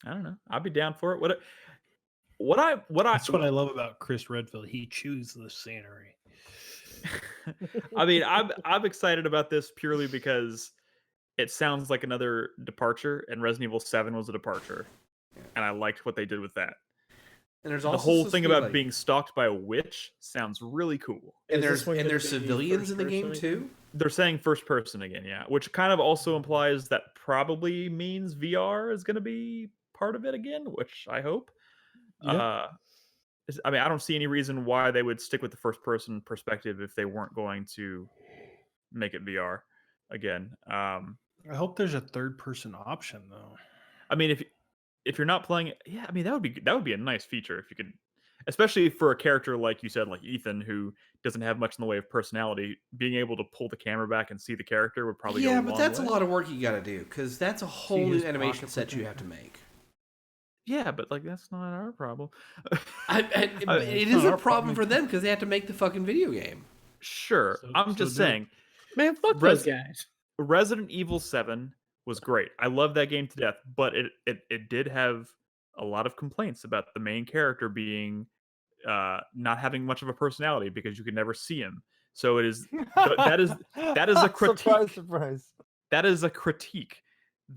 I don't know. I'd be down for it. That's what I love about Chris Redfield. He chews the scenery. I mean, I'm excited about this purely because it sounds like another departure, and Resident Evil 7 was a departure, and I liked what they did with that. And there's The also whole thing about like, being stalked by a witch sounds really cool. and there's civilians in the game too. They're saying first person again, yeah, which kind of also implies that probably means VR is going to be part of it again, which I hope. Yep. I mean, I don't see any reason why they would stick with the first person perspective if they weren't going to make it VR again. I hope there's a third person option though. I mean, if you're not playing it, yeah, I mean that would be a nice feature if you could, especially for a character like you said, like Ethan, who doesn't have much in the way of personality. Being able to pull the camera back and see the character would probably go a long but that's way. a lot of work you got to do because that's a whole new animation set you have to make. Yeah, but like that's not our problem. It is a problem for them because they have to make the fucking video game. Sure, I'm just saying. Man, fuck those guys. Resident Evil 7 was great. I love that game to death, but it did have a lot of complaints about the main character being not having much of a personality because you could never see him. So it is that is a critique. Surprise. That is a critique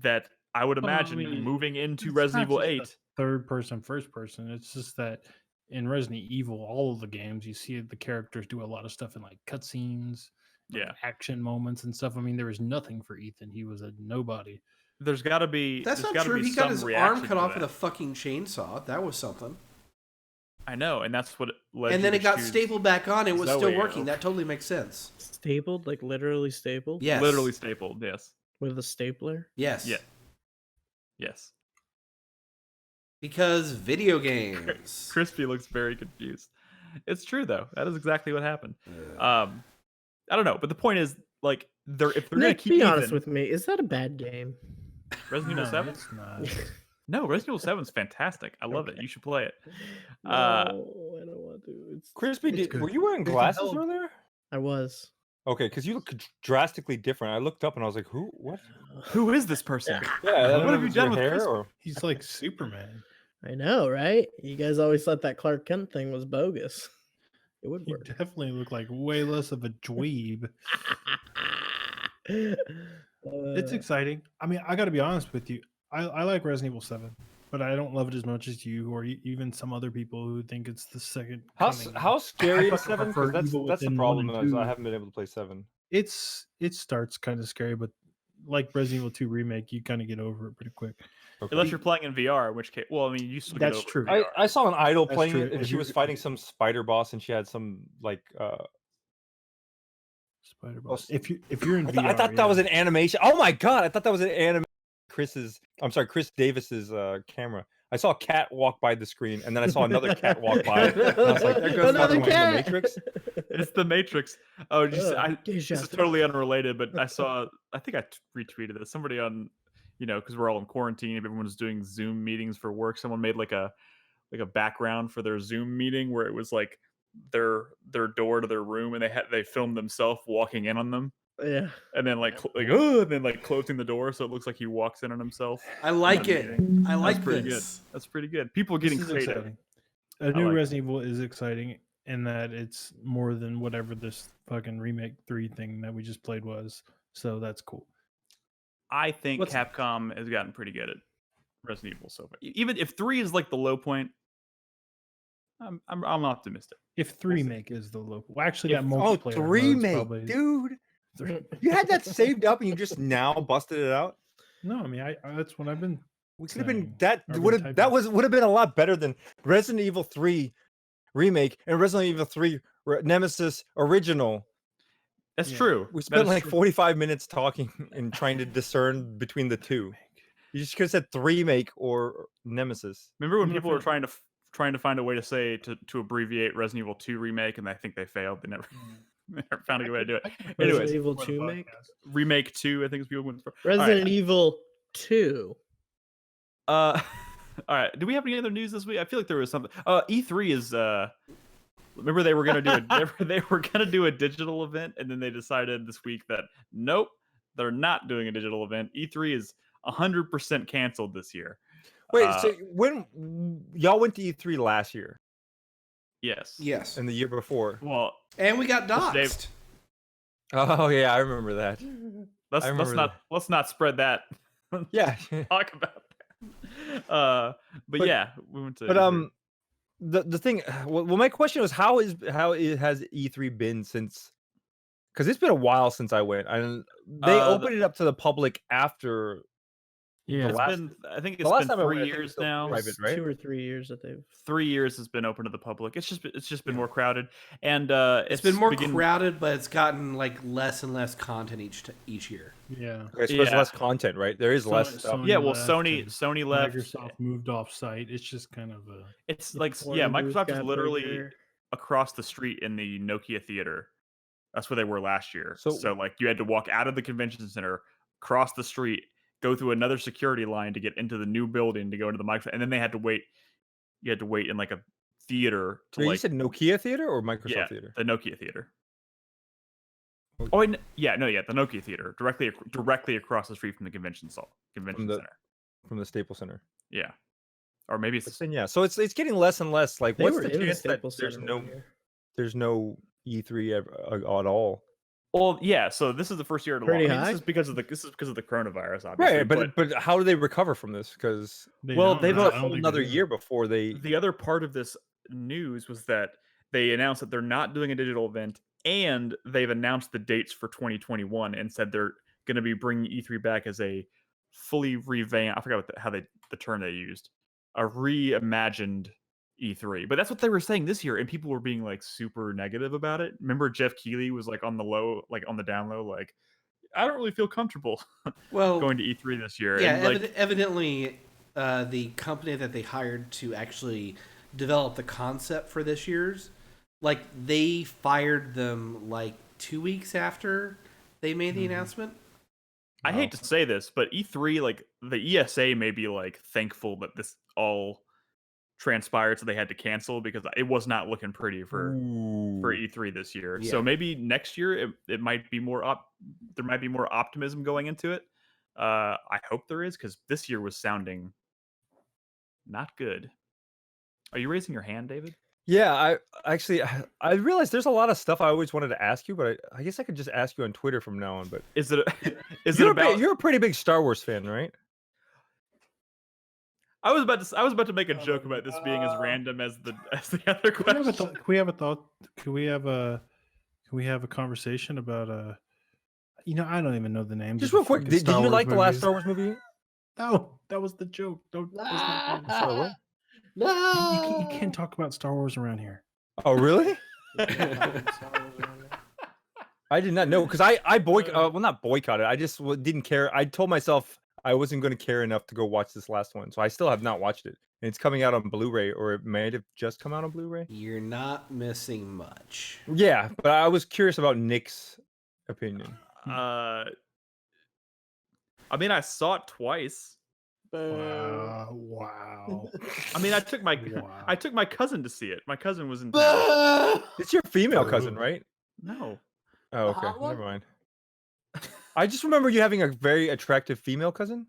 that I would imagine moving into Resident Evil 8. Third person, first person. It's just that in Resident Evil, all of the games, you see the characters do a lot of stuff in like cutscenes, action moments and stuff. I mean, there was nothing for Ethan. He was a nobody. There's got to be. That's not true. He got his arm cut off with a fucking chainsaw. That was something. I know, and that's what led. And then it got stapled back on. It was still working. That totally makes sense. Stapled, like literally stapled. Yes, literally stapled. Yes, with a stapler. Yes. Yeah. Yes. Because video games. Crispy looks very confused. It's true though. That is exactly what happened. I don't know, but the point is, like, if they're gonna keep. Be honest with me. Is that a bad game? Resident Evil 7? It's not. No, Resident Evil 7 is fantastic. I love it. You should play it. No, I don't want to. It's Crispy, were you wearing glasses earlier? I was. Okay, because you look drastically different. I looked up and I was like, who is this person? Yeah, what have you done with hair? Or... He's like Superman. I know, right? You guys always thought that Clark Kent thing was bogus. It would He work. definitely looked like way less of a dweeb. It's exciting. I mean, I got to be honest with you. I like Resident Evil 7, but I don't love it as much as you or even some other people who think it's the second. How scary is fucking 7? prefer That's Evil the Within problem. 1 and Is 2. I haven't been able to play 7. It starts kind of scary, but like Resident Evil 2 remake, you kind of get over it pretty quick. Okay. Unless you're playing in VR, in which case, well, I mean, you still get That's over true. VR. I saw an idol That's playing true. it, and If she you- was fighting some spider boss, and she had some like. Spider Boss. If you're in VR, I thought that was an animation. Oh my god! I thought that was an anime. Chris Davis's camera. I saw a cat walk by the screen, and then I saw another cat walk by. And I was like, "There goes Another fucking cat!" The Matrix." It's the Matrix. Oh, this is totally unrelated, but I think I retweeted this. Somebody on, because we're all in quarantine, everyone's doing Zoom meetings for work. Someone made like a background for their Zoom meeting where it was like their door to their room, and they filmed themselves walking in on them. Yeah. And then and then closing the door so it looks like he walks in on himself. I like it. I like That's pretty this. good. That's pretty good. People are getting This is creative. exciting. A new like Resident Evil is exciting in that it's more than whatever this fucking remake 3 thing that we just played was. So that's cool. I think Capcom has gotten pretty good at Resident Evil so far. Even if 3 is like the low point, I'm optimistic. If 3 remake is the local, well, actually, that Oh, multiplayer. 3 mode's mate, probably- dude. You had that saved up, and you just now busted it out. No, I mean, that's what I've been. We could have been saying. that I've been would have typing. would have been a lot better than Resident Evil 3 remake and Resident Evil 3 Nemesis original. That's true. We That spent is like true. 45 minutes talking and trying to discern between the two. You just could have said remake or Nemesis. Remember when I'm gonna people were fin- trying to find a way to say to abbreviate Resident Evil 2 remake, and I think they failed. They never, they never found a good way to do it. Anyways, Resident Evil before the 2 make? podcast. remake 2, I think is people went for. Resident Evil 2. All right. Do we have any other news this week? I feel like there was something. E3 is. Remember they were gonna do they were gonna do a digital event, and then they decided this week that nope, they're not doing a digital event. E3 is 100% canceled this year. Wait, so when y'all went to E3 last year Yes. Yes. and the year before? Well, And we got Mr. Dave- doxxed. Oh yeah, I remember that. let's I remember let's not spread that. Yeah, Talk about that. But yeah, we went to. but E3. the thing. Well, my question was how has E3 been since? Because it's been a while since I went, and they opened it up to the public after. Yeah, It's last- been. I think the it's last been time I went, 3 I think it was years still now. private, right? 2 or 3 years that they've. 3 years has been open to the public. It's just been more crowded, and It's been more begin- crowded, but it's gotten like less and less content each year. yeah. Okay, so there's Yeah. less content, right? There is less stuff. Sony Yeah, well, left Sony and left. Microsoft moved off site. It's just kind of a It's like Warner Booth Microsoft is got literally bigger. across the street in the Nokia Theater. That's where they were last year. So- So like you had to walk out of the convention center, cross the street, go through another security line to get into the new building to go into the Microsoft, and then they had to wait. You had to wait in like a theater to Wait, you like said Nokia Theater or Microsoft yeah, Theater? the Nokia Theater. Oh, wait, the Nokia Theater, directly across the street from the convention the- center. From the Staples Center. Yeah, or maybe But it's then yeah, so it's getting less and less. Like, They what's were the in the chance that Staples there's Center no one year. there's no E3 at all? well, yeah. So this is the first year to Pretty launch. high. This is because of the coronavirus, obviously. Right, but how do they recover from this? Because Well, they've they've got got a whole another year before they. the other part of this news was that they announced that they're not doing a digital event, and they've announced the dates for 2021 and said they're going to be bringing E3 back as a fully revamped. I forgot the term they used, a reimagined E3. But that's what they were saying this year, and people were being like super negative about it. Remember, Jeff Keighley was like on the down low, like I don't really feel comfortable Well, going to E3 this year. yeah, and, like, evidently, the company that they hired to actually develop the concept for this year's, like they fired them like 2 weeks after they made the announcement. I hate to say this, but E3, like the ESA, may be like thankful that this all transpired, so they had to cancel because it was not looking pretty for E3 this year. Yeah. So maybe next year it might be more there might be more optimism going into it. I hope there is, because this year was sounding not good. Are you raising your hand, David? Yeah, I realized there's a lot of stuff I always wanted to ask you, but I guess I could just ask you on Twitter from now on. But Is it about? you're a pretty big Star Wars fan, right? I was about to make a joke about this being as random as the other Can we have a question. thought? Can we have a thought? Can we have a conversation about I don't even know the names. Just of real quick, fucking did Star you Wars like the last movies. Star Wars movie? No, that was the joke. Don't. let's not do Sorry, what? that. You can't talk about Star Wars around here. Oh, really? I did not know, because I not boycotted. I just didn't care. I told myself I wasn't going to care enough to go watch this last one, so I still have not watched it. And it's coming out on Blu-ray, or it might have just come out on Blu-ray. You're not missing much. Yeah, but I was curious about Nick's opinion. I mean, I saw it twice. Wow. I mean, I took my Wow. I took my cousin to see it. My cousin was in town. It's your female cousin, right? No. Oh, okay. Never mind. I just remember you having a very attractive female cousin.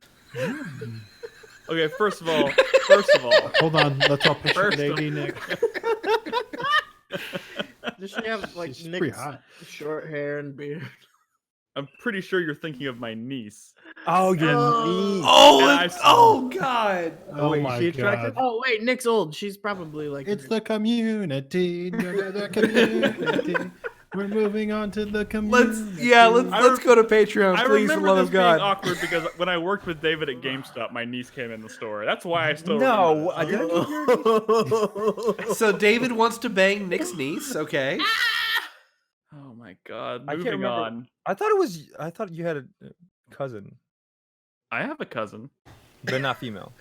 Okay, first of all, Hold on. Let's all picture First Lady Nick. Does she have like She's pretty Nick's hot. short hair and beard? I'm pretty sure you're thinking of my niece. Oh, your Oh. Oh, And it's- I've- oh God! Oh wait, is my she attractive? god. Oh wait, Nick's old. She's probably like. It's the community. The community. We're moving on to the community. Let's go to Patreon, I please, for the remember love this of being God. awkward because when I worked with David at GameStop, my niece came in the store. That's why I still No, remember this. I didn't. So David wants to bang Nick's niece. Okay. Oh my my god. I can't Moving remember. on. I thought you had a cousin, I have a cousin. but not female.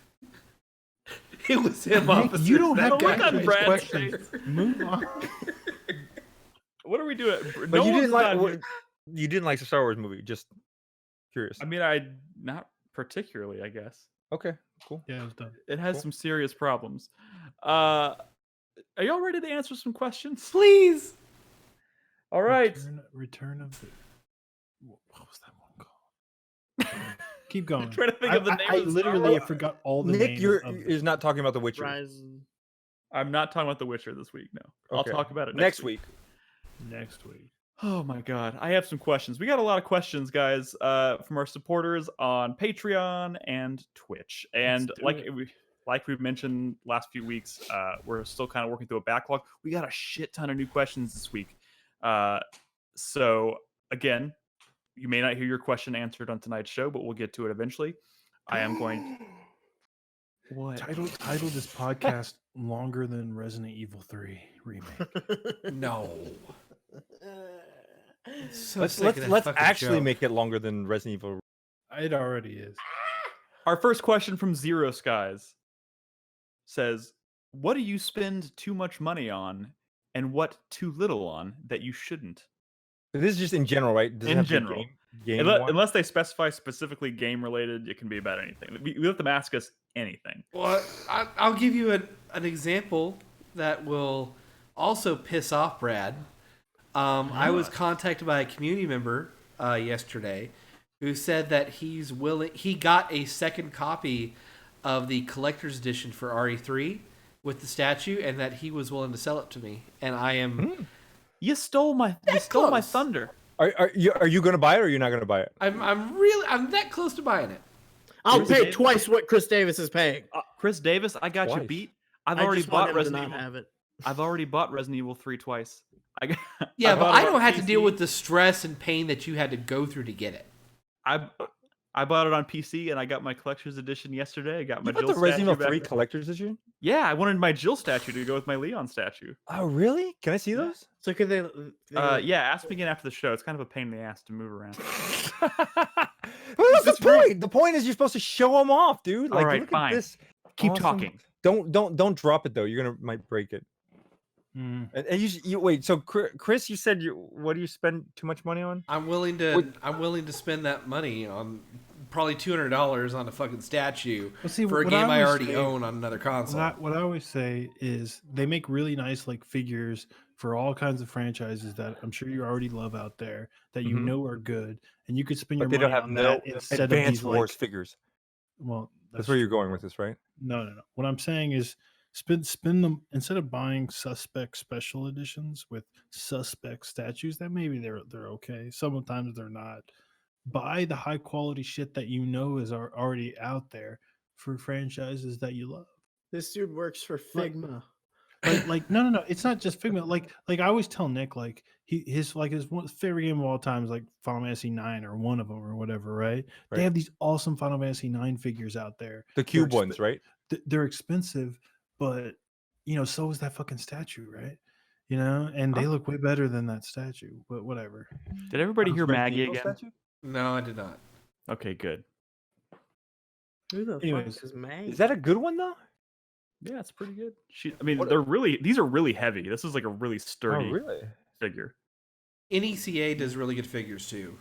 It was him. Nick, Officer. you don't That have guy look on raised Brad's questions. face. Move on. What are we doing? But No you one's didn't like not what, here. you didn't like the Star Wars movie. Just curious. I mean, not particularly, I guess. Okay, cool. Yeah, it was done. It has Cool. some serious problems. Are y'all ready to answer some questions? Please. All right. Return of the. What was that one called? Keep going. I'm trying to think of the name I of the Star literally Wars. forgot all the Nick, names. you're of is not talking about The Witcher. Rise. I'm not talking about The Witcher this week. No, I'll Okay. talk about it next week. next week. Oh my god, I have some questions. We got a lot of questions, guys, from our supporters on Patreon and Twitch. And do like we've mentioned last few weeks, we're still kind of working through a backlog. We got a shit ton of new questions this week. So again, you may not hear your question answered on tonight's show, but we'll get to it eventually. I am going. What? Title this podcast longer than Resident Evil 3 remake. No. So Let's sick of that let's fucking actually joke. make it longer than Resident Evil. It already is. Our first question from Zero Skies says, "What do you spend too much money on, and what too little on that you shouldn't?" This is just in general, right? Doesn't In have to be general. game Unless they specify specifically game related, it can be about anything. We let them ask us anything. Well, I'll give you an example that will also piss off Brad. I was contacted by a community member yesterday who said that he got a second copy of the collector's edition for RE3 with the statue, and that he was willing to sell it to me. And I am You stole my close. thunder. Are you going to buy it or you're not going to buy it? I'm that close to buying it. I'll Chris pay Davis? twice what Chris Davis is paying. Chris Davis, I got you Twice. beat. I've I already just want bought him to Resident not Evil. have it. I've already bought Resident Evil 3 twice. Yeah, but bought I it on don't have to deal PC. with the stress and pain that you had to go through to get it. I bought it on PC and I got my collector's edition yesterday. I got my You put Jill the Resident statue Evil 3 back. collector's edition? Yeah, I wanted my Jill statue to go with my Leon statue. Oh, really? Can I see those? So could they? Yeah, ask me again after the show. It's kind of a pain in the ass to move around. Well, that's the point. The point is you're supposed to show them off, dude. Like, All right, look fine. at this. Keep awesome- talking. Don't drop it though. You're might break it. Mm. And you wait. So Chris, you said what do you spend too much money on? I'm willing to spend that money on probably $200 on a fucking statue Well, see, for a what game I always already say- own on another console. What I always say is they make really nice like figures for all kinds of franchises that I'm sure you already love out there that you Mhm. know are good, and you could spend But your they don't money have on no that instead of Advanced these Wars like. figures. Well, That's where you're going with this, right? No. What I'm saying is spend them instead of buying suspect special editions with suspect statues that maybe they're okay. Sometimes they're not. Buy the high quality shit that you know is already out there for franchises that you love. This dude works for Like- Figma. Like no, it's not just Figment. Like I always tell Nick, like his favorite game of all time is like Final Fantasy 9 or one of them or whatever, right? They Right. have these awesome Final Fantasy 9 figures out there. The cube ones, right? They're expensive, but so is that fucking statue, right? And they look way better than that statue. But whatever. Did everybody hear Resident Maggie Evil again? statue? No, I did not. Okay, good. Who the Anyways, fuck is Mag? Is that a good one though? Yeah, it's pretty good. These are really heavy. This is like a really sturdy Oh, really? figure. NECA does really good figures too.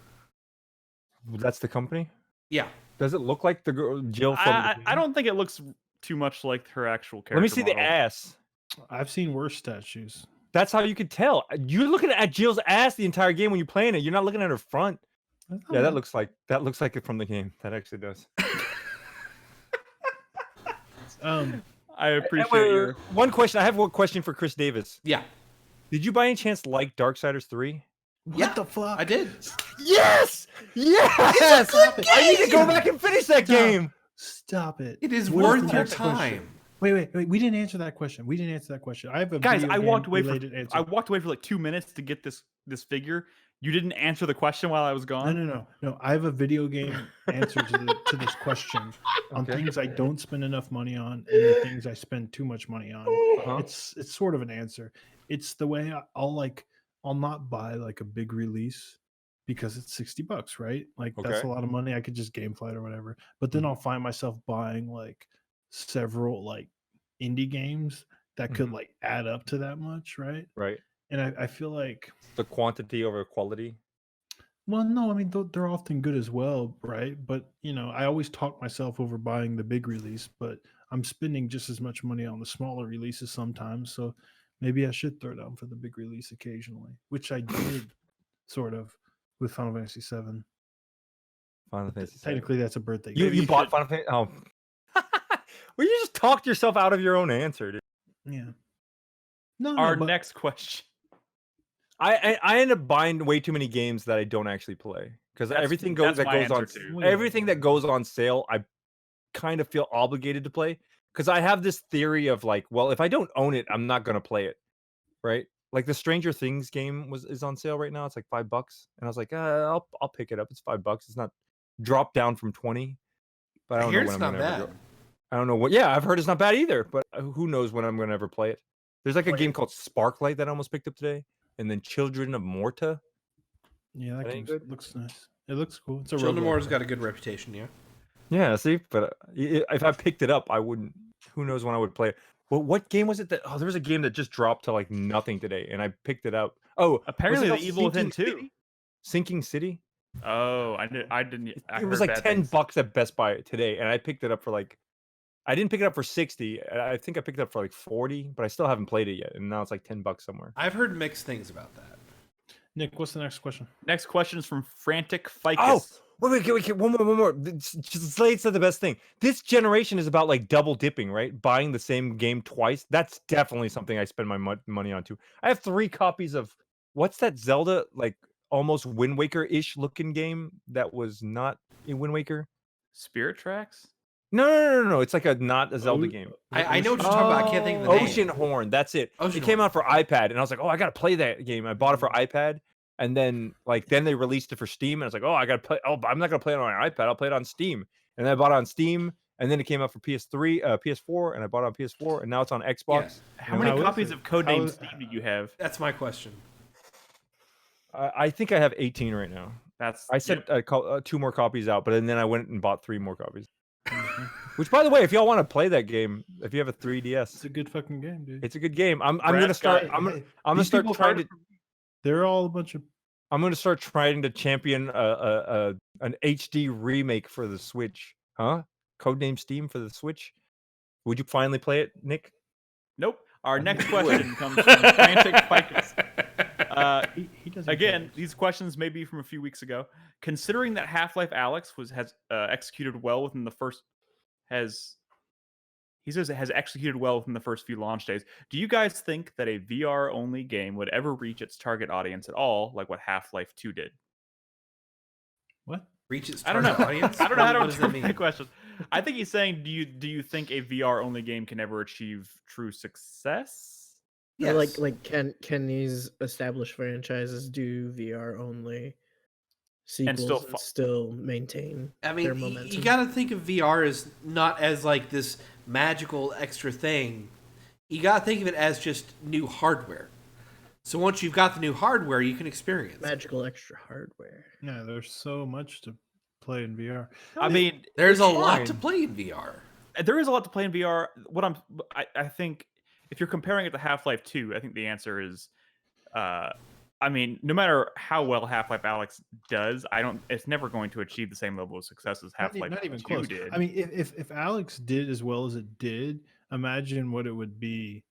That's the company. Yeah. Does it look like the girl Jill from? I don't think it looks too much like her actual character. Let me see the model. ass. I've seen worse statues. That's how you could tell. You're looking at Jill's ass the entire game when you're playing it. You're not looking at her front. Yeah, that looks like it from the game. That actually does. I appreciate Wait, your. one question. I have one question for Chris Davis. Yeah. Did you by any chance like Darksiders 3? Yeah, the fuck? I did. Yes! Yes! I need to go back and finish that game. Stop it. It is What worth the your next question? time. Wait. We didn't answer that question. I have a Guys, video I walked away game-related answer. I walked away for like 2 minutes to get this figure. You didn't answer the question while I was gone. No. I have a video game answer to this question on Okay. things I don't spend enough money on and the things I spend too much money on. Uh-huh. It's sort of an answer. It's the way I'll like I'll not buy like a big release because it's $60, right? Like that's Okay. a lot of money. I could just GameFly it or whatever. But then I'll find myself buying like several like indie games that could like add up to that much, right? Right. And I feel like, The quantity over quality. well, no, I mean they're often good as well, right? But I always talk myself over buying the big release, but I'm spending just as much money on the smaller releases sometimes. So maybe I should throw down for the big release occasionally, which I did sort of with Final Fantasy VII. Final Fantasy VII. Technically, that's a birthday You gift. bought Final Fantasy? Oh. Well, you just talked yourself out of your own answer, dude. Yeah. No, Our but next question. I end up buying way too many games that I don't actually play because everything that's that my goes on answer too. everything that goes on sale, I kind of feel obligated to play because I have this theory of like, well, if I don't own it, I'm not gonna play it, right? Like the Stranger Things game is on sale right now. It's like $5, and I was like, I'll pick it up. It's $5. It's not dropped down from 20, but I don't know when I'm gonna ever go. I don't know what. Yeah, I've heard it's not bad either, but who knows when I'm gonna ever play it. There's like a game called Sparklight that I almost picked up today, and then Children of Morta. yeah, that That game ain't good. looks nice. It looks cool. It's a Children of roguelike, Morta's though. got a good reputation, yeah. Yeah, see, but if I picked it up, I wouldn't. Who knows when I would play it? Well, what game was it that? Oh, there was a game that just dropped to like nothing today, and I picked it up. Oh, Apparently, was The it Evil Within Sinking 2. City? Sinking City. Oh, I didn't. I It was heard like bad $10 things. at Best Buy today, and I picked it up for like. I didn't pick it up for 60. I think I picked it up for like 40, but I still haven't played it yet, and now it's like $10 somewhere. I've heard mixed things about that. Nick, what's the next question? Next question is from Frantic Ficus. Oh, wait, one more. Slade said the best thing. This generation is about like double dipping, right? Buying the same game twice. That's definitely something I spend my money on too. I have 3 copies of what's that Zelda, like almost Wind Waker-ish looking game that was not in Wind Waker. Spirit Tracks. No. It's like not a Zelda game. I know what you're talking about. I can't think of the name. Ocean Horn. That's it. Ocean It came Horn. out for iPad, and I was like, oh, I gotta play that game. I bought it for iPad, and then then they released it for Steam, and I was like, oh, I gotta play. Oh, I'm not gonna play it on an iPad. I'll play it on Steam. And then I bought it on Steam, and then it came out for PS3, PS4, and I bought it on PS4, and now it's on Xbox. How many How is copies it? of Codename How is- Steam do you have? That's my question. I think I have 18 right now. That's I sent 2 more copies out, but then I went and bought 3 more copies. Which, by the way, if y'all want to play that game, if you have a 3DS, It's a good fucking game, dude. it's a good game. I'm Brad's gonna start. got- I'm gonna These start people trying heard to. They're all a bunch of. I'm gonna start trying to champion an HD remake for the Switch. Huh? Codename Steam for the Switch. Would you finally play it, Nick? Nope. Our next question comes from Frantic Ficus. He doesn't. Again, these questions may be from a few weeks ago. Considering that Half-Life Alyx has executed well within the first has executed well within the first few launch days, do you guys think that a VR only game would ever reach its target audience at all, like what Half-Life 2 did? What? Reach its I don't know. target audience? I don't know how to What does that interpret that mean? question. I think he's saying, do you think a VR only game can ever achieve true success? Or Yes. like can these established franchises do VR only sequels and still maintain I their mean, momentum? you got to think of VR as not as like this magical extra thing. You got to think of it as just new hardware. So once you've got the new hardware, you can experience. Magical extra hardware. Yeah, there's so much to play in VR. I mean, There's a It's lot to fine. play in VR. there is a lot to play in VR. I think if you're comparing it to Half-Life 2, I think the answer is, I mean, no matter how well Half-Life Alyx does, it's never going to achieve the same level of success as Half-Life Not even 2 close. did. I mean, if Alex did as well as it did, imagine what it would be.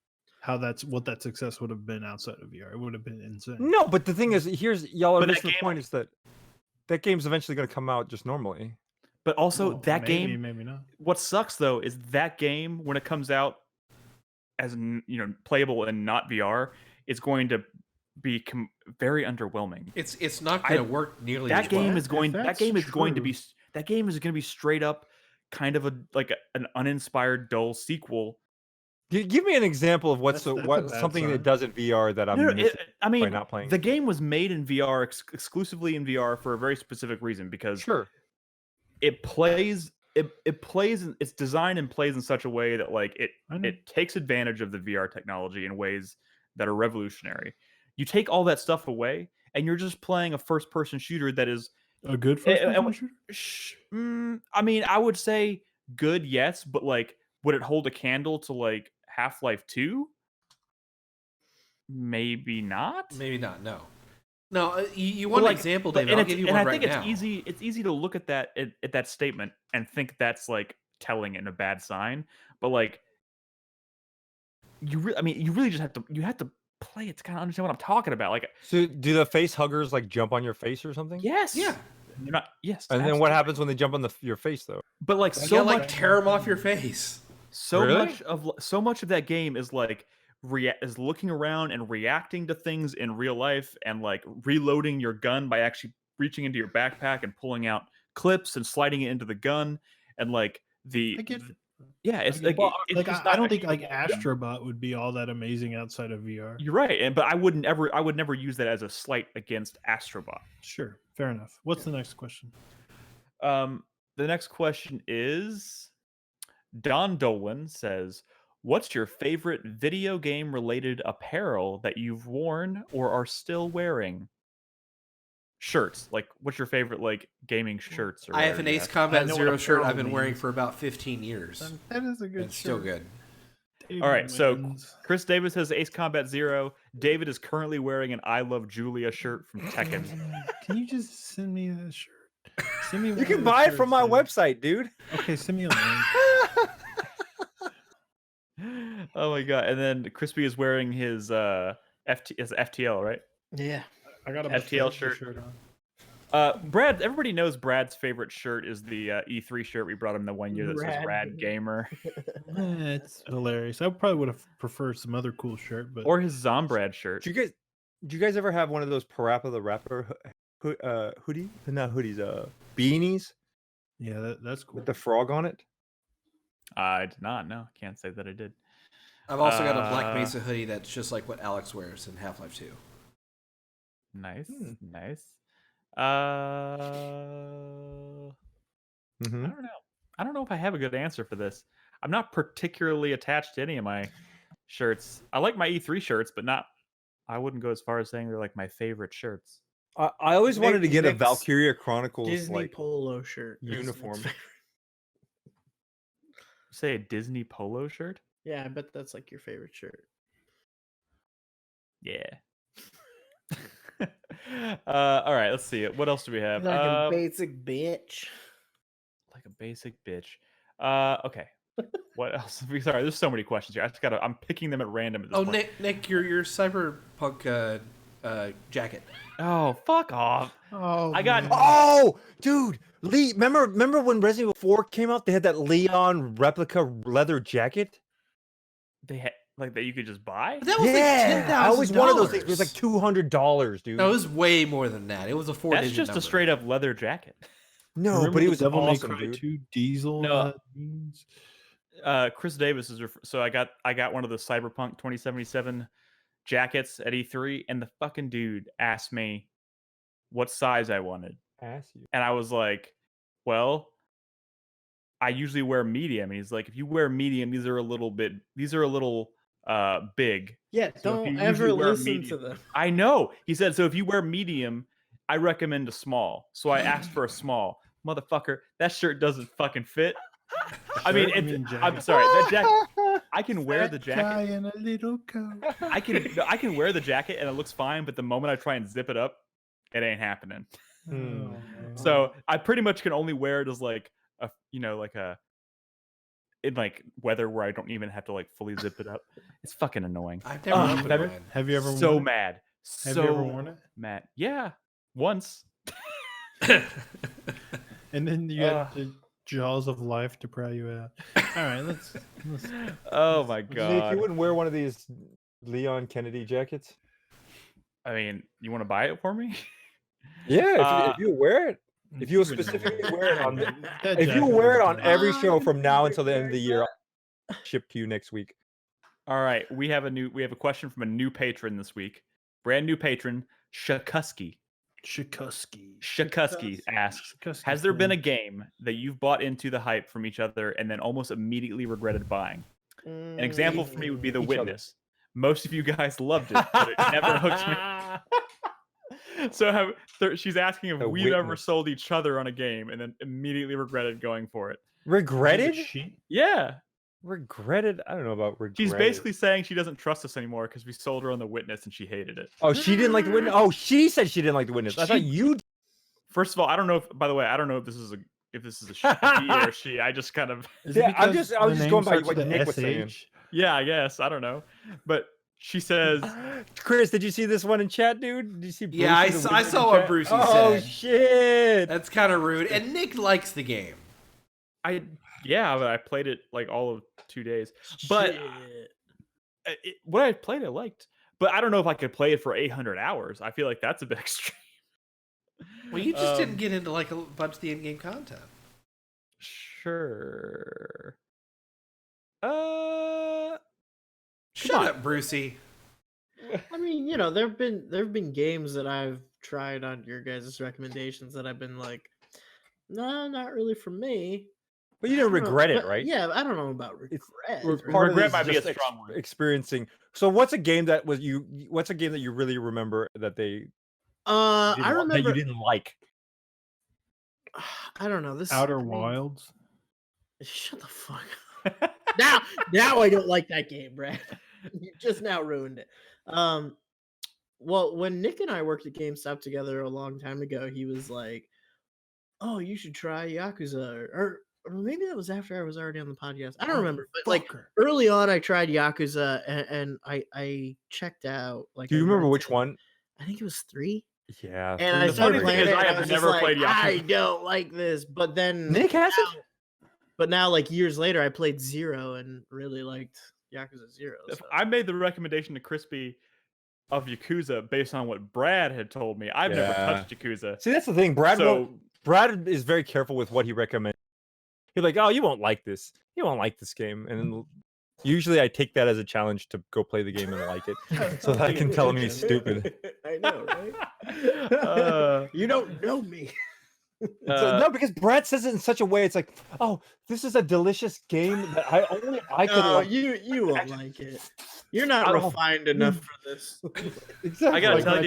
What that success would have been outside of VR. It would have been insane. No, but the thing is, y'all are But that missing the game- point is that game's eventually going to come out just normally. But also, Well, that maybe, game, maybe not. what sucks though is that game, when it comes out as playable and not VR, is going to be very underwhelming. It's not going to work nearly That as well. game is going. If That game is that's going to be. true- That game is going to be straight up, kind of an uninspired, dull sequel. Give me an example of That's a bad something sign. that does in VR that I'm No, missing I by mean, not playing. the game was made in VR exclusively in VR for a very specific reason, because Sure. it plays. It plays. It's designed and plays in such a way that I know. it takes advantage of the VR technology in ways that are revolutionary. You take all that stuff away, and you're just playing a first-person shooter that is A good first-person shooter? I mean, I would say good, yes, but like, would it hold a candle to like Half-Life 2? Maybe not. Maybe not. No. No, you But, want like, an example, but- David? and I'll it's- give you and one I right think now. it's easy. It's easy to look at that statement and think that's like telling and a bad sign. But like, you really just have to play it to kind of understand what I'm talking about. Like, So do the face huggers like jump on your face or something? yes, Yeah. you're not. Yes, And then what absolutely. happens when they jump on your face though? But like, You so gotta, like much, tear them off your face. Really? so much of that game is like is looking around and reacting to things in real life, and like reloading your gun by actually reaching into your backpack and pulling out clips and sliding it into the gun, and like I get it. yeah, it's I get like, it. it's just I not don't a think like huge- Astrobot would be all that amazing outside of VR. You're right, but I would never use that as a slight against Astrobot. Sure, fair enough. What's the next question? The next question is Don Dolan says, "What's your favorite video game related apparel that you've worn or are still wearing?" Shirts. Like, what's your favorite like gaming shirts? Or I have an whatever you Ace have? Combat I know what Zero shirt apparel I've been wearing means. for about 15 years. That is a good It's still shirt. good. David All right, so wins. Chris Davis has Ace Combat Zero. David is currently wearing an I Love Julia shirt from Tekken. Can you just send me that shirt? Send me. You one can of the buy it from shirts, my dude. website, dude. Okay, send me a link. Oh my god! And then Crispy is wearing his FTL, right? Yeah. I got a FTL Bethesda shirt. on. Brad, everybody knows Brad's favorite shirt is the E3 shirt we brought him the one year that says Rad Rad Gamer, It's hilarious. I probably would have preferred some other cool shirt, but or his Zombrad shirt. Do you guys ever have one of those Parappa the Rapper hoodie? Not hoodies, beanies yeah, that's cool. with the frog on it? I did not. No, can't say that I did. I've also got a Black Uh, Mesa hoodie that's just like what Alex wears in Half-Life 2. Nice, Hmm. nice. Mm-hmm. I don't know. I don't know if I have a good answer for this. I'm not particularly attached to any of my shirts. I like my E3 shirts, but not. I wouldn't go as far as saying they're like my favorite shirts. I always wanted to get a Nick's Valkyria Chronicles Disney like polo shirt. is- uniform. it's- Say a Disney polo shirt? Yeah, I bet that's like your favorite shirt. Yeah. All right, let's see. What else do we have? Like a basic bitch. Like a basic bitch. Okay. What else? Sorry, there's so many questions here. I'm picking them at random at this Oh, point. Nick, your cyberpunk jacket. Oh, fuck off. Oh, I got- man. Oh, dude, Lee, remember when Resident Evil 4 came out? They had that Leon replica leather jacket. They had like that you could just buy? But that was like $10,000. I always wanted those things. It was like $200, dude. No, it was way more than that. It was a 4-digit That's just number. a straight up leather jacket. No, Remember but it the was Devil May awesome, Cry dude. 2 Diesel. No. jeans? Chris Davis is so I got one of the Cyberpunk 2077 jackets at E3, and the fucking dude asked me what size I wanted, Ass you. and I was like, "Well, I usually wear medium." And he's like, "If you wear medium, these are a little big." Yeah, So if you don't ever usually wear listen to medium- them. I know. He said, "So if you wear medium, I recommend a small." So I asked for a small. Motherfucker, that shirt doesn't fucking fit. I mean, Shirt? I it's, mean I'm jacket. sorry. That jacket. I can wear the Fat guy jacket. in a little coat. I can wear the jacket and it looks fine. But the moment I try and zip it up, it ain't happening. Oh, Hmm. man. So I pretty much can only wear it as like a in like weather where I don't even have to like fully zip it up. It's fucking annoying. I've never Oh, opened never- mine. Have you ever So worn it? mad. Have So you ever worn it? mad. Yeah, once. And then you had the jaws of life to pry you out. All right, let's Oh my Nick, god. you wouldn't wear one of these Leon Kennedy jackets? I mean, you want to buy it for me? Yeah, if you wear it. If you wouldn't specifically wear wear it on, that if you jacket wear it would on be- every show from now until the end of the year, I'll ship to you next week. All right, we have a question from a new patron this week. Brand new patron, Shakusky. Shakusky asks, Shakusky has there been a friend. game that you've bought into the hype from each other and then almost immediately regretted buying? An example for me would be The Each other. Witness. Most of you guys loved it, but it never hooked me. So she's asking if A we've ever witness. sold each other on a game and then immediately regretted going for it. Regretted? Yeah. Regretted? I don't know about regretted. She's basically saying she doesn't trust us anymore because we sold her on The Witness and she hated it. Oh, she didn't like the witness. Oh, she said she didn't like the witness. I thought you. First of all, I don't know if. By the way, I don't know if this is a he or she. I just kind of. Yeah, I was just going by what Nick was saying. Yeah, I guess I don't know, but she says, Chris, did you see this one in chat, dude? Did you see? Bruce Yeah, I in the saw witness in what chat? Brucey Oh said. shit! That's kind of rude. And Nick likes the game. but I played it like all of 2 days. But what I played, I liked. But I don't know if I could play it for 800 hours. I feel like that's a bit extreme. Well, you just didn't get into like a bunch of the in-game content. Sure. Shut up, Brucey. I mean, you know, there've been games that I've tried on your guys' recommendations that I've been like, no, not really for me. But you didn't regret it, right? Yeah, I don't know about regret. Part of Regret it is might be a just strong word. experiencing. So, what's a game that What's a game that you really remember that they? I remember that you didn't like. I don't know this. Outer Wilds. Shut the fuck up. Now I don't like that game, Brad. You just now ruined it. Well, when Nick and I worked at GameStop together a long time ago, he was like, "Oh, you should try Yakuza," or maybe that was after I was already on the podcast. I don't remember, but like early on, I tried Yakuza and I checked out. Like, Do you remember which one? I think it was 3. Yeah. And I The started funny thing playing is it. I And have I was never just like, played Yakuza. I don't like this. But then Nick hasn't. But now, like years later, I played 0 and really liked Yakuza 0. So. I made the recommendation to Crispy of Yakuza based on what Brad had told me. I've never touched Yakuza. See, that's the thing. Brad is very careful with what he recommends. He's like, "Oh, you won't like this. You won't like this game." And then usually I take that as a challenge to go play the game and like it, so that I can tell him he's stupid. I know, right? You don't know me. No, because Brad says it in such a way. It's like, "Oh, this is a delicious game that I could." No, you won't like it. You're not refined enough for this. Exactly. I gotta Like tell when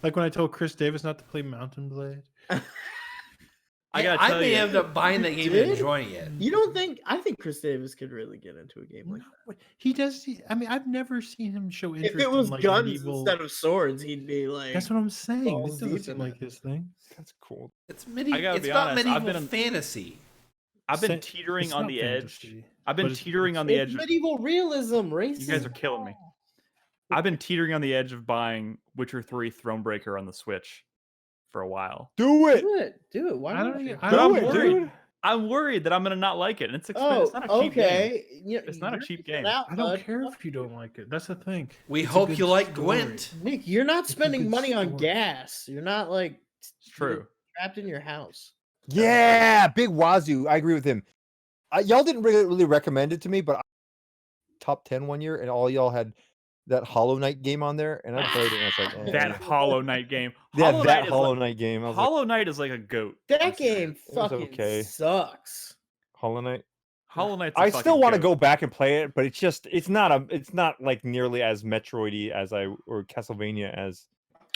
you, when I told Chris Davis not to play Mountain Blade. I may end up buying that game and enjoying it. You don't think? I think Chris Davis could really get into a game like that. He does. I mean, I've never seen him show interest. If it was in, like, guns medieval... instead of swords, he'd be like. That's what I'm saying. balls This doesn't deep seem in like it. his thing. That's cool. It's I gotta it's be about honest, medieval fantasy. I've been Sa- teetering it's on not the fantasy, edge. I've been but it's- teetering on the It's edge. medieval realism, racism. You guys are killing me. I've been teetering on the edge of buying Witcher 3 Thronebreaker on the Switch for a while. Do it. Do it. Why I not? don't. But Do I'm it, worried. dude. I'm worried that I'm gonna not like it, and it's expensive. Oh, It's not a cheap game. okay. It's not a cheap game. I don't care if you don't like it. That's the thing. We It's a hope good you like story. Gwent. Nick, you're not It's a spending good money on story. gas. You're not like It's true. trapped in your house. Yeah, Big Wazoo. I agree with him. Y'all didn't really recommend it to me, but top 10 one year, and all y'all had that Hollow Knight game on there, and I played it, and I was like, That Hollow Knight game. yeah, Hollow that Knight is Hollow like, Knight game. I was Hollow Knight is like a goat. That I'm serious. game was fucking okay. sucks. Hollow Knight. Hollow Knight's. I still want to go back and play it, but it's not like nearly as Metroidy as or Castlevania as.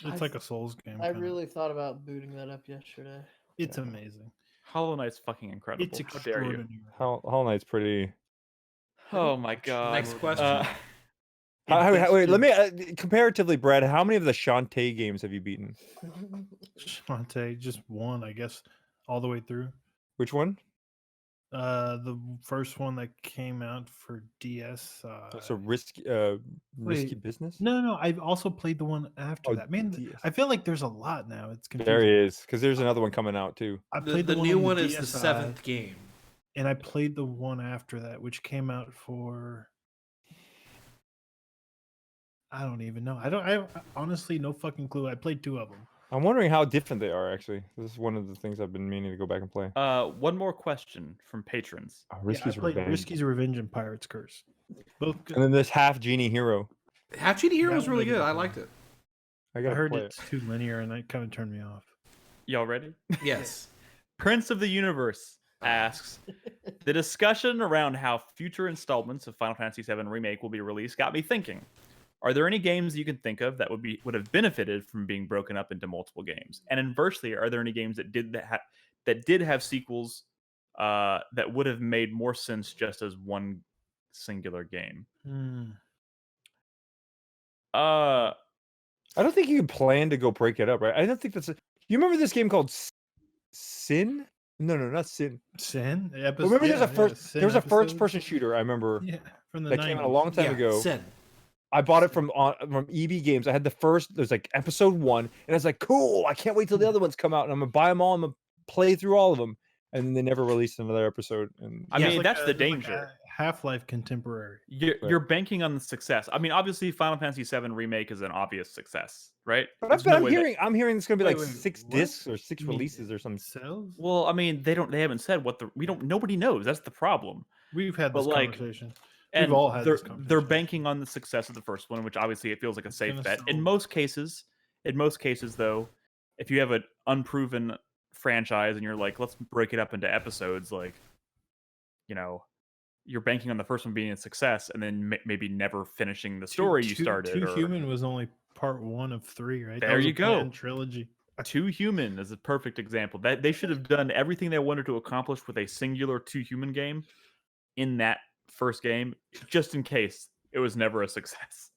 It's like a Souls game. I kinda. really thought about booting that up yesterday. It's amazing. Hollow Knight's fucking incredible. It's How dare you? extraordinary. Hollow Knight's pretty. Oh my god. Next question. Wait, let me comparatively, Brad. How many of the Shantae games have you beaten? Shantae, just one, I guess, all the way through. Which one? The first one that came out for DS. So risky wait, business. No, I've also played the one after Oh, that. Man, DS. I feel like there's a lot now. It's confusing. There he is, because there's another one coming out too. I The played new on one the is the DSi, 7th game. and I played the one after that, which came out for. I don't even know. I have honestly no fucking clue. I played 2 of them. I'm wondering how different they are. Actually, this is one of the things I've been meaning to go back and play. One more question from patrons. Risky's I played Revenge. Risky's Revenge and Pirate's Curse. Both good. And then this Half Genie Hero. Half Genie Hero was That really one I good. I didn't liked play. it. I I gotta heard play it's too linear, and that kind of turned me off. Y'all ready? Yes. Prince of the Universe asks, the discussion around how future installments of Final Fantasy VII Remake will be released got me thinking. Are there any games you can think of that would have benefited from being broken up into multiple games? And inversely, are there any games that did have sequels that would have made more sense just as one singular game? I don't think you can plan to go break it up, right? I don't think that's. You remember this game called Sin? No, not Sin. Sin? Remember, there's a Sin there was a episodes? first-person shooter. I remember from the that 90s. came out a long time ago. Sin. I bought it from EB Games. I had the first. There's like episode 1, and I was like, "Cool! I can't wait till the other ones come out, and I'm gonna buy them all. I'm gonna play through all of them." And then they never released another episode. And I mean, that's the danger. Like Half-Life contemporary. You're banking on the success. I mean, obviously, Final Fantasy VII Remake is an obvious success, right? But I'm hearing it's gonna be like Wait, 6 what? discs or 6 You mean releases or something. Cells? Well, I mean, they haven't said what nobody knows. That's the problem. We've had But, this like, conversation. And We've all had they're this conversation. they're banking on the success of the first one, which obviously it feels like a safe gonna bet. In sell. most cases, though, if you have an unproven franchise and you're like, let's break it up into episodes, like, you know, you're banking on the first one being a success and then maybe never finishing the story you started. Two Human was only part 1 of 3, right? There That was you a go. planned trilogy. Two Human is a perfect example. That they should have done everything they wanted to accomplish with a singular Two Human game in that first game, just in case it was never a success.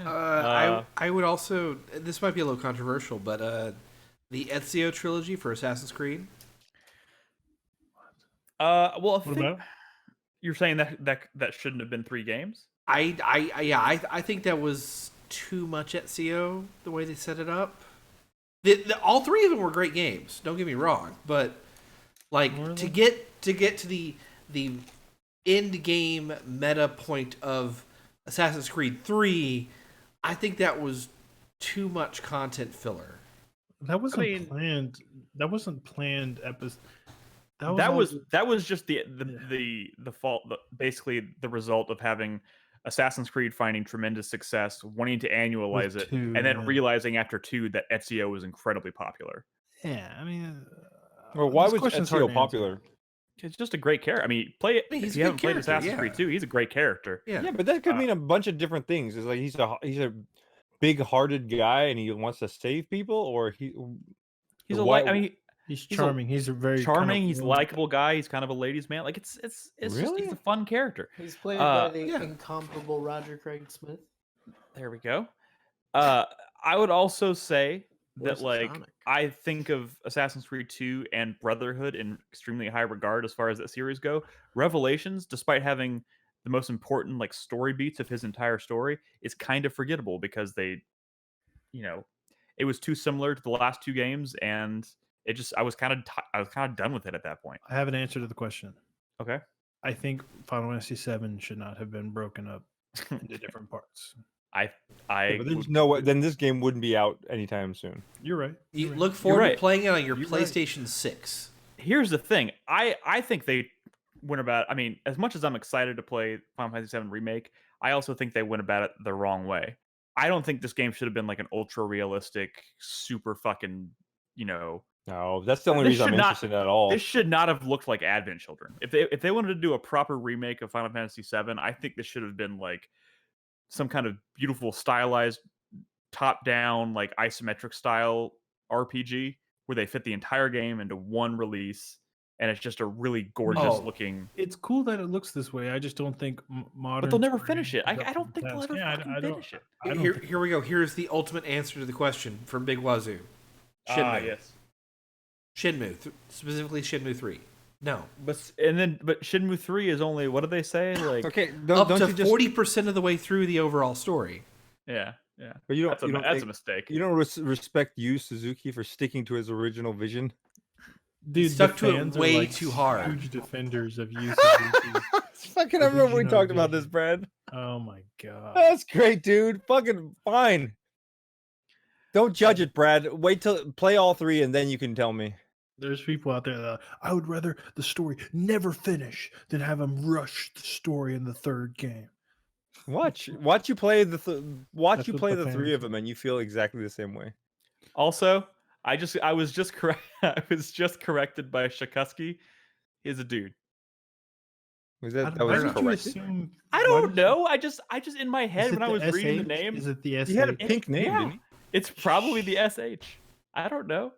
I would also. This might be a little controversial, but the Ezio trilogy for Assassin's Creed. Well, What about? you're saying that shouldn't have been 3 games? I think that was too much Ezio the way they set it up. All 3 of them were great games. Don't get me wrong, but like to get to the end game meta point of Assassin's Creed 3, I think that was too much content filler. That wasn't planned. That wasn't planned episode. That was just the fault, basically the result of having Assassin's Creed finding tremendous success, wanting to annualize it, and then realizing after 2 that Ezio was incredibly popular. Yeah, I mean, Well, why this was question's hard Ezio to answer. popular? It's just a great character. I mean, play it He's if a you good haven't played character, Assassin's yeah. Creed 2. He's a great character. Yeah, but that could mean a bunch of different things. It's like he's a big-hearted guy and he wants to save people, or He's He's charming. He's a very charming. kind of He's a likable guy. He's kind of a ladies' man. Like it's just Really? he's a fun character. He's played by the yeah. incomparable Roger Craig Smith. There we go. I would also say that Where's like Sonic? I think of Assassin's Creed 2 and Brotherhood in extremely high regard as far as that series go. Revelations, despite having the most important like story beats of his entire story, is kind of forgettable because they, it was too similar to the last 2 games, and it just I was kind of done with it at that point. I have an answer to the question. Okay. I think Final Fantasy VII should not have been broken up into different parts. I but there's no way. Then this game wouldn't be out anytime soon. You're right. You You're right. look forward right. to playing it on your You're right. PlayStation 6. Here's the thing. I think they went about. I mean, as much as I'm excited to play Final Fantasy VII Remake, I also think they went about it the wrong way. I don't think this game should have been like an ultra realistic, super fucking, No, that's the only This reason I'm should not- interested at all. This should not have looked like Advent Children. If they wanted to do a proper remake of Final Fantasy VII, I think this should have been like some kind of beautiful, stylized, top-down, like isometric style RPG where they fit the entire game into one release, and it's just a really gorgeous Oh. looking. It's cool that it looks this way. I just don't think modern. But they'll never 3D finish it. is I up don't to think the they'll task. ever Yeah, fucking I don't- finish it. I don't Here, think- here we go. Here's the ultimate answer to the question from Big Wazoo. Shenmue. Yes. Shenmue, specifically Shenmue 3. No. But Shenmue 3 is only, what do they say? Like Okay, Up don't to you just? 40% of the way through the overall story. yeah. But you don't. That's a you don't that's a think- mistake. You don't respect Yu Suzuki for sticking to his original vision. Dude, stuck the to it fans are, way like, too hard. Huge defenders of Yu Suzuki. Fucking, I remember we Original talked about this, vision. Brad. Oh my god. That's great, dude. Fucking fine. Don't judge it, Brad. Wait till play all 3 and then you can tell me. There's people out there that I would rather the story never finish than have them rush the story in the 3rd game. Watch you play the watch That's you what play the the 3 fans of them, and you feel exactly the same way. Also, I was just correct. I was just corrected by Shakusky. He's a dude. Was I that don't was know. Why did you correct? assume? I why don't did know. I just in my You, head is it when I was reading the SH? name, Is it the SH? He had a pink name, yeah, didn't he? it's probably the SH. I don't know.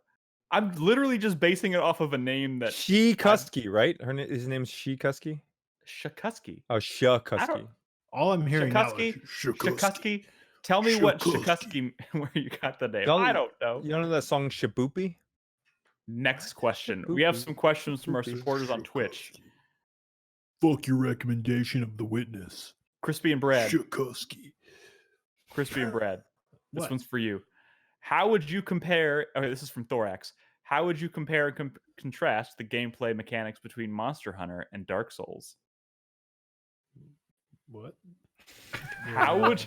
I'm literally just basing it off of a name that Shikuski, right? His name's Shikuski. Shakusky. Oh, I Shakusky. don't. All I'm hearing now is Shakusky. Tell me what Shakusky, where you got the name. I don't know. You don't know that song Shaboopy? Next question. We have some questions from our supporters on Twitch. Fuck your recommendation of The Witness. Crispy and Brad. Shukovsky. Crispy and Brad. This What? one's for you. How would you compare? Okay, this is from Thorax. How would you compare and contrast the gameplay mechanics between Monster Hunter and Dark Souls? What? How would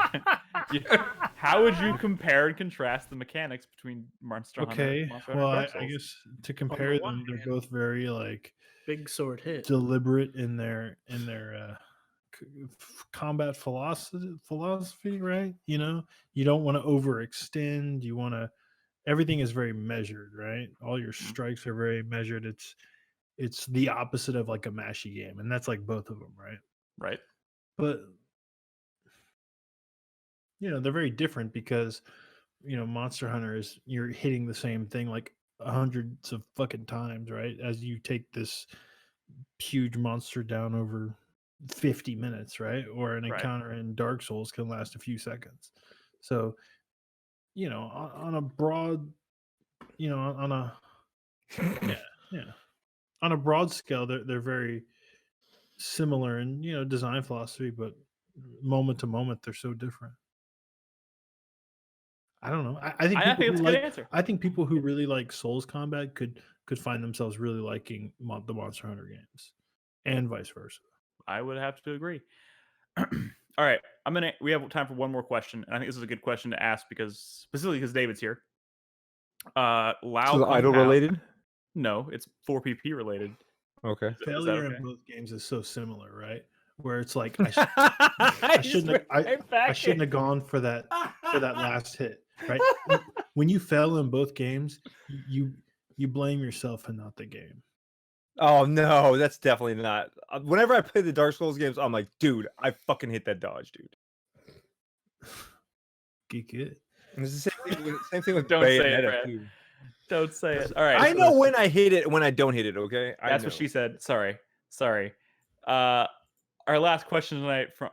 how would you compare and contrast the mechanics between Monster Hunter? Okay. Monster Hunter Well, and Dark I Souls? guess to compare one them, they're hand- both very like Big sword hit. deliberate in their combat philosophy, right? You know, you don't want to overextend. You want to everything is very measured, right? All your strikes are very measured. It's the opposite of like a mashy game, and that's like both of them, right? Right. But they're very different because Monster Hunter is you're hitting the same thing like hundreds of fucking times, right? As you take this huge monster down over 50 minutes, right? Or an Right. encounter in Dark Souls can last a few seconds. So, on a broad, on a on a broad scale, they're very similar in design philosophy, but moment to moment they're so different. I don't know. I think I people think it's who a good like answer. I think people who really like Souls combat could find themselves really liking the Monster Hunter games, and vice versa. I would have to agree. All right, we have time for one more question, and I think this is a good question to ask specifically because David's here. Lao So the Kung idol Pao- related? No, it's 4PP related. Okay. Is that Failure okay? in both games is so similar, right? Where it's like I shouldn't have gone for that last hit, right? When you fail in both games, you blame yourself and not the game. Oh no, that's definitely not. Whenever I play the Dark Souls games, I'm like, dude, I fucking hit that dodge, dude. Get good. And it's the same thing with Don't say it, Bayonetta, Brad. too. Don't say it. All right. I know when I hit it, when I don't hit it. Okay, That's what she said. Sorry. Our last question tonight from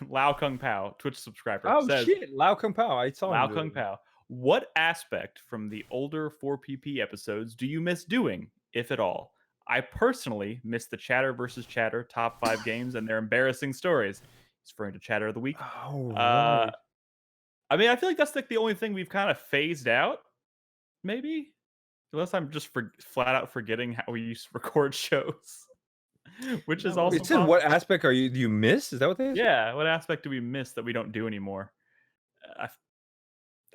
Lao Kung Pao, Twitch subscriber. Oh says, shit, Lao Kung Pao. I saw Lao him. Kung Pao. What aspect from the older 4PP episodes do you miss doing, if at all? I personally miss the Chatter versus Chatter top 5 games and their embarrassing stories. He's referring to Chatter of the Week. Oh, right. I mean, I feel like that's like the only thing we've kind of phased out, maybe. Unless I'm just flat out forgetting how we used to record shows, which is also. It said, what aspect do you miss? Is that what they said? Yeah, what aspect do we miss that we don't do anymore?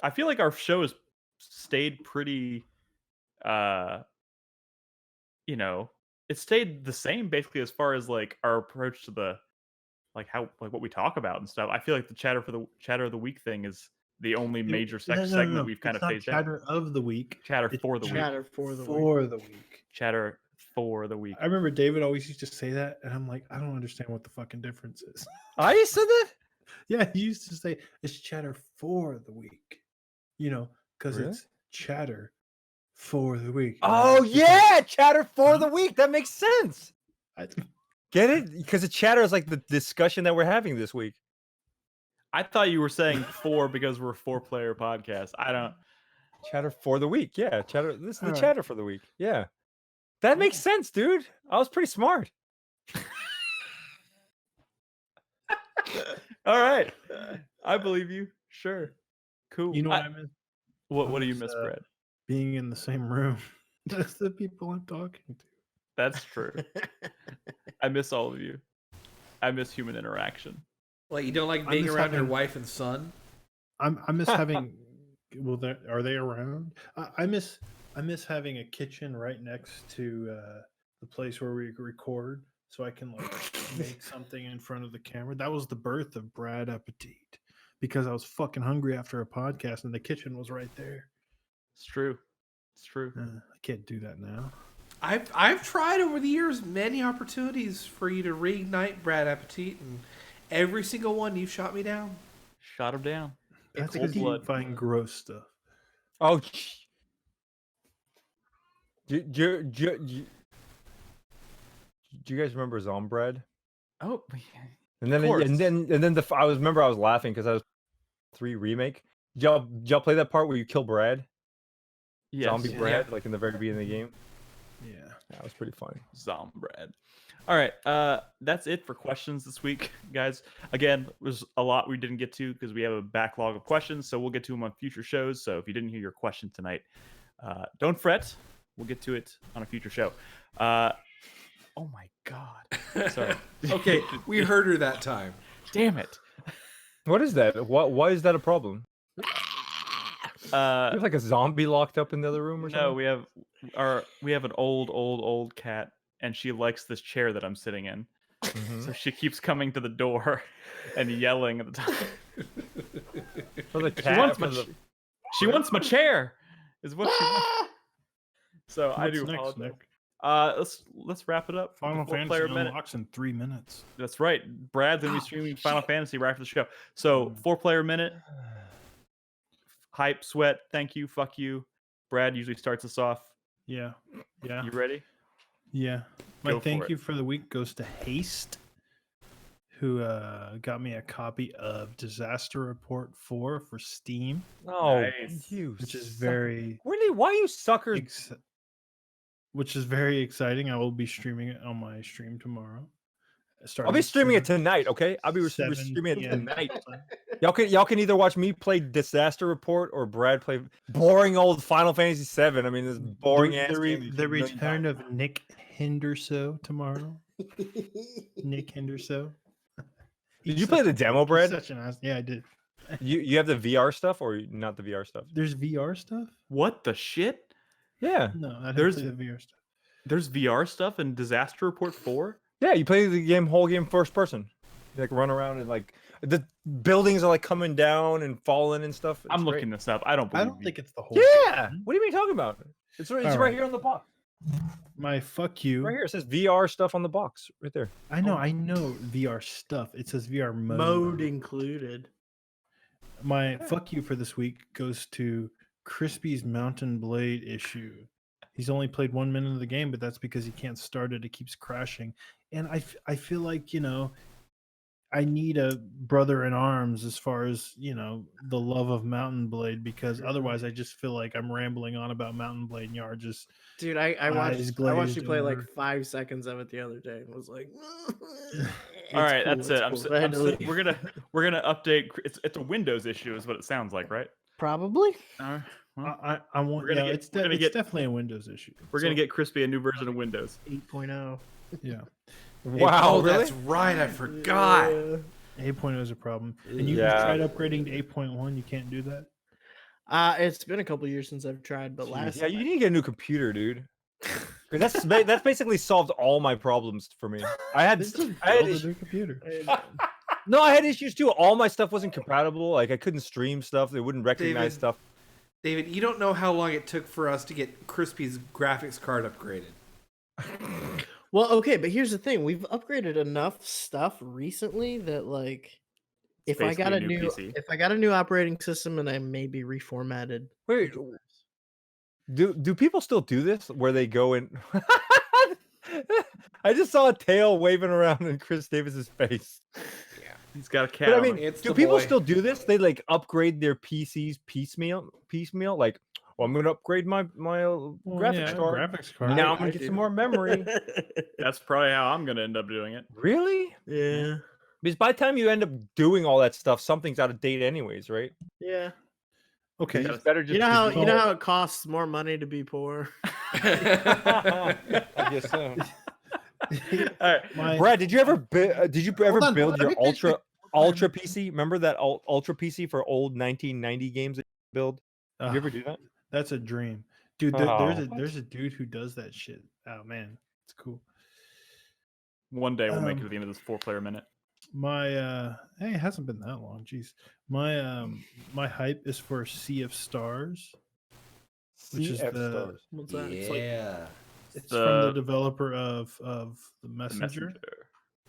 I feel like our show has stayed pretty, it stayed the same basically as far as like our approach to the, like how like what we talk about and stuff. I feel like the Chatter of the Week thing is the only major segment we've kind of phased out. Chatter of the week. Chatter for the Chatter week. for the week. Chatter for the week. I remember David always used to say that, and I'm like, I don't understand what the fucking difference is. I said that? Yeah, he used to say it's chatter for the week, because Really? it's chatter for the week. Oh yeah, Chatter for the week. That makes sense. Get it? Because the Chatter is like the discussion that we're having this week. I thought you were saying 4 because we're a 4-player podcast. I don't. Chatter for the week. Yeah, Chatter. This is the All right. Chatter for the week. Yeah, that makes sense, dude. I was pretty smart. All right, I believe you. Sure, cool. You know what I miss? What do you miss, miss, Brad? Being in the same room. That's the people I'm talking to. That's true. I miss all of you. I miss human interaction. Well, you don't like being around your wife and son? I miss having. Well, are they around? I miss having a kitchen right next to the place where we record, so I can like make something in front of the camera. That was the birth of Brad Appetit, because I was fucking hungry after a podcast, and the kitchen was right there. It's true. It's true. I can't do that now. I've tried over the years many opportunities for you to reignite Brad Appetit, and every single one you've shot me down. Shot him down. That's Cold because you blood. find gross stuff. Oh, do you guys remember Zombread? Oh, And then course. I was laughing because I was 3 remake. Did y'all play that part where you kill Brad? yes. Zombie Yeah. Brad, like in the very beginning of the game. Yeah. That was pretty funny. Zombread. All right, that's it for questions this week, guys. Again, there's a lot we didn't get to because we have a backlog of questions, so we'll get to them on future shows. So if you didn't hear your question tonight, don't fret. We'll get to it on a future show. Oh my God! Sorry. Okay, we heard her that time. Damn it. What is that? Why is that a problem? You have like a zombie locked up in the other room or something? No, we have an old cat, and she likes this chair that I'm sitting in. So she keeps coming to the door and yelling at the top. For the She cat. wants for my, the- she wants my chair. Is what she wants. So I What's do next, apologize. Nick? Let's wrap it up. Final The 4 Fantasy player minute. unlocks in 3 minutes. That's right. Brad's gonna be streaming Final Fantasy right after the show. So 4 player minute. Hype, sweat, thank you, fuck you. Brad usually starts us off. Yeah. Yeah. You ready? Yeah. Go My for thank it. you for the week goes to Haste, who got me a copy of Disaster Report 4 for Steam, Oh, Nice. you which is sucker. very Really? Why you suckers? which is very exciting. I will be streaming it on my stream tomorrow. I'll be streaming it tonight. tonight, okay? I'll be 7 streaming it p.m. tonight. Y'all can either watch me play Disaster Report or Brad play boring old Final Fantasy 7. I mean, this boring ass game you've The seen a million return times. of Nick Henderso tomorrow. Nick Henderso. Did you play the demo, Brad? Such an ass. Yeah, I did. You have the VR stuff or not the VR stuff? There's VR stuff? What the shit? Yeah. No, I didn't There's- play the VR stuff. There's VR stuff in Disaster Report 4? Yeah, you play the whole game first person. You like run around and like the buildings are like coming down and falling and stuff. I'm It's great. looking this up. I don't I believe don't you. think it's the whole Yeah. thing. What do you mean talking about? It's right All right. here on the box. My fuck you. Right here. It says VR stuff on the box. Right there. I know VR stuff. It says VR mode. Mode included. My fuck you for this week goes to Crispy's Mountain Blade issue. He's only played 1 minute of the game, but that's because he can't start it. It keeps crashing. And I feel like, I need a brother in arms as far as, the love of Mountain Blade, because otherwise I just feel like I'm rambling on about Mountain Blade and y'all just Dude, I Eyes watched you glazed play like over. 5 seconds of it the other day and was like, All right, cool, that's it's it. cool. I had to leave. We're gonna update. It's a Windows issue, is what it sounds like, right? Probably. All right. Well, I want We're gonna yeah, get- it's, we're gonna it's get- definitely a Windows issue. we're gonna get Crispy a new version of Windows. 8.0. Yeah. Wow, oh, really? that's right. I forgot. Yeah. 8.0 is a problem. And you've Yeah. tried upgrading to 8.1, you can't do that. It's been a couple years since I've tried, but last Yeah, you need to get a new computer, dude. 'Cause that's basically solved all my problems for me. I had Just I had build a issues- new computer. no, I had issues too. All my stuff wasn't compatible. Like I couldn't stream stuff. They wouldn't recognize David. stuff. David, you don't know how long it took for us to get Crispy's graphics card upgraded. Well, okay, but here's the thing: we've upgraded enough stuff recently that, like, if I got basically a a new new PC. if I got a new operating system and I maybe reformatted. Wait, do people still do this where they go in? I just saw a tail waving around in Chris Davis's face. He's got a cat. But I on mean, him. It's do the people boy. still do this? They like upgrade their PCs piecemeal. Like, well, I'm going to upgrade my graphics card. Graphics card. Now I'm going I to get do. some more memory. That's probably how I'm gonna end up doing it. Really? Yeah, Because by the time you end up doing all that stuff, something's out of date anyways, right? yeah. Okay. It's better just You know to how do you know all- how it costs more money to be poor. I guess so. All right. My- Brad, did you ever on, build let your me finish ultra PC? Remember that ultra PC for old 1990 games that you build? Did you ever do that? That's a dream. Dude, Oh. there's a dude who does that shit. Oh man, it's cool. One day we'll make it to Um, the end of this 4-player minute. My hey, it hasn't been that long. Jeez. My hype is for Sea of Stars, which is CF the Stars. What's that? yeah. It's from the developer of the The Messenger,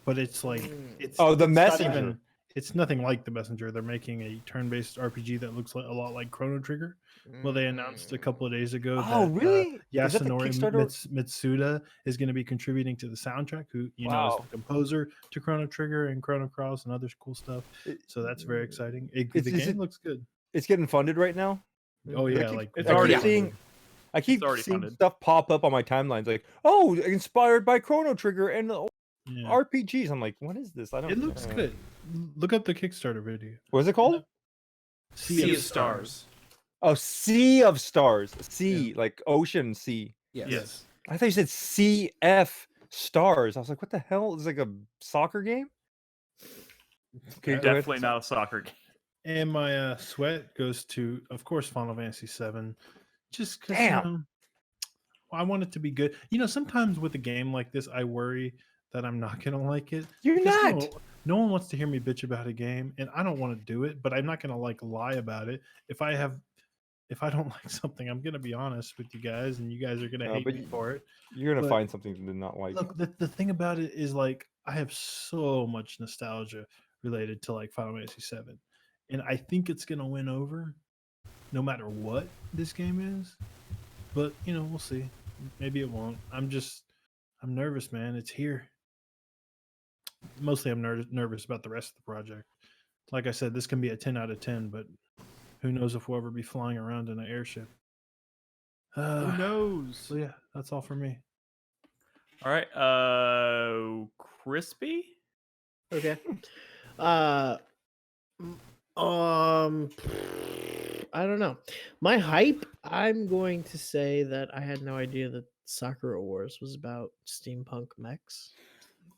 but it's like it's The it's not Messenger. even- it's nothing like the Messenger. They're making a turn-based RPG that looks like a lot like Chrono Trigger. Well, they announced a couple of days ago that Really? Is that the Yasunori Kickstarter? Mitsuda is going to be contributing to the soundtrack. Who know is Wow. the composer to Chrono Trigger and Chrono Cross and other cool stuff. So that's very exciting. The is game it- looks good. It's getting funded right now. Oh I yeah, keep- like it's I keep already seeing. I keep already seeing funded. stuff pop up on my timelines like, oh, inspired by Chrono Trigger and the yeah. RPGs. I'm like, what is this? I don't. It looks good. Look up the Kickstarter video. What is it called? Sea of Stars. Oh, Sea of Stars. Sea, like ocean sea. Yes. I thought you said CF Stars. I was like, what the hell? Is like a soccer game? Okay, go ahead. Definitely not a soccer game. And my sweat goes to, of course, Final Fantasy VII. Just because Damn. I want it to be good. Sometimes with a game like this, I worry that I'm not gonna like it. You're because not. No one wants to hear me bitch about a game, and I don't want to do it. But I'm not gonna lie about it. If I don't like something, I'm gonna be honest with you guys, and you guys are gonna hate but me for it. You're gonna But- find something to not like. Look, the thing about it is like I have so much nostalgia related to like Final Fantasy VII, and I think it's gonna win over, no matter what this game is. But we'll see. Maybe it won't. I'm nervous, man. It's here. Mostly, I'm nervous about the rest of the project. Like I said, this can be a 10 out of 10, but who knows if we'll ever be flying around in an airship. Who knows? So yeah, that's all for me. All right. Crispy. Okay. I don't know. My hype, I'm going to say that I had no idea that Sakura Wars was about steampunk mechs.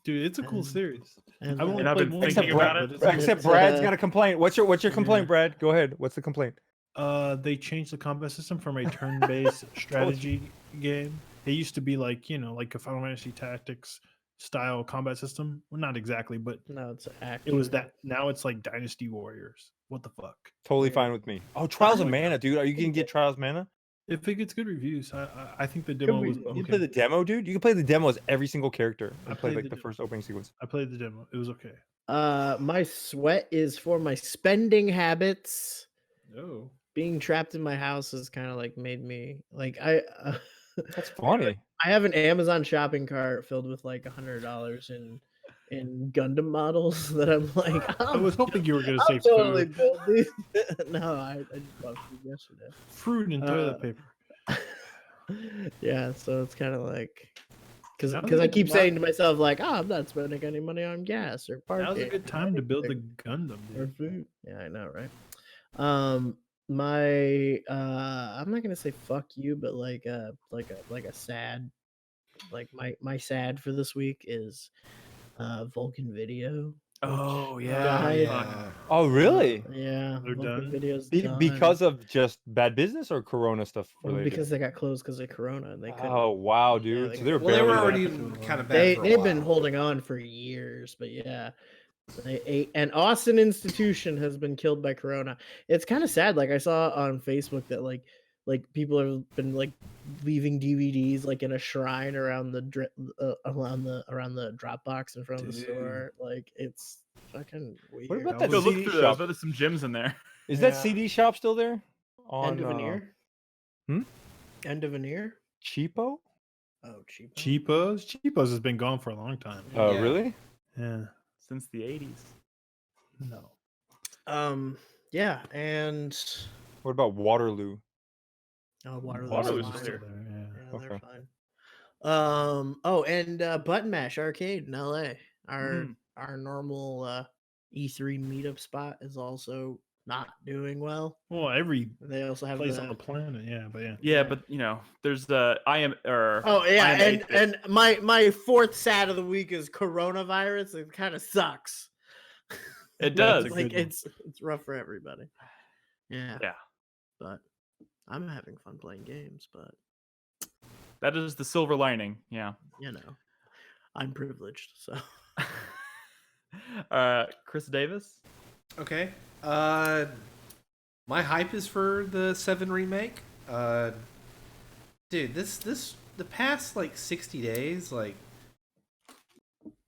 Dude, it's a cool And- series. And, I've only And I've played been one thinking game, about but it. it's good. Except It's, Brad's uh, got a complaint. What's your complaint, Yeah. Brad? Go ahead. What's the complaint? They changed the combat system from a turn-based strategy game. It used to be like like a Final Fantasy Tactics style combat system. Well, not exactly, but no, it's action. it was that. Now it's like Dynasty Warriors. What the fuck? Totally Yeah. fine with me. Oh, Trials of Mana, dude. Are you gonna get Trials of Mana? If it gets good reviews, I think the demo be was though. You can play okay. the demo, dude. You can play the demo as every single character. I I played played like the the demo. first opening sequence. I played the demo. It was okay. My sweat is for my spending habits. Oh, Being trapped in my house has kind of like made me like I That's funny. I have an Amazon shopping cart filled with like $100 in Gundam models that I'm like I was hoping you were gonna say I'll totally food, build these. No, I just bought food yesterday. fruit, and toilet Uh, paper. Yeah, so it's kind of like because That was a I good keep time. saying to myself like, oh, I'm not spending any money on gas or parking. That was a good time to build the Gundam, or dude. food. Yeah, I know, right? I'm not gonna say fuck you, but like a sad, like my sad for this week is Vulcan Video. Oh died. Yeah. Oh, really? Yeah, They're Vulcan done? Video's Because of just bad business or Corona stuff related? because they got closed because of Corona and they couldn't. Oh wow, Yeah, dude. they So they're Well, they were barely already left. kind of bad for a They've been while. holding on for years, but yeah. And Austin Institution has been killed by Corona. It's kind of sad. Like I saw on Facebook that like people have been like leaving DVDs like in a shrine around the around the drop box in front of the store. Like it's fucking weird. about Go that look CD through those. shop? There's some gems in there. Is that Yeah. CD shop still there? On End of an ear? hmm? End of an ear? Cheapo? Oh, cheap. Cheapos has been gone for a long time. Oh, Yeah. really? Yeah. Since the 80s. No. Yeah, and What about Waterloo? Waterloo's Waterloo's fine. still there. Yeah. Yeah, they're Okay. fine. And Button Mash Arcade in LA. Mhm. Our normal E3 meetup spot is also not doing well. Well, every They also have place the, on the planet. Yeah, but yeah. Yeah, but there's the Oh yeah, IM8 and my fourth sad of the week is coronavirus. It kind of sucks. It does. That's a Like good one. it's rough for everybody. Yeah. Yeah. But I'm having fun playing games, but That is the silver lining. Yeah. I'm privileged, so Chris Davis. Okay. My hype is for the 7 remake. Dude, this the past like 60 days, like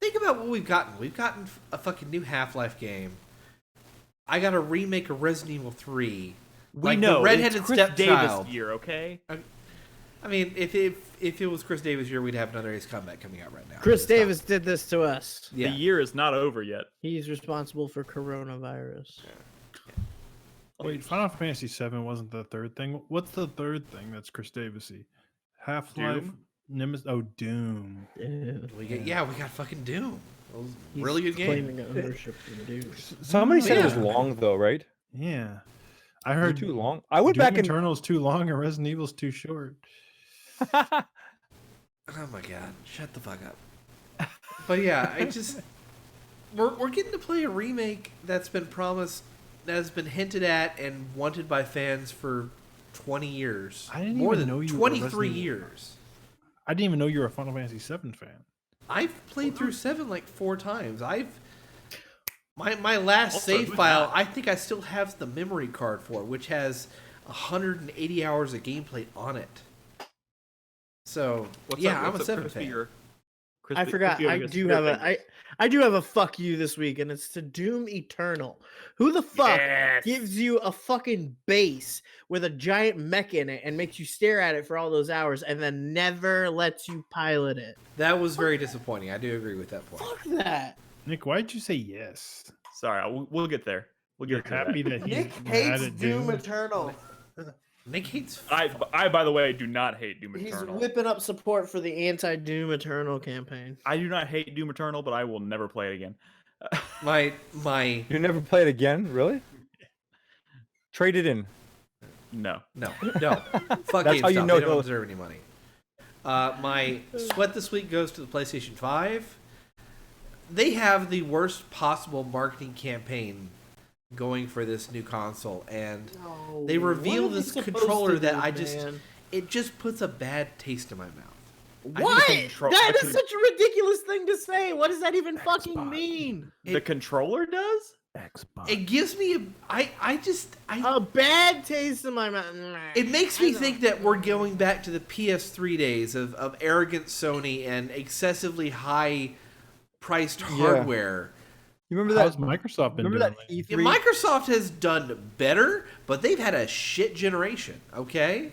think about what we've gotten. We've gotten a fucking new Half-Life game. I got a remake of Resident Evil 3. We like know the redheaded it's Chris stepchild. Davis year, okay? I mean, if it was Chris Davis' year, we'd have another Ace Combat coming out right now. Chris Davis did this to us. Yeah. The year is not over yet. He's responsible for coronavirus. Wait, Final Fantasy VII wasn't the third thing. What's the third thing that's Chris Davis-y? Half-Life, Doom? Nemesis. Oh, Doom. We got fucking Doom. It was a He's really good game. claiming ownership for Doom. Somebody said it was Yeah. long though, right? Yeah, I Is it heard too long. I went Doom back and Eternal's too long and Resident Evil's too short. Oh my god, shut the fuck up. But yeah, we're getting to play a remake that's been promised, that has been hinted at and wanted by fans for 20 years. I didn't more even than know you were 23 Resident Evil. years. I didn't even know you were a Final Fantasy VII fan. I've played through 7 like 4 times. My last Also, save who's file, not? I think I still have the memory card for, which has 180 hours of gameplay on it. So I'm a 7 fan. I forgot. I do have a fuck you this week, and it's to Doom Eternal. Who the fuck gives you a fucking base with a giant mech in it and makes you stare at it for all those hours and then never lets you pilot it? That was very disappointing. I do agree with that point. Fuck that. Nick, why did you say yes? Sorry, we'll get there. We'll You're get to happy that. that he's Nick mad hates at Doom Doom. Eternal. Nick hates. I, by the way, do not hate Doom He's Eternal. whipping up support for the anti-Doom Eternal campaign. I do not hate Doom Eternal, but I will never play it again. My you never play it again, really? Trade it in. No. no. Fuck That's how GameStop. you know They don't those- deserve any money. My sweat this week goes to the PlayStation 5. They have the worst possible marketing campaign going for this new console, and they reveal what are they this supposed controller to that do, man? it just puts a bad taste in my mouth. What? control- That I is can- such a ridiculous thing to say. What does that even fucking mean? The controller does? Xbox. It gives me A bad taste in my mouth. it makes me think that we're going back to the PS3 days of arrogant Sony and excessively high priced hardware. You remember How's that? Microsoft been Remember doing? that E3? Yeah, Microsoft has done better, but they've had a shit generation. Okay,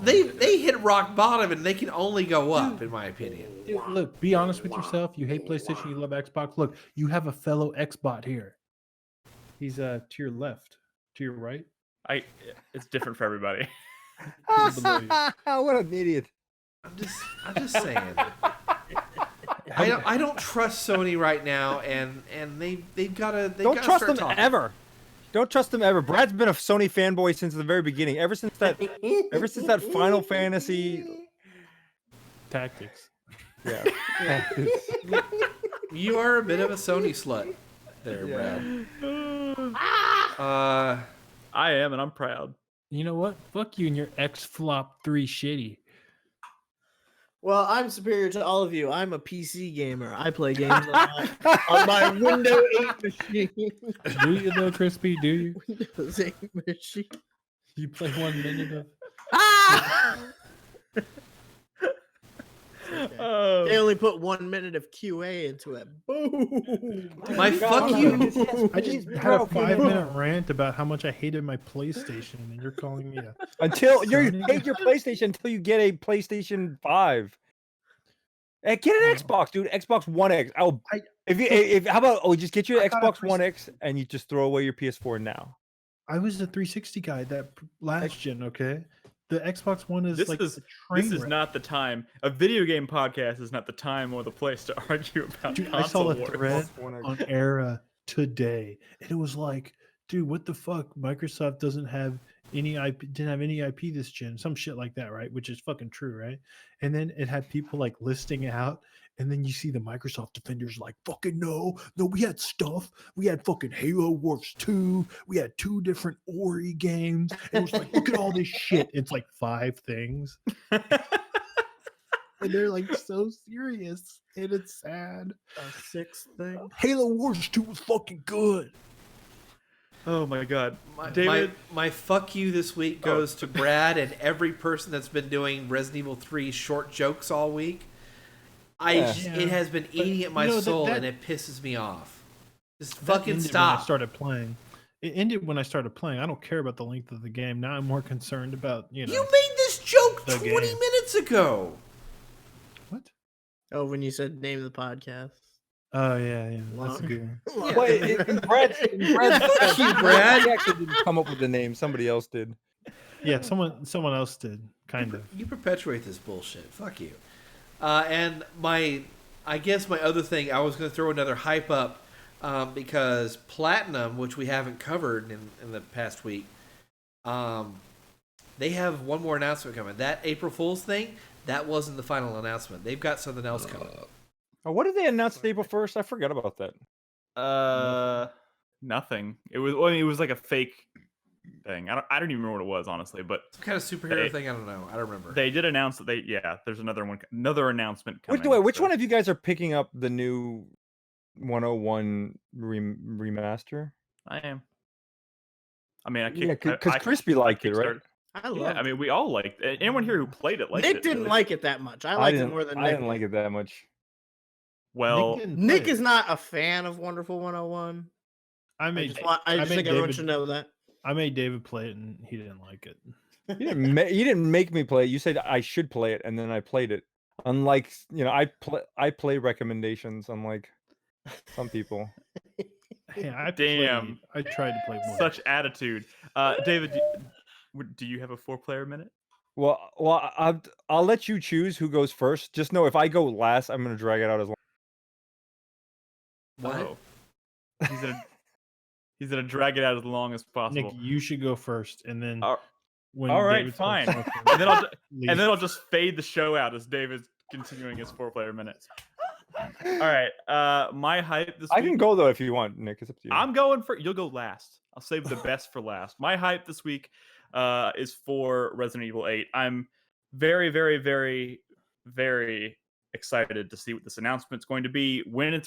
they hit rock bottom, and they can only go up, in my opinion. Dude, look, be honest with yourself. You hate PlayStation, you love Xbox. Look, you have a fellow Xbot here. He's to your left, to your right. It's different for everybody. What an idiot! I'm just saying. I don't trust Sony right now, and they've got to Don't trust them ever. Don't trust them ever. Brad's been a Sony fanboy since the very beginning. Ever since that Final Fantasy. Tactics. Yeah. You are a bit of a Sony slut, there, Brad. I am, and I'm proud. You know what? Fuck you and your X-Flop 3 shitty. Well, I'm superior to all of you. I'm a PC gamer. I play games on my Windows 8 machine. Do you though, Crispy? Do you? Windows 8 machine. You play 1 minute of... Ah! Oh. They only put 1 minute of QA into it. Boom! My fuck you. I just had a 5-minute rant about how much I hated my PlayStation, and you're calling me a... Until you Sony? hate your PlayStation until you get a PlayStation 5. Hey, get an Xbox, dude. Xbox One X. How about just get your I got a Xbox One X and you just throw away your PS4 now. I was a 360 guy that last gen, okay? The Xbox One is This like is a train this is wreck. not the time. A video game podcast is not the time or the place to argue about Dude, I saw console a wars. thread on Era today, and it was like, dude, what the fuck? Microsoft doesn't have any IP, didn't have any IP this gen, some shit like that, right? Which is fucking true, right? And then it had people like listing it out, and then you see the Microsoft defenders like, fucking no, we had stuff. We had fucking Halo Wars 2. We had 2 different Ori games. And it was like, look at all this shit. It's like 5 things. And they're like so serious, and it's sad. A 6th thing. Halo Wars 2 was fucking good. Oh my god, My, David. my fuck you this week goes to Brad and every person that's been doing Resident Evil 3 short jokes all week. It has been eating at my soul, and it pisses me off. Just fucking stop. When I started playing. It ended when I started playing. I don't care about the length of the game. Now I'm more concerned about, You made this joke 20 minutes ago. What? Oh, when you said name of the podcast. Oh yeah. That's a good one. Wait, Brad, Fuck you, Brad. He actually didn't come up with the name. Somebody else did. Yeah, someone else did, kind of. You perpetuate this bullshit. Fuck you. And I guess my other thing, I was going to throw another hype up because Platinum, which we haven't covered in the past week, they have one more announcement coming. That April Fool's thing, that wasn't the final announcement. They've got something else coming. Oh, what did they announce April 1st? I forgot about that. Nothing. It was like a fake thing. I don't even remember what it was, honestly. But Some kind of superhero thing. I don't know. I don't remember. They did announce that there's another announcement coming. Which one of you guys are picking up the new 101 remaster? I am. I mean, because Crispy liked it, right? I love. I mean, we all liked it. Anyone here who played it liked it. Nick didn't like it that much. I liked it more than Nick. I didn't like it that much. Well, Nick is not a fan of Wonderful 101. I just think everyone should know that. I made David play it, and he didn't like it. You didn't make me play it. You said I should play it, and then I played it. Unlike, I play recommendations. Unlike some people. Hey, I tried to play more. Such attitude, David. Do you have a 4-player minute? Well, I'll let you choose who goes first. Just know if I go last, I'm gonna drag it out as long. What? Oh. He's gonna drag it out as long as possible. Nick, you should go first, and then when all right, David fine. talks, and then I'll just fade the show out as David's continuing his 4-player minute. All right, my hype this week. I can go though if you want, Nick. It's up to you. I'm going for. You'll go last. I'll save the best for last. My hype this week is for Resident Evil 8. I'm very, very, very, very excited to see what this announcement's going to be.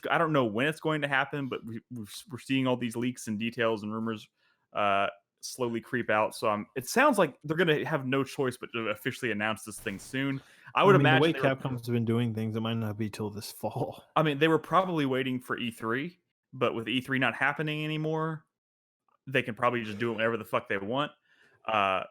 I don't know when it's going to happen, but we're seeing all these leaks and details and rumors slowly creep out. So it sounds like they're going to have no choice but to officially announce this thing soon. I would imagine the way Capcom's been doing things, it might not be till this fall. I mean, they were probably waiting for E3, but with E3 not happening anymore, they can probably just do it whenever the fuck they want.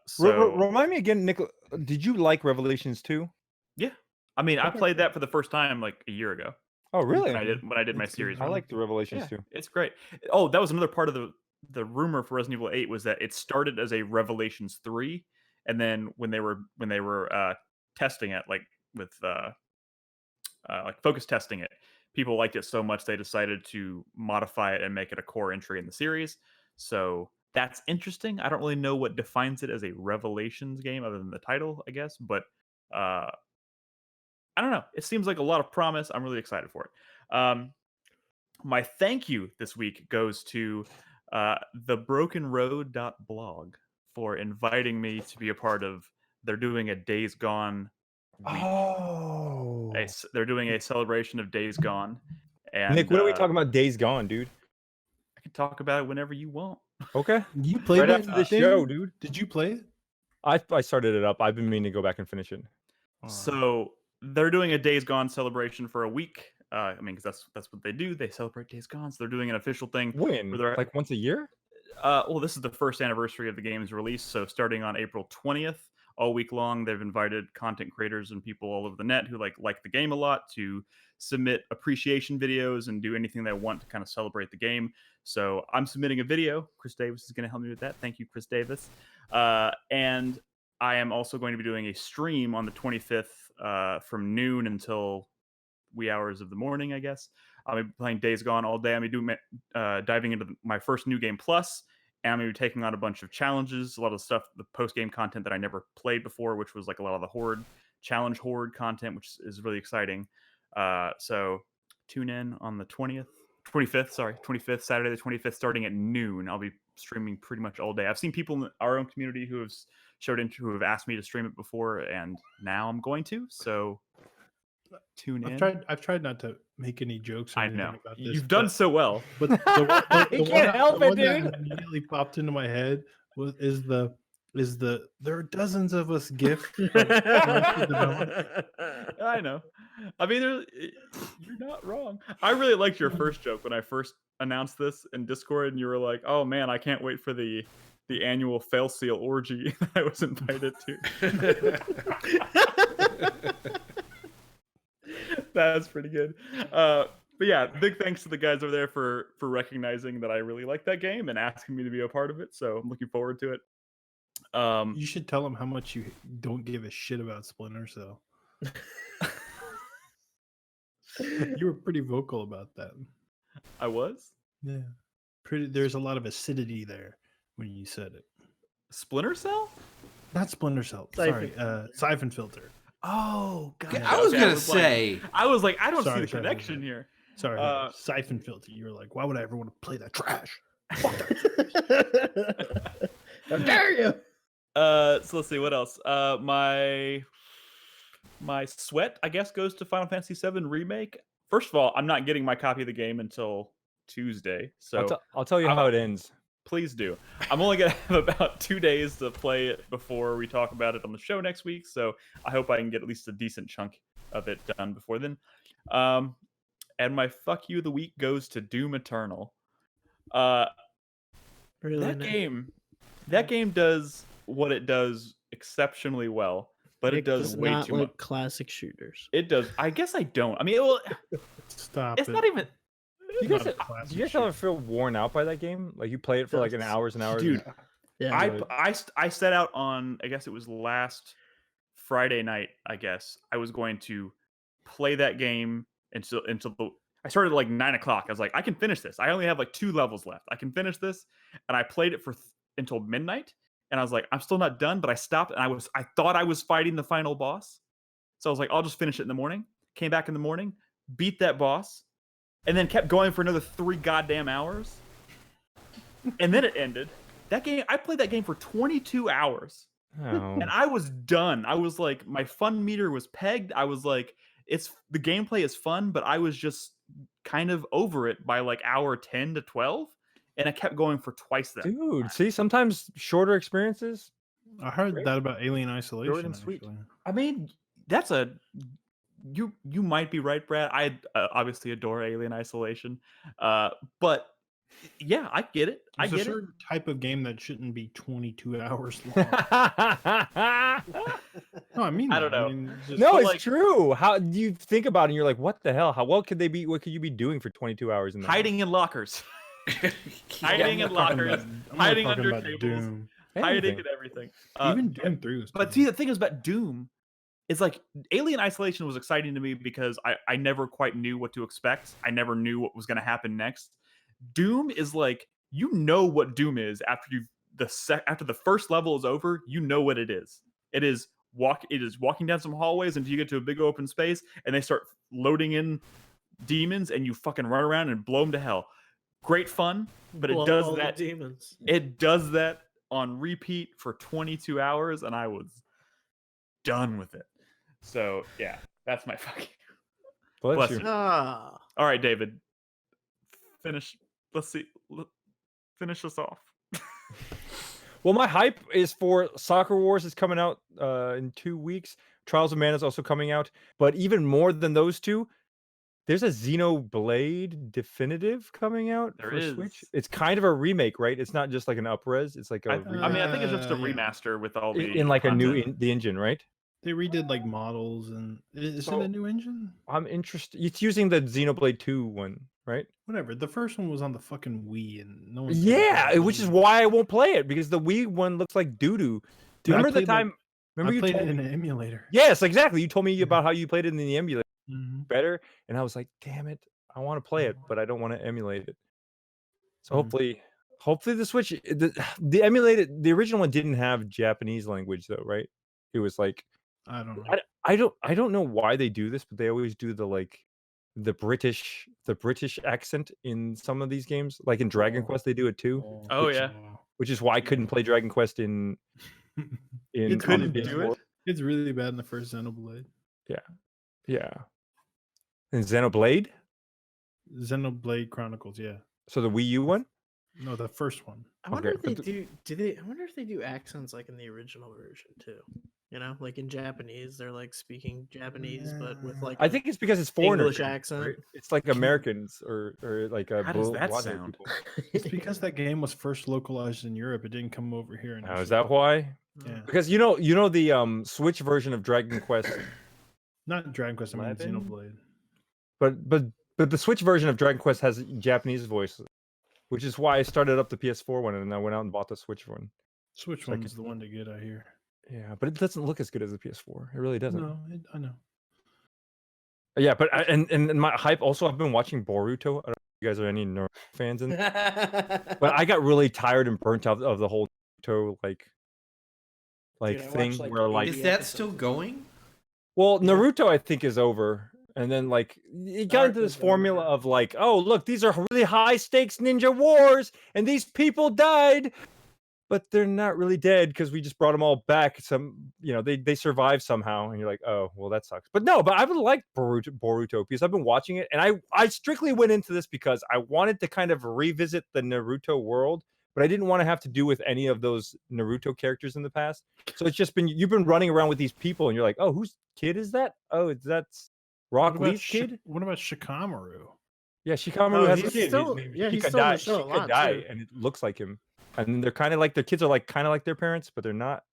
So remind me again, Nick. Did you like Revelations 2? Yeah. I mean, I played that for the first time like a year ago. Oh, really? When I did my series. I like the Revelations 2. It's great. Oh, that was another part of the rumor for Resident Evil 8 was that it started as a Revelations 3, and then when they were testing it, like with like focus testing it, people liked it so much they decided to modify it and make it a core entry in the series. So that's interesting. I don't really know what defines it as a Revelations game other than the title, I guess, but I don't know. It seems like a lot of promise. I'm really excited for it. My thank you this week goes to thebrokenroad.blog for inviting me to be a part of. They're doing a Days Gone week. Oh. They're doing a celebration of Days Gone. And Nick, when are we talking about Days Gone, dude? I can talk about it whenever you want. Okay. You played right that after the show, dude. Did you play it? I started it up. I've been meaning to go back and finish it. So they're doing a Days Gone celebration for a week. I mean, because that's what they do. They celebrate Days Gone. So they're doing an official thing. When? Like once a year? Well, this is the first anniversary of the game's release. So starting on April 20th, all week long, they've invited content creators and people all over the net who like the game a lot to submit appreciation videos and do anything they want to kind of celebrate the game. So I'm submitting a video. Chris Davis is going to help me with that. Thank you, Chris Davis. And I am also going to be doing a stream on the 25th from noon until wee hours of the morning, I guess. I'll be playing Days Gone all day. I'm going to be diving into my first New Game Plus, and I'm going to be taking on a bunch of challenges, a lot of stuff, the post-game content that I never played before, which was like a lot of the challenge horde content, which is really exciting. So tune in on the 25th, Saturday the 25th, starting at noon. I'll be streaming pretty much all day. I've seen people in our own community who have asked me to stream it before, and now I'm going to. So tune in. I've tried not to make any jokes. Or I anything know about this, you've done so well. But the You can't help one it, dude. that immediately popped into my head is the there are dozens of us GIF. I know. I mean, you're not wrong. I really liked your first joke when I first announced this in Discord, and you were like, "Oh man, I can't wait for the annual fail seal orgy that I was invited to." That's pretty good. But yeah, big thanks to the guys over there for recognizing that I really like that game and asking me to be a part of it. So I'm looking forward to it. You should tell them how much you don't give a shit about Splinter Cell. You were pretty vocal about that. I was? Yeah. There's a lot of acidity there when you said it. Splinter Cell? Not Splinter Cell. Sorry. Siphon Filter. Oh, God. I was gonna say. I was like, I don't see Sorry, the sorry, connection sorry. here. Sorry. Siphon Filter. You were like, why would I ever want to play that trash? Fuck that. How dare you? So let's see what else. My sweat, I guess, goes to Final Fantasy VII Remake. First of all, I'm not getting my copy of the game until Tuesday, so I'll tell you how it ends. please do. I'm only gonna have about 2 days to play it before we talk about it on the show next week, so I hope I can get at least a decent chunk of it done before then. And my fuck you of the week goes to Doom Eternal. Really That game does what it does exceptionally well, but it does way not too like much. classic shooters. It does. I guess I don't. I mean, Stop it's it. not even. Do you guys ever feel worn out by that game? Like you play it for like an hours and hours? Dude, Yeah. I set out on, I guess it was last Friday night, I guess. I was going to play that game until I started at like 9 o'clock. I was like, I can finish this. I only have like 2 levels left. I can finish this. And I played it for until midnight. And I was like, I'm still not done, but I stopped and I thought I was fighting the final boss. So I was like, I'll just finish it in the morning. Came back in the morning, beat that boss, and then kept going for another 3 goddamn hours. And then it ended. That game, I played that game for 22 hours. Oh. And I was done. I was like, my fun meter was pegged. I was like, the gameplay is fun, but I was just kind of over it by like hour 10 to 12. And I kept going for twice that. Dude, see, sometimes shorter experiences. I heard that about Alien Isolation. Short and sweet. Actually. I mean, that's you might be right, Brad. I obviously adore Alien Isolation, but yeah, I get it. There's I get a certain type of game that shouldn't be 22 hours long. No, I mean, I don't know. No, it's like- true. How do you think about it? And you're like, what the hell? What could you be doing for 22 hours in there? hiding in lockers, hiding in lockers, hiding under tables, Doom. hiding in everything. Even Doom 3 was. But see, the thing is about Doom is like Alien Isolation was exciting to me because I never quite knew what to expect. I never knew what was going to happen next. Doom is like, you know what Doom is after after the first level is over. You know what it is. It is walking down some hallways until you get to a big open space, and they start loading in demons, and you fucking run around and blow them to hell. Great fun, but it does that. Demons. It does that on repeat for 22 hours, and I was done with it. So yeah, that's my fucking. Bless you. Ah. All right, David. Finish. Let's see. Finish us off. Well, my hype is for Soccer Wars is coming out in 2 weeks. Trials of Mana is also coming out. But even more than those two, there's a Xenoblade Definitive coming out There for is. Switch. It's kind of a remake, right? It's not just like an upres. It's like a I mean, I think it's just a Yeah. remaster with all the in like a new content. the engine, right? They redid like models, and is it a new engine? I'm interested. It's using the Xenoblade 2 one, right? Whatever. The first one was on the fucking Wii, and no one. Yeah, which is why I won't play it, because the Wii one looks like doo-doo. Dude, I Remember the played, like- time? Remember I you played told it in me? an emulator. Yes, exactly. You told me about how you played it in the emulator Mhm. better, and I was like, damn it, I want to play it, but I don't want to emulate it. So Mhm. hopefully the Switch, the original one didn't have Japanese language though, right? It was like I don't know. I don't know why they do this, but they always do the British accent in some of these games. Like in Dragon Quest, they do it too, Oh yeah. which is why I couldn't play Dragon Quest in It's couldn't really do bad. it? It's really bad in the first Xenoblade. Yeah. And Xenoblade. Xenoblade Chronicles, yeah. So the Wii U one. No, the first one. I wonder Okay, if but they do they I wonder if they do accents like in the original version too. You know, like in Japanese, they're like speaking Japanese, but with like I think it's because it's foreigner English thing, accent. right? It's like Americans or like How does blue- that blonde-haired sound? people. It's because that game was first localized in Europe. It didn't come over here. Oh, Initially. is that why? Yeah. Because you know the Switch version of Dragon Quest, Not Dragon Quest. I mean 11? Xenoblade. but the Switch version of Dragon Quest has Japanese voice, which is why I started up the PS4 one and then I went out and bought the Switch one. Switch So I one's the one to get out here. Yeah, but it doesn't look as good as the PS4. It really doesn't. No, I know. Yeah, but and my hype also. I've been watching Boruto. I don't know if you guys are any Naruto fans, but I got really tired and burnt out of the whole Naruto like Dude, I thing watched, like, where like Is that still going? well Naruto I think is over, and then like it got into this Naruto's formula over. of like, oh look, these are really high stakes ninja wars, and these people died. But they're not really dead because we just brought them all back. They survived somehow, and you're like, oh, well, that sucks. But no, but I've liked Boruto because I've been watching it, and I strictly went into this because I wanted to kind of revisit the Naruto world, but I didn't want to have to do with any of those Naruto characters in the past. So it's just you've been running around with these people, and you're like, oh, whose kid is that? Oh, that's Rock What about Lee's kid. What about Shikamaru? Yeah, Shikamaru has a he's kid. still- His name is yeah, he's still in the Shikadai, show a lot, too. and it looks like him. And then they're kind of like their kids are kind of like their parents, but they're not.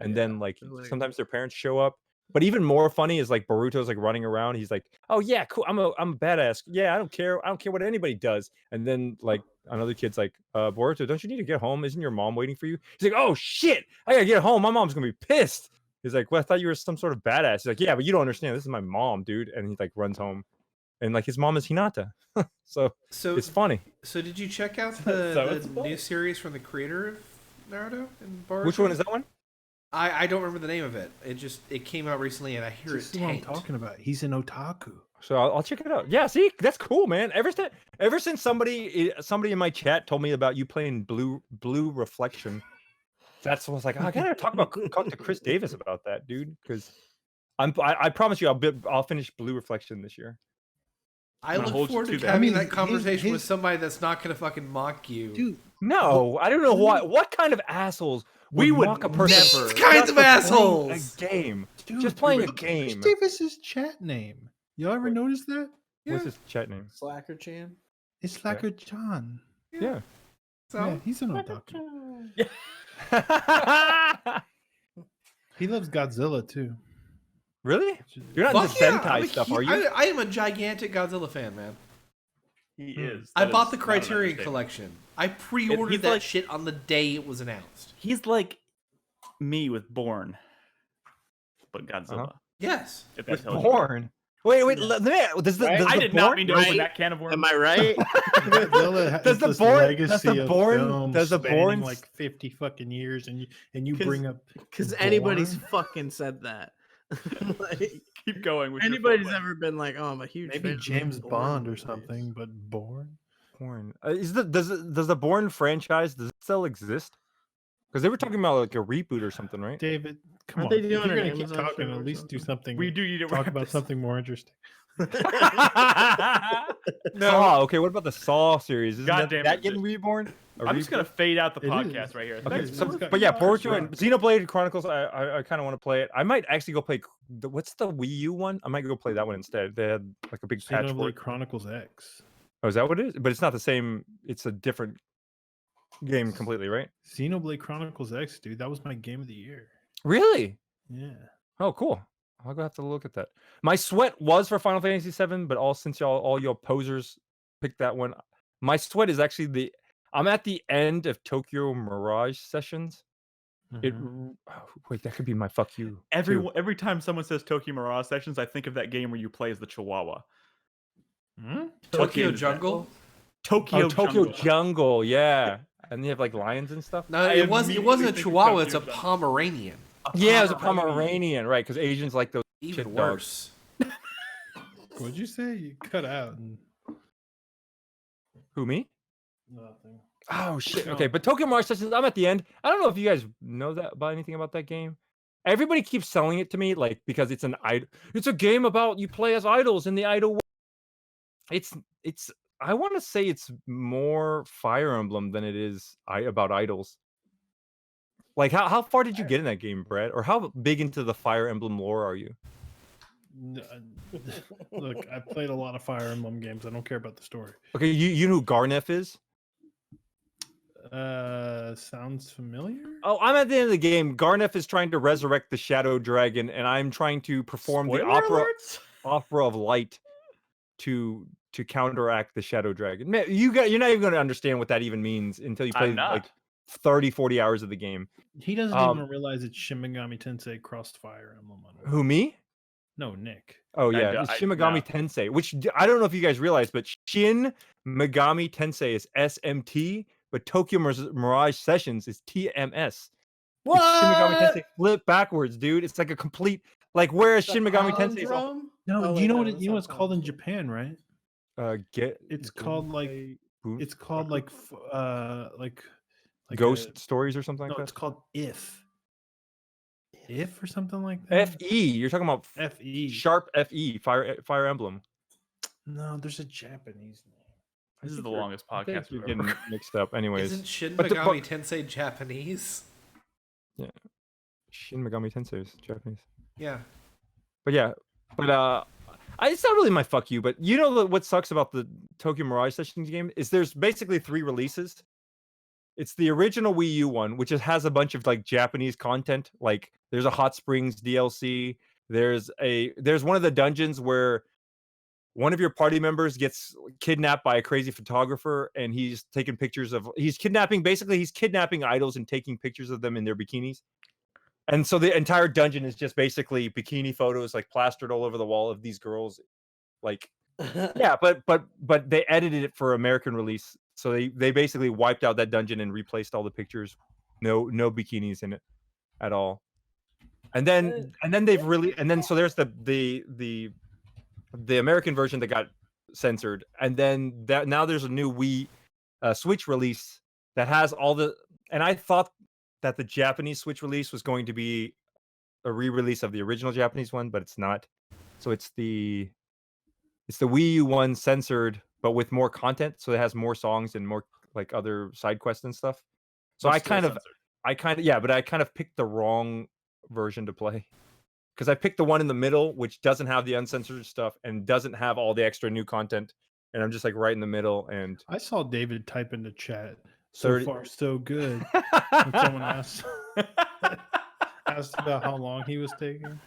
And then like they're like- sometimes their parents show up. But even more funny is like Boruto's like running around. He's like, "Oh yeah, cool. I'm a badass. Yeah, I don't care. I don't care what anybody does." And then like another kid's like, "Boruto, don't you need to get home? Isn't your mom waiting for you?" He's like, "Oh shit, I gotta get home. My mom's gonna be pissed." He's like, "Well, I thought you were some sort of badass." He's like, "Yeah, but you don't understand. This is my mom, dude." And he like runs home, and like his mom is Hinata. so it's funny. So did you check out So the it's new series from the creator of Naruto and Boruto? Which one is that one? I don't remember the name of it. It came out recently, and I hear This it is what I'm tanked. talking about. He's an otaku. So I'll check it out. Yeah, see, that's cool, man. Ever since somebody in my chat told me about you playing Blue Reflection, that's what I was like, oh, I gotta talk to Chris Davis about that, dude. Because I promise you, I'll finish Blue Reflection this year. I I'm gonna look hold you forward to to that. having I mean, that conversation with his- somebody that's not going to fucking mock you. Dude, No, I don't know what kind of assholes We would mock a person never- just Kinds of for playing assholes. a game. dude, Just playing a look at game. Chris Davis's chat name. Y'all ever notice that? What's his chat name? Slacker Chan. It's Slacker John. Yeah. So Yeah, he's an otaku. He loves Godzilla too. Really? You're not into fuck yeah, Sentai I'm a stuff, hu- are you? I am a gigantic Godzilla fan, man. He is. I That bought is the not an Criterion understatement. collection. I pre-ordered he's that like- shit on the day it was announced. He's like me with Born, but Godzilla. Uh-huh. Yes. If that With tells you. Born. Wait, let me. Does Right? does I the did not Born- mean to right? open that can of worms. Am I right? Godzilla Does has the this Born- legacy does the of Born- films does the spanning Born- like 50 fucking years, and you 'Cause- bring up Because anybody's Born? fucking said that. Like, Keep going with your anybody's foreplay. ever been like, "Oh, I'm a huge maybe fan of James Born Bond or movies." something, but Born. Born. Does the Born franchise does it still exist? Because they were talking about like a reboot or something, right? David, come Aren't on. they If doing you're an gonna keep Amazon talking, show at or least do something? something. We do need to talk wrap about this. something more interesting. Saw. Okay, what about the Saw series? Isn't God that, damn that it, getting reborn? I'm just gonna fade out the It podcast is. right here. Okay, Thanks. so, It's got- but yeah, Chris Boruto and Rock. Xenoblade Chronicles. I kind of want to play it. I might actually go play. What's the Wii U one? I might go play that one instead. They had like a big patch for Xenoblade it. Chronicles X. Oh, is that what it is? But it's not the same. It's a different game completely, right? Xenoblade Chronicles X, dude. That was my game of the year. Really? Yeah. Oh, cool. I'll go have to look at that. My sweat was for Final Fantasy VII, but since all your posers picked that one, my sweat is actually I'm at the end of Tokyo Mirage Sessions. Wait, that could be my fuck you. too. Every time someone says Tokyo Mirage Sessions, I think of that game where you play as the Chihuahua. Tokyo game is that? Jungle. Tokyo Tokyo Jungle, yeah. And you have like lions and stuff. No, I it wasn't a immediately think of Chihuahua. It's a Tokyo Jungle. Pomeranian. Yeah, it was a Pomeranian, right? Because Asians like those. Even shit dogs. worse. What'd you say? You cut out. And... Who, me? Nothing. Oh shit. Okay, but Tokyo Mirage Sessions, I'm at the end. I don't know if you guys know anything about that game. Everybody keeps selling it to me like because it's a game about you play as idols in the idol world. it's I want to say it's more Fire Emblem than it is about idols. Like how far did you get in that game, Brett? Or how big into the Fire Emblem lore are you? Look, I played a lot of Fire Emblem games. I don't care about the story. Okay, you know who Garnef is? Sounds familiar. Oh, I'm at the end of the game. Garnef is trying to resurrect the Shadow Dragon, and I'm trying to perform the opera of light to counteract the Shadow Dragon. Man, you're not even going to understand what that even means until you play like 30, 40 hours of the game. He doesn't even realize it's Shin Megami Tensei crossed Fire Emblem. Who, me? No, Nick. Oh yeah, it's Shin Megami Tensei, which I don't know if you guys realize, but Shin Megami Tensei is SMT, but Tokyo Mirage Sessions is TMS. What? It's Shin Megami Tensei flip backwards, dude. It's like a complete whereas Shin Megami Tensei is all, no, you know what it's called in Japan, right? It's called like Ghost Stories or something like that. It's called If or something like that. FE. You're talking about FE. Sharp FE. Fire Emblem. No, there's a Japanese name. This is the longest podcast you're we've getting ever. mixed up. Anyways, Isn't Shin Megami Tensei Japanese? Yeah, Shin Megami Tensei is Japanese. Yeah, but it's not really my fuck you. But you know what sucks about the Tokyo Mirage Sessions game is there's basically 3 releases. It's the original Wii U one, which has a bunch of like Japanese content. Like there's a Hot Springs DLC. There's one of the dungeons where one of your party members gets kidnapped by a crazy photographer, and he's taking pictures of. He's kidnapping idols and taking pictures of them in their bikinis. And so the entire dungeon is just basically bikini photos, like plastered all over the wall of these girls. Like, yeah, but they edited it for American release. So they basically wiped out that dungeon and replaced all the pictures. No bikinis in it at all. And then so there's the American version that got censored. And then now there's a new Wii Switch release that has all the, and I thought that the Japanese Switch release was going to be a re-release of the original Japanese one, but it's not. So it's the Wii U one censored, but with more content. So it has more songs and more like other side quests and stuff. So I kind of picked the wrong version to play. Because I picked the one in the middle, which doesn't have the uncensored stuff and doesn't have all the extra new content. And I'm just like right in the middle. And I saw David type in the chat. So far, so good. When someone asked about how long he was taking.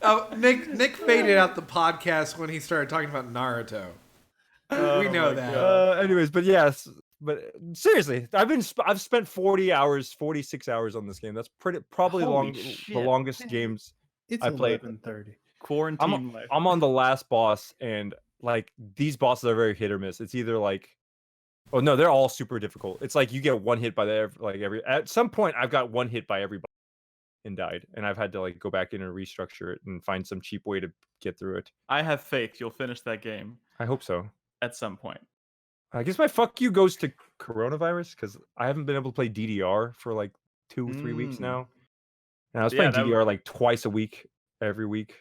Oh, Nick faded out the podcast when he started talking about Naruto. We know that. Anyways, but yes, but seriously, I've spent 46 hours on this game. That's probably the longest games I played. 11:30. Quarantine life. I'm on the last boss, and like these bosses are very hit or miss. It's either like, oh no, they're all super difficult. It's like you get one hit by at some point I've got one hit by everybody and died, and I've had to like go back in and restructure it and find some cheap way to get through it. I have faith you'll finish that game. I hope so. At some point. I guess my fuck you goes to coronavirus because I haven't been able to play DDR for like 2-3 weeks now. And I was playing DDR like twice a week, every week.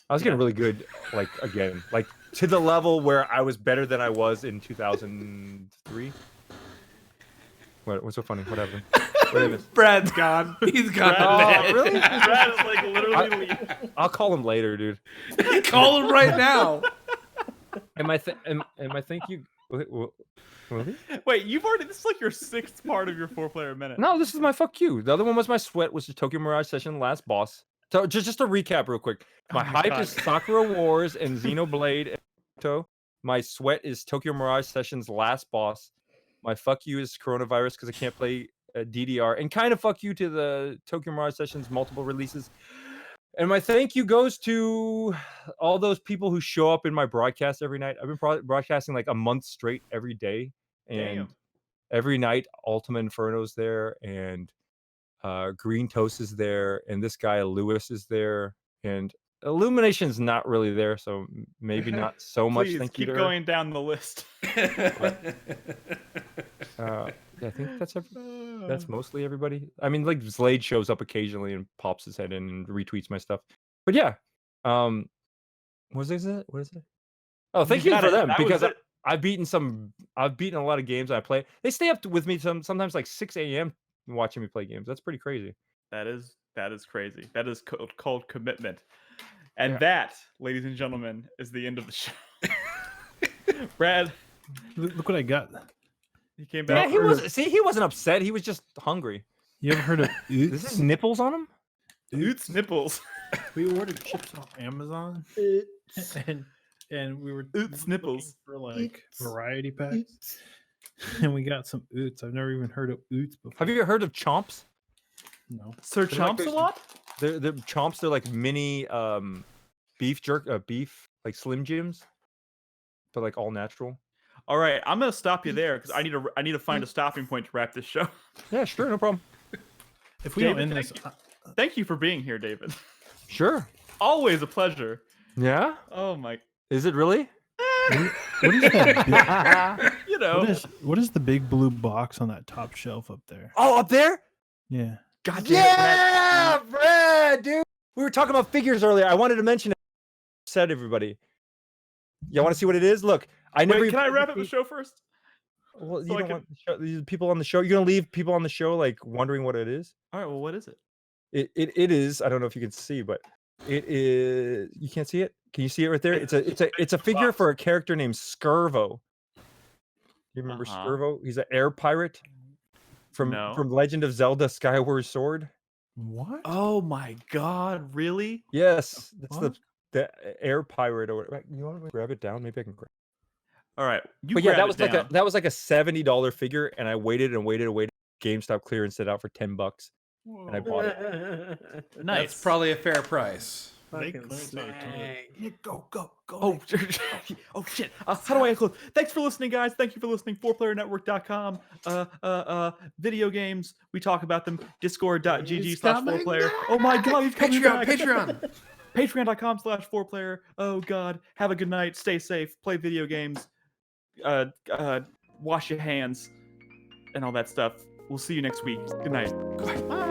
I was getting really good, like again, like to the level where I was better than I was in 2003. What's so funny? What happened? Brad's gone. He's gone. Oh, really? Brad is like literally leaving. I'll call him later, dude. Call him right now. Am I thank you? Wait, you've already. This is like your 6th part of your 4-player minute. No, this is my fuck you. The other one was my sweat, was the Tokyo Mirage Session last boss. So just to recap real quick, my hype is Sakura Wars and Xenoblade. My sweat is Tokyo Mirage Session's last boss. My fuck you is coronavirus because I can't play DDR, and kind of fuck you to the Tokyo Mirage Session's multiple releases. And my thank you goes to all those people who show up in my broadcast every night. I've been broadcasting like a month straight every day, and every night Ultima Inferno's there, and Green Toast is there, and this guy Lewis is there, and Illumination's not really there, so maybe not so much. Please thank you keep to her. going down the list. I think that's mostly everybody. I mean, like Slade shows up occasionally and pops his head in and retweets my stuff. But yeah, What is it? What is it? Oh, thank You you got for it. them That was because it. I've beaten a lot of games I play. They stay up with me sometimes like 6 a.m. watching me play games. That's pretty crazy. That is crazy. That is called commitment. And Yeah. that, ladies and gentlemen, is the end of the show. Brad, Look what I got. he came Yeah, back. he wasn't upset. He was just hungry. You ever heard of This is nipples on him? Oots nipples. We ordered chips off Amazon, and we were Oots looking nipples. for like variety packs, and we got some Oots. I've never even heard of Oots before. Have you heard of chomps? No. Sir They're like Chomps a lot? They're chomps. They're like mini beef like Slim Jims, but like all natural. All right, I'm gonna stop you there because I need to find a stopping point to wrap this show. Yeah, sure, no problem. If we David, don't end this, Thank you for being here, David. Sure. Always a pleasure. Yeah. Oh my, Is it really? what is that? you know. What is the big blue box on that top shelf up there? Oh, up there? Yeah. God damn it, Yeah, Brad, dude. We were talking about figures earlier. I wanted to mention it. Said everybody. You want to see what it is? Look, I never. Wait, can I wrap up the show first? Well, you so I don't can- want the show, these people on the show. You're gonna leave people on the show like wondering what it is. All right, well, what is it? It is. I don't know if you can see, but it is. You can't see it. Can you see it right there? It's a figure for a character named Skirvo. You remember Uh-huh. Skirvo? He's an air pirate from No. Legend of Zelda: Skyward Sword. What? Oh my God, really? Yes, that's What? the air pirate. Or you want to grab it down? Maybe I can grab. All right, you. But yeah, grab that it down. was like a $70 figure, and I waited and waited and waited. GameStop clearance it out for $10, and I bought it. Nice. That's probably a fair price. They Fucking clearance out a ton of- snag. Nick, go. Oh, oh shit. How do I close? Thanks for listening, guys. Thank you for listening. 4playernetwork.com. Video games. We talk about them. Discord.gg/4player. Oh my God, he's coming back. Patreon. Patreon.com/4player. Oh God. Have a good night. Stay safe. Play video games. Wash your hands and all that stuff. We'll see you next week. Good night. Bye.